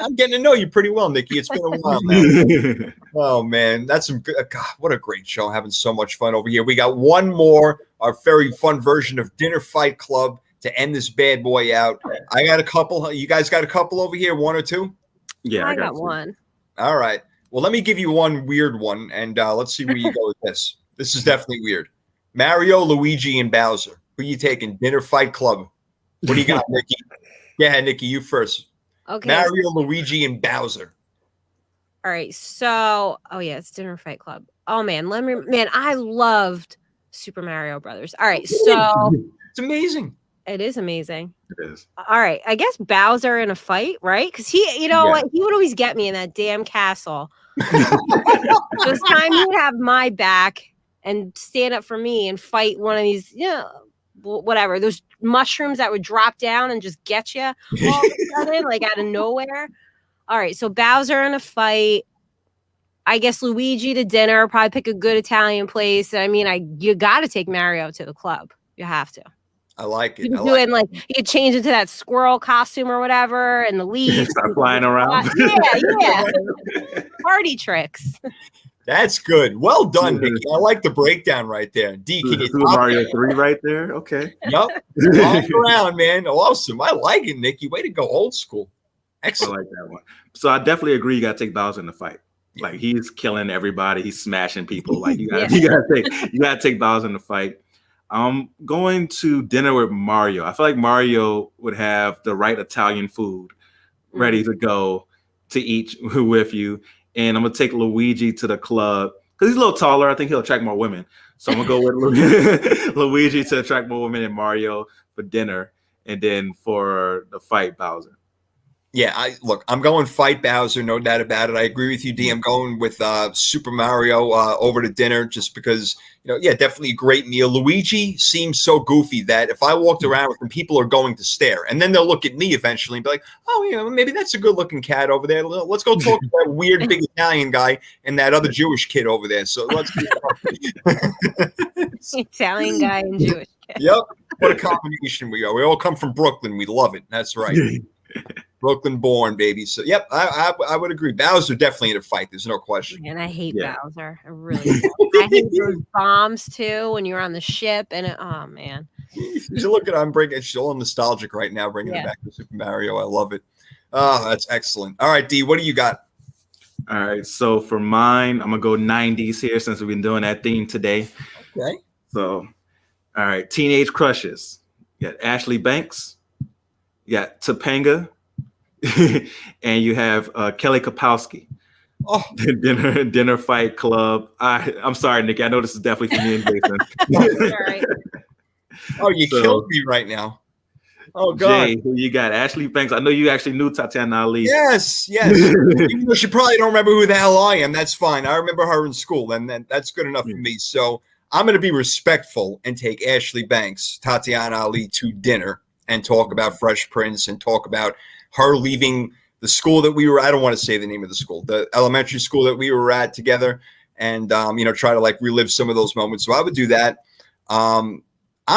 I'm getting to know you pretty well, Nikki. It's been a while now. Oh man, that's some good. God, what a great show! Having so much fun over here. We got one more, our very fun version of Dinner Fight Club to end this bad boy out. I got a couple. You guys got a couple over here, one or two? Yeah, I got one. All right. Well, let me give you one weird one, and let's see where you go with this. This is definitely weird. Mario, Luigi, and Bowser. Who you taking? Dinner Fight Club. What do you got, Nikki? Yeah, Nikki, you first. Okay. Mario, Luigi, and Bowser. All right. So, it's Dinner Fight Club. Oh man, I loved Super Mario Brothers. All right. So it's amazing. It is amazing. It is. All right. I guess Bowser in a fight, right? Because he would always get me in that damn castle. This time he would have my back and stand up for me and fight one of these, whatever, those mushrooms that would drop down and just get you all of a sudden, like out of nowhere. All right. So Bowser in a fight. I guess Luigi to dinner, probably pick a good Italian place. I mean, you got to take Mario to the club. You have to. I like it. You could change into that squirrel costume or whatever, and the leaves. Start flying around. Yeah. Party tricks. That's good. Well done, Nikki. I like the breakdown right there. D, can you Super Mario 3 right there? Okay. Yep. All around, man. Awesome. I like it, Nikki. Way to go, old school. Excellent. I like that one. So I definitely agree. You got to take Bowser in the fight. Like he's killing everybody. He's smashing people. Like you gotta take Bowser in the fight. I'm going to dinner with Mario. I feel like Mario would have the right Italian food ready to go to eat with you. And I'm going to take Luigi to the club because he's a little taller. I think he'll attract more women. So I'm going to go with Luigi to attract more women and Mario for dinner. And then for the fight, Bowser. Yeah, I'm going fight Bowser, no doubt about it. I agree with you, D. I'm going with Super Mario over to dinner just because, definitely a great meal. Luigi seems so goofy that if I walked around with him, people are going to stare. And then they'll look at me eventually and be like, oh, maybe that's a good-looking cat over there. Let's go talk to that weird big Italian guy and that other Jewish kid over there. So let's Italian guy and Jewish kid. Yep. What a combination we are. We all come from Brooklyn. We love it. That's right. Brooklyn born, baby. So, yep, I would agree. Bowser definitely in a fight. There's no question. And I hate Bowser. I really do. I hate those bombs too when you're on the ship. And oh man, you look at it, I'm bringing. She's all nostalgic right now, bringing it back to Super Mario. I love it. Oh, that's excellent. All right, D, what do you got? All right, so for mine, I'm gonna go 90s here since we've been doing that theme today. Okay. So, all right, teenage crushes. You got Ashley Banks. You got Topanga. And you have Kelly Kapowski. Oh, dinner fight club. I'm sorry, Nikki. I know this is definitely for me and Jason. all right. Oh, you killed me right now. Oh God. Jay, who you got? Ashley Banks. I know you actually knew Tatiana Ali. Yes. Even though she probably don't remember who the hell I am. That's fine. I remember her in school, and then that's good enough for me. So I'm going to be respectful and take Ashley Banks, Tatiana Ali to dinner and talk about Fresh Prince and talk about her leaving the school that we were. I don't want to say the name of the school, the elementary school that we were at together, and try to like relive some of those moments. So I would do that. I'm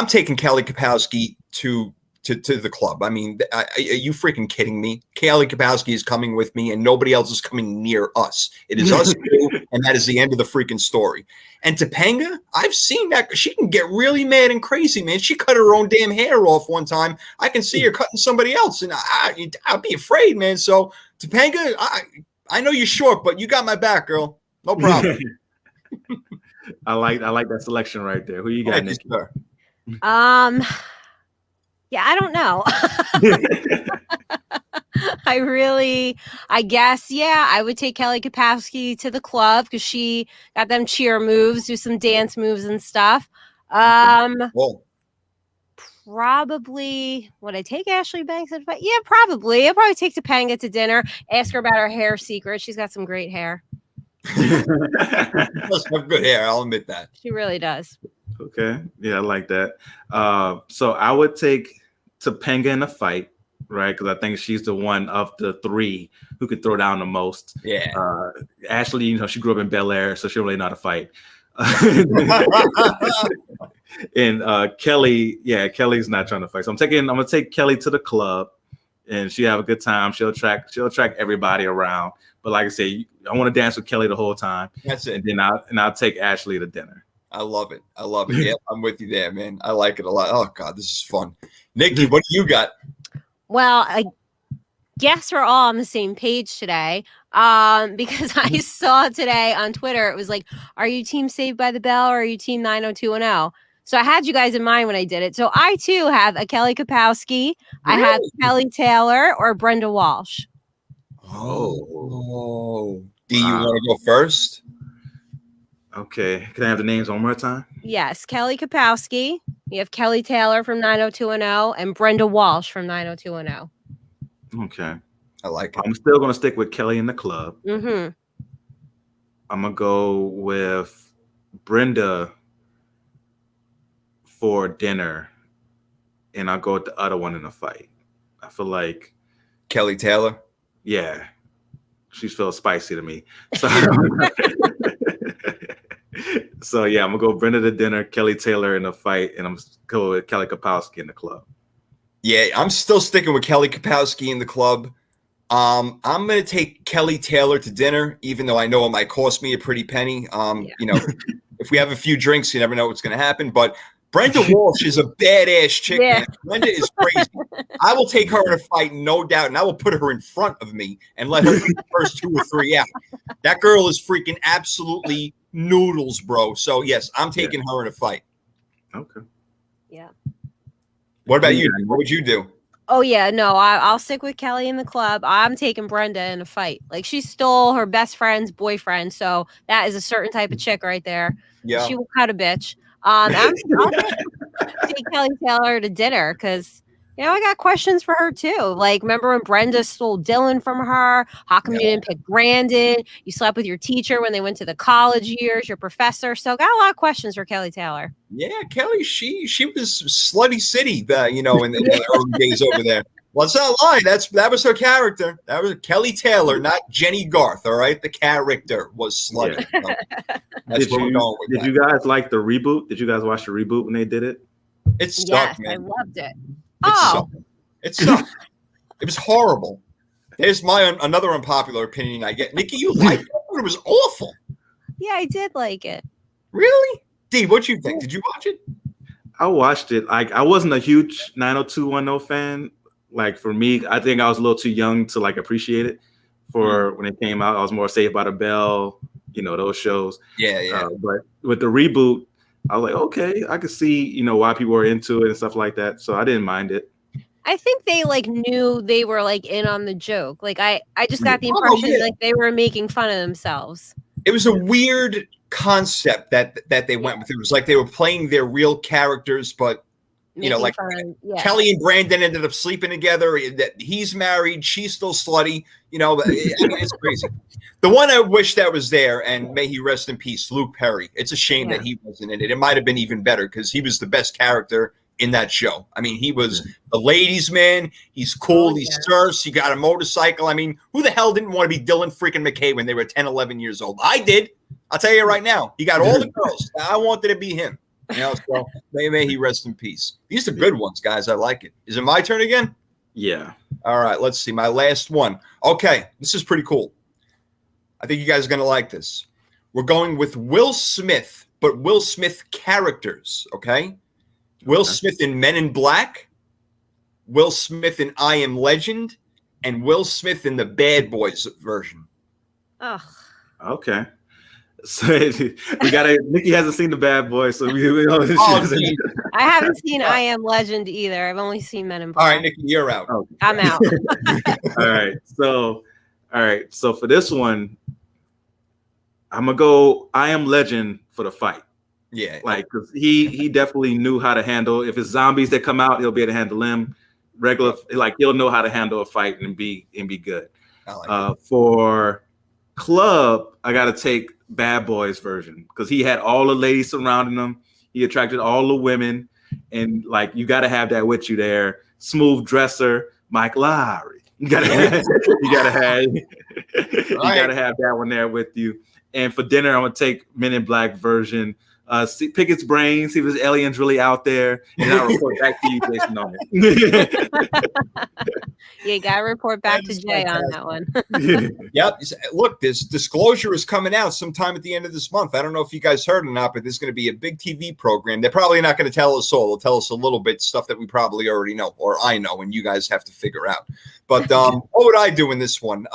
taking Kelly Kapowski to the club. I mean, are you freaking kidding me? Kelly Kapowski is coming with me, and nobody else is coming near us. It is us two, and that is the end of the freaking story. And Topanga, I've seen that. She can get really mad and crazy, man. She cut her own damn hair off one time. I can see her cutting somebody else, and I'd be afraid, man. So Topanga, I know you're short, but you got my back, girl. No problem. I like that selection right there. Who you got, Nikki? Yeah, I don't know. I guess, I would take Kelly Kapowski to the club because she got them cheer moves, do some dance moves and stuff. Probably, would I take Ashley Banks? Yeah, probably. I'll probably take Topanga to dinner, ask her about her hair secret. She's got some great hair. She does have good hair, I'll admit that. She really does. Okay. Yeah, I like that. So I would take Topanga in a fight, right? Because I think she's the one of the three who could throw down the most. Yeah. Ashley, she grew up in Bel Air, so she don't really know how to fight. And Kelly, Kelly's not trying to fight. So I'm gonna take Kelly to the club, and she have a good time. She'll attract everybody around. But like I said, I want to dance with Kelly the whole time. That's it. And then I'll take Ashley to dinner. I love it. Yeah, I'm with you there, man. I like it a lot. Oh God, this is fun. Nikki, what do you got? Well, I guess we're all on the same page today. Because I saw today on Twitter, it was like, are you team Saved by the Bell or are you team 90210? So I had you guys in mind when I did it. So I too have a Kelly Kapowski. Really? I have Kelly Taylor or Brenda Walsh. Oh. Do you want to go first? Okay. Can I have the names one more time? Yes. Kelly Kapowski. You have Kelly Taylor from 90210 and Brenda Walsh from 90210. Okay. I like it. I'm still going to stick with Kelly in the club. Mm-hmm. I'm going to go with Brenda for dinner, and I'll go with the other one in a fight. I feel like Kelly Taylor. Yeah. She feels spicy to me. So yeah, I'm gonna go Brenda to dinner, Kelly Taylor in a fight, and I'm gonna go with Kelly Kapowski in the club. Yeah, I'm still sticking with Kelly Kapowski in the club. I'm gonna take Kelly Taylor to dinner, even though I know it might cost me a pretty penny. If we have a few drinks, you never know what's gonna happen. But Brenda Walsh is a badass chick. Yeah. Man. Brenda is crazy. I will take her in a fight, no doubt, and I will put her in front of me and let her take the first 2 or 3 out. That girl is freaking absolutely noodles, bro. So yes, I'm taking her in a fight. Okay. Yeah. What about you? What would you do? Oh yeah, no, I'll stick with Kelly in the club. I'm taking Brenda in a fight. Like she stole her best friend's boyfriend, so that is a certain type of chick right there. Yeah, she will cut a bitch. I'll take Kelly Taylor to dinner because I got questions for her too. Like, remember when Brenda stole Dylan from her? How come you didn't pick Brandon? You slept with your teacher when they went to the college years, your professor. So got a lot of questions for Kelly Taylor. Yeah, Kelly, she was slutty city, in the early days over there. Well, it's not lying. That was her character. That was Kelly Taylor, not Jenny Garth. All right, the character was slutty. Yeah. So that's did you guys like the reboot? Did you guys watch the reboot when they did it? It sucked, Yes, I man. loved it. It sucked. It was horrible. There's another unpopular opinion I get. Nikki, you liked it? It was awful. Yeah, I did like it. Really? D, what you think? Did you watch it? I watched it. Like, I wasn't a huge 90210 fan. Like, for me, I think I was a little too young to like appreciate it. For when it came out, I was more Saved by the Bell, those shows. Yeah. But with the reboot, I was like, okay, I could see, why people were into it and stuff like that. So I didn't mind it. I think they like knew they were like in on the joke. Like I just got the impression like they were making fun of themselves. It was a weird concept that they went with. It was like they were playing their real characters, but like Kelly and Brandon ended up sleeping together. That he's married, she's still slutty. It's crazy. The one I wish that was there, and may he rest in peace, Luke Perry. It's a shame that he wasn't in it. It might have been even better because he was the best character in that show. I mean, he was the ladies' man. He's cool. He surfs. He got a motorcycle. I mean, who the hell didn't want to be Dylan freaking McKay when they were 10, 11 years old? I did. I'll tell you right now. He got all the girls. I wanted to be him. So may he rest in peace. These are good ones, guys. I like it. Is it my turn again? Yeah. All right. Let's see. My last one. Okay. This is pretty cool. I think you guys are going to like this. We're going with Will Smith, but Will Smith characters. Okay. Will Smith in Men in Black, Will Smith in I Am Legend, and Will Smith in the Bad Boys version. Oh. Okay. So Nikki hasn't seen the Bad Boys, so we know I haven't seen I Am Legend either. I've only seen Men in Black. All right, Nikki, you're out. Oh. I'm out. All right. So for this one, I'm gonna go I Am Legend for the fight. Yeah, like because he definitely knew how to handle. If it's zombies that come out, he'll be able to handle them. Regular, like he'll know how to handle a fight and be good. For Club, I got to take Bad Boys version because he had all the ladies surrounding him. He attracted all the women, and like you got to have that with you there. Smooth dresser, Mike Lowry. You gotta have that one there with you. And for dinner, I'm gonna take Men in Black version. Pick its brains, see if there's aliens really out there, and I'll report back to you, Jason, on it. Yeah, you gotta report back to Jay on that one. Yep. Look, this disclosure is coming out sometime at the end of this month. I don't know if you guys heard or not, but there's going to be a big TV program. They're probably not going to tell us all. They'll tell us a little bit stuff that we probably already know, or I know, and you guys have to figure out. But what would I do in this one?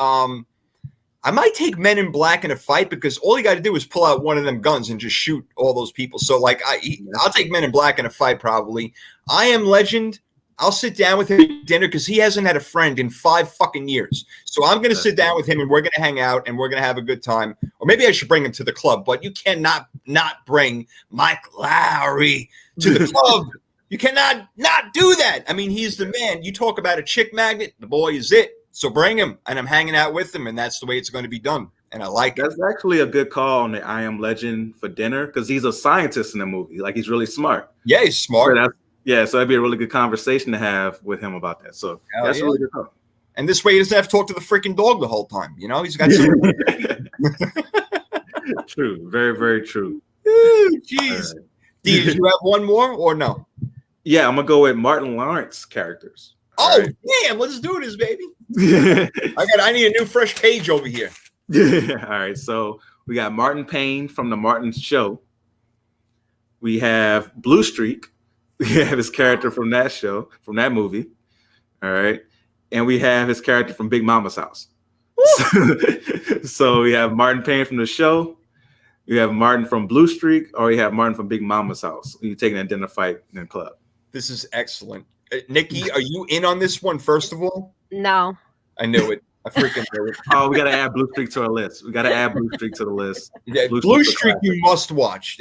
I might take Men in Black in a fight because all you got to do is pull out one of them guns and just shoot all those people. So, like, I'll take Men in Black in a fight probably. I Am Legend, I'll sit down with him at dinner because he hasn't had a friend in 5 fucking years. So I'm going to sit down with him and we're going to hang out and we're going to have a good time. Or maybe I should bring him to the club, but you cannot not bring Mike Lowry to the club. You cannot not do that. I mean, he's the man. You talk about a chick magnet, the boy is it. So bring him, and I'm hanging out with him, and that's the way it's going to be done. And I like it. That's actually a good call on the I Am Legend for dinner because he's a scientist in the movie. Like, he's really smart. Yeah, he's smart. So that'd be a really good conversation to have with him about that. So that's a really good call. And this way he doesn't have to talk to the freaking dog the whole time. You know, he's got some. True. Very, very true. Jeez. Right. Did you have one more or no? Yeah, I'm going to go with Martin Lawrence characters. Damn, let's do this, baby. I need a new fresh page over here. All right, so we got Martin Payne from the Martin Show. We have Blue Streak. We have his character from that show, from that movie. All right, and we have his character from Big Mama's House. So we have Martin Payne from the show. You have Martin from Blue Streak, or you have Martin from Big Mama's House. You're taking a dinner fight in the club. This is excellent. Nikki, are you in on this one, first of all? No. I knew it. I freaking knew it. Oh, we got to add Blue Streak to our list. Yeah, Blue Streak you must watch.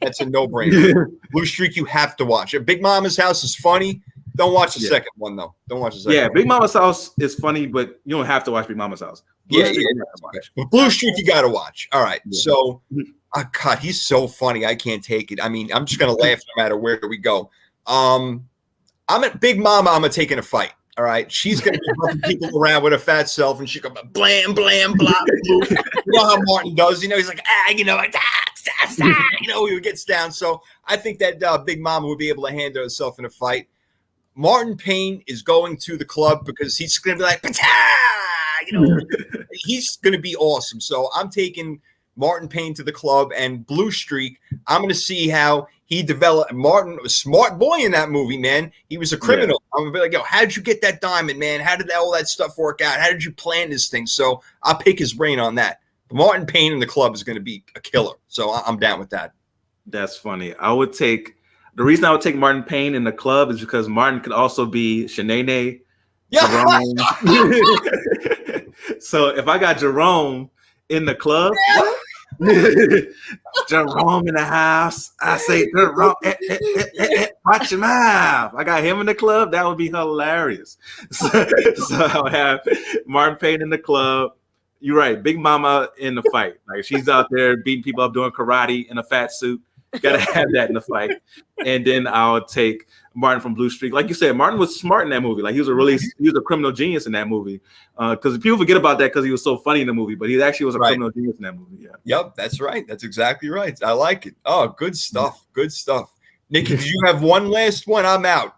That's a no-brainer. Blue Streak you have to watch. Big Mama's House is funny. Don't watch the second one, though. Don't watch the second one. Big Mama's House is funny, but you don't have to watch Big Mama's House. Blue Streak you got to watch. All right. Yeah. So, God, he's so funny. I can't take it. I mean, I'm just going to laugh no matter where we go. I'm at Big Mama. I'm taking a fight. All right. She's going to be bumping people around with her fat self and she go blam, blam, blah. You know how Martin does. You know, he's like, like that. He gets down. So I think that Big Mama would be able to handle herself in a fight. Martin Payne is going to the club because he's going to be like, he's going to be awesome. So I'm taking Martin Payne to the club, and Blue Streak, I'm going to see how he developed. Martin was a smart boy in that movie, man. He was a criminal. Yeah. I'm going to be like, yo, how did you get that diamond, man? How did all that stuff work out? How did you plan this thing? So I'll pick his brain on that. But Martin Payne in the club is going to be a killer. So I'm down with that. That's funny. The reason I would take Martin Payne in the club is because Martin could also be Shanae. Jerome. So if I got Jerome in the club, Jerome in the house, I say, Jerome, watch your mouth. I got him in the club. That would be hilarious. So I would have Martin Payne in the club. You're right. Big Mama in the fight. Like, she's out there beating people up, doing karate in a fat suit. Got to have that in the fight. And then I'll take Martin from Blue Streak. Like you said, Martin was smart in that movie. Like, he was a criminal genius in that movie. Because people forget about that because he was so funny in the movie, but he actually was a criminal genius in that movie. Yeah. Yep, that's right. That's exactly right. I like it. Oh, good stuff. Good stuff. Nikki, did you have one last one? I'm out.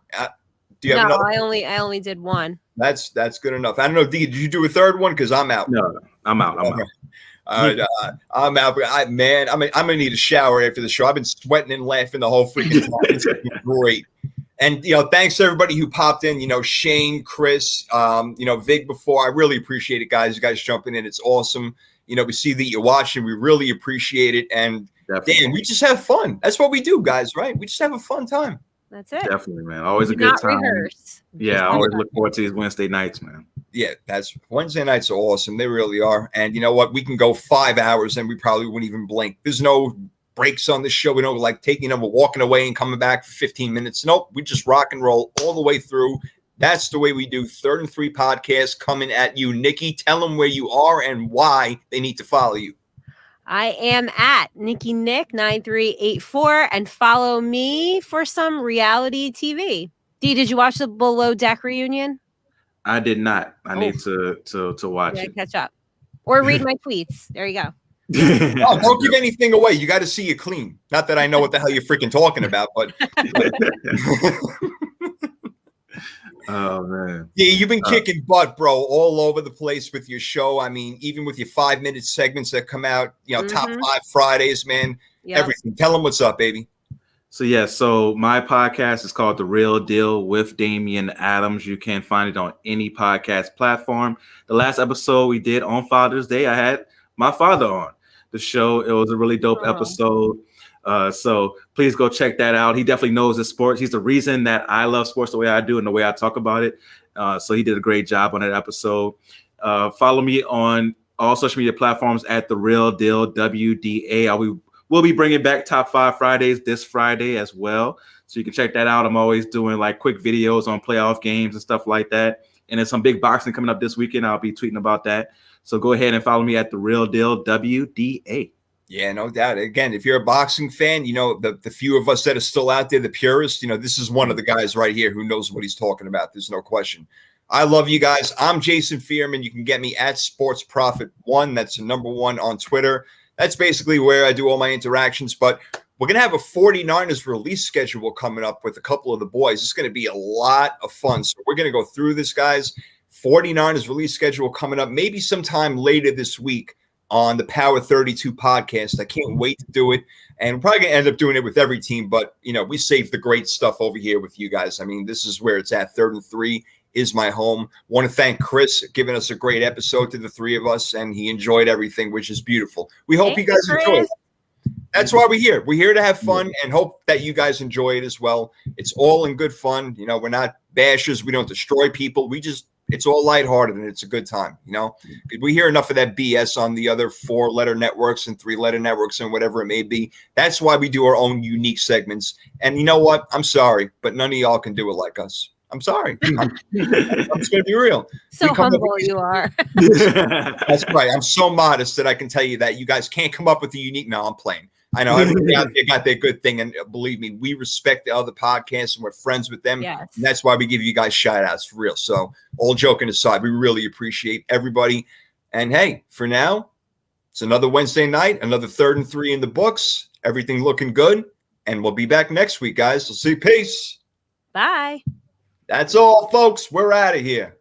Do you have another? I only did one. That's good enough. I don't know, Dee, did you do a third one? Because I'm out. No, I'm out. I'm out. I'm gonna need a shower after the show. I've been sweating and laughing the whole freaking time. It's great. And thanks to everybody who popped in. Shane, Chris, Vig before. I really appreciate it, guys. You guys jumping in. It's awesome. We see that you're watching. We really appreciate it. And damn, we just have fun. That's what we do, guys, right? We just have a fun time. That's it. Definitely, man. Always a good time. Rehearse. Yeah, I always look forward to these Wednesday nights, man. Yeah, Wednesday nights are awesome. They really are. And you know what? We can go 5 hours and we probably wouldn't even blink. There's no breaks on the show. We don't like we're walking away and coming back for 15 minutes. Nope. We just rock and roll all the way through. That's the way we do. 3rd and 3 podcast coming at you. Nikki, tell them where you are and why they need to follow you. I am at Nikki Nick 9384 and follow me for some reality TV. Dee, did you watch the Below Deck reunion? I did not. I need to watch it. Catch up. Or read my tweets. There you go. Don't give anything away. You got to see it clean. Not that I know what the hell you're freaking talking about, but oh man. Yeah, you've been kicking butt, bro, all over the place with your show. I mean, even with your 5-minute segments that come out, Top 5 Fridays, man. Yep. Everything. Tell them what's up, baby. So my podcast is called The Real Deal with Damian Adams. You can find it on any podcast platform. The last episode we did on Father's Day, I had my father on the show. It was a really dope episode. So please go check that out. He definitely knows his sports. He's the reason that I love sports the way I do and the way I talk about it. So he did a great job on that episode. Follow me on all social media platforms at The Real Deal WDA. We'll be bringing back Top 5 Fridays this Friday as well. So you can check that out. I'm always doing like quick videos on playoff games and stuff like that. And there's some big boxing coming up this weekend. I'll be tweeting about that. So go ahead and follow me at The Real Deal WDA. Yeah, no doubt. Again, if you're a boxing fan, the few of us that are still out there, the purists, this is one of the guys right here who knows what he's talking about. There's no question. I love you guys. I'm Jason Fearman. You can get me at Sports Prophet 1. That's the number 1 on Twitter. That's basically where I do all my interactions. But we're going to have a 49ers release schedule coming up with a couple of the boys. It's going to be a lot of fun. So we're going to go through this, guys. 49ers release schedule coming up maybe sometime later this week on the Power 32 podcast. I can't wait to do it. And we're probably going to end up doing it with every team. But, we save the great stuff over here with you guys. I mean, this is where it's at. 3rd and 3 is my home. Want to thank Chris giving us a great episode to the 3 of us, and he enjoyed everything, which is beautiful. We hope you guys enjoy it. That's why we're here. We're here to have fun and hope that you guys enjoy it as well. It's all in good fun. We're not bashers. We don't destroy people. It's all lighthearted and it's a good time. We hear enough of that BS on the other 4-letter networks and 3-letter networks and whatever it may be. That's why we do our own unique segments. And you know what? I'm sorry, but none of y'all can do it like us. I'm sorry. I'm just going to be real. So humble you are. That's right. I'm so modest that I can tell you that you guys can't come up with a unique. No, I'm playing. I know everybody out there got their good thing. And believe me, we respect the other podcasts and we're friends with them. Yes. And that's why we give you guys shout outs for real. So all joking aside, we really appreciate everybody. And hey, for now, It's another Wednesday night, another 3rd and 3 in the books. Everything looking good. And we'll be back next week, guys. So see you. Peace. Bye. That's all, folks. We're out of here.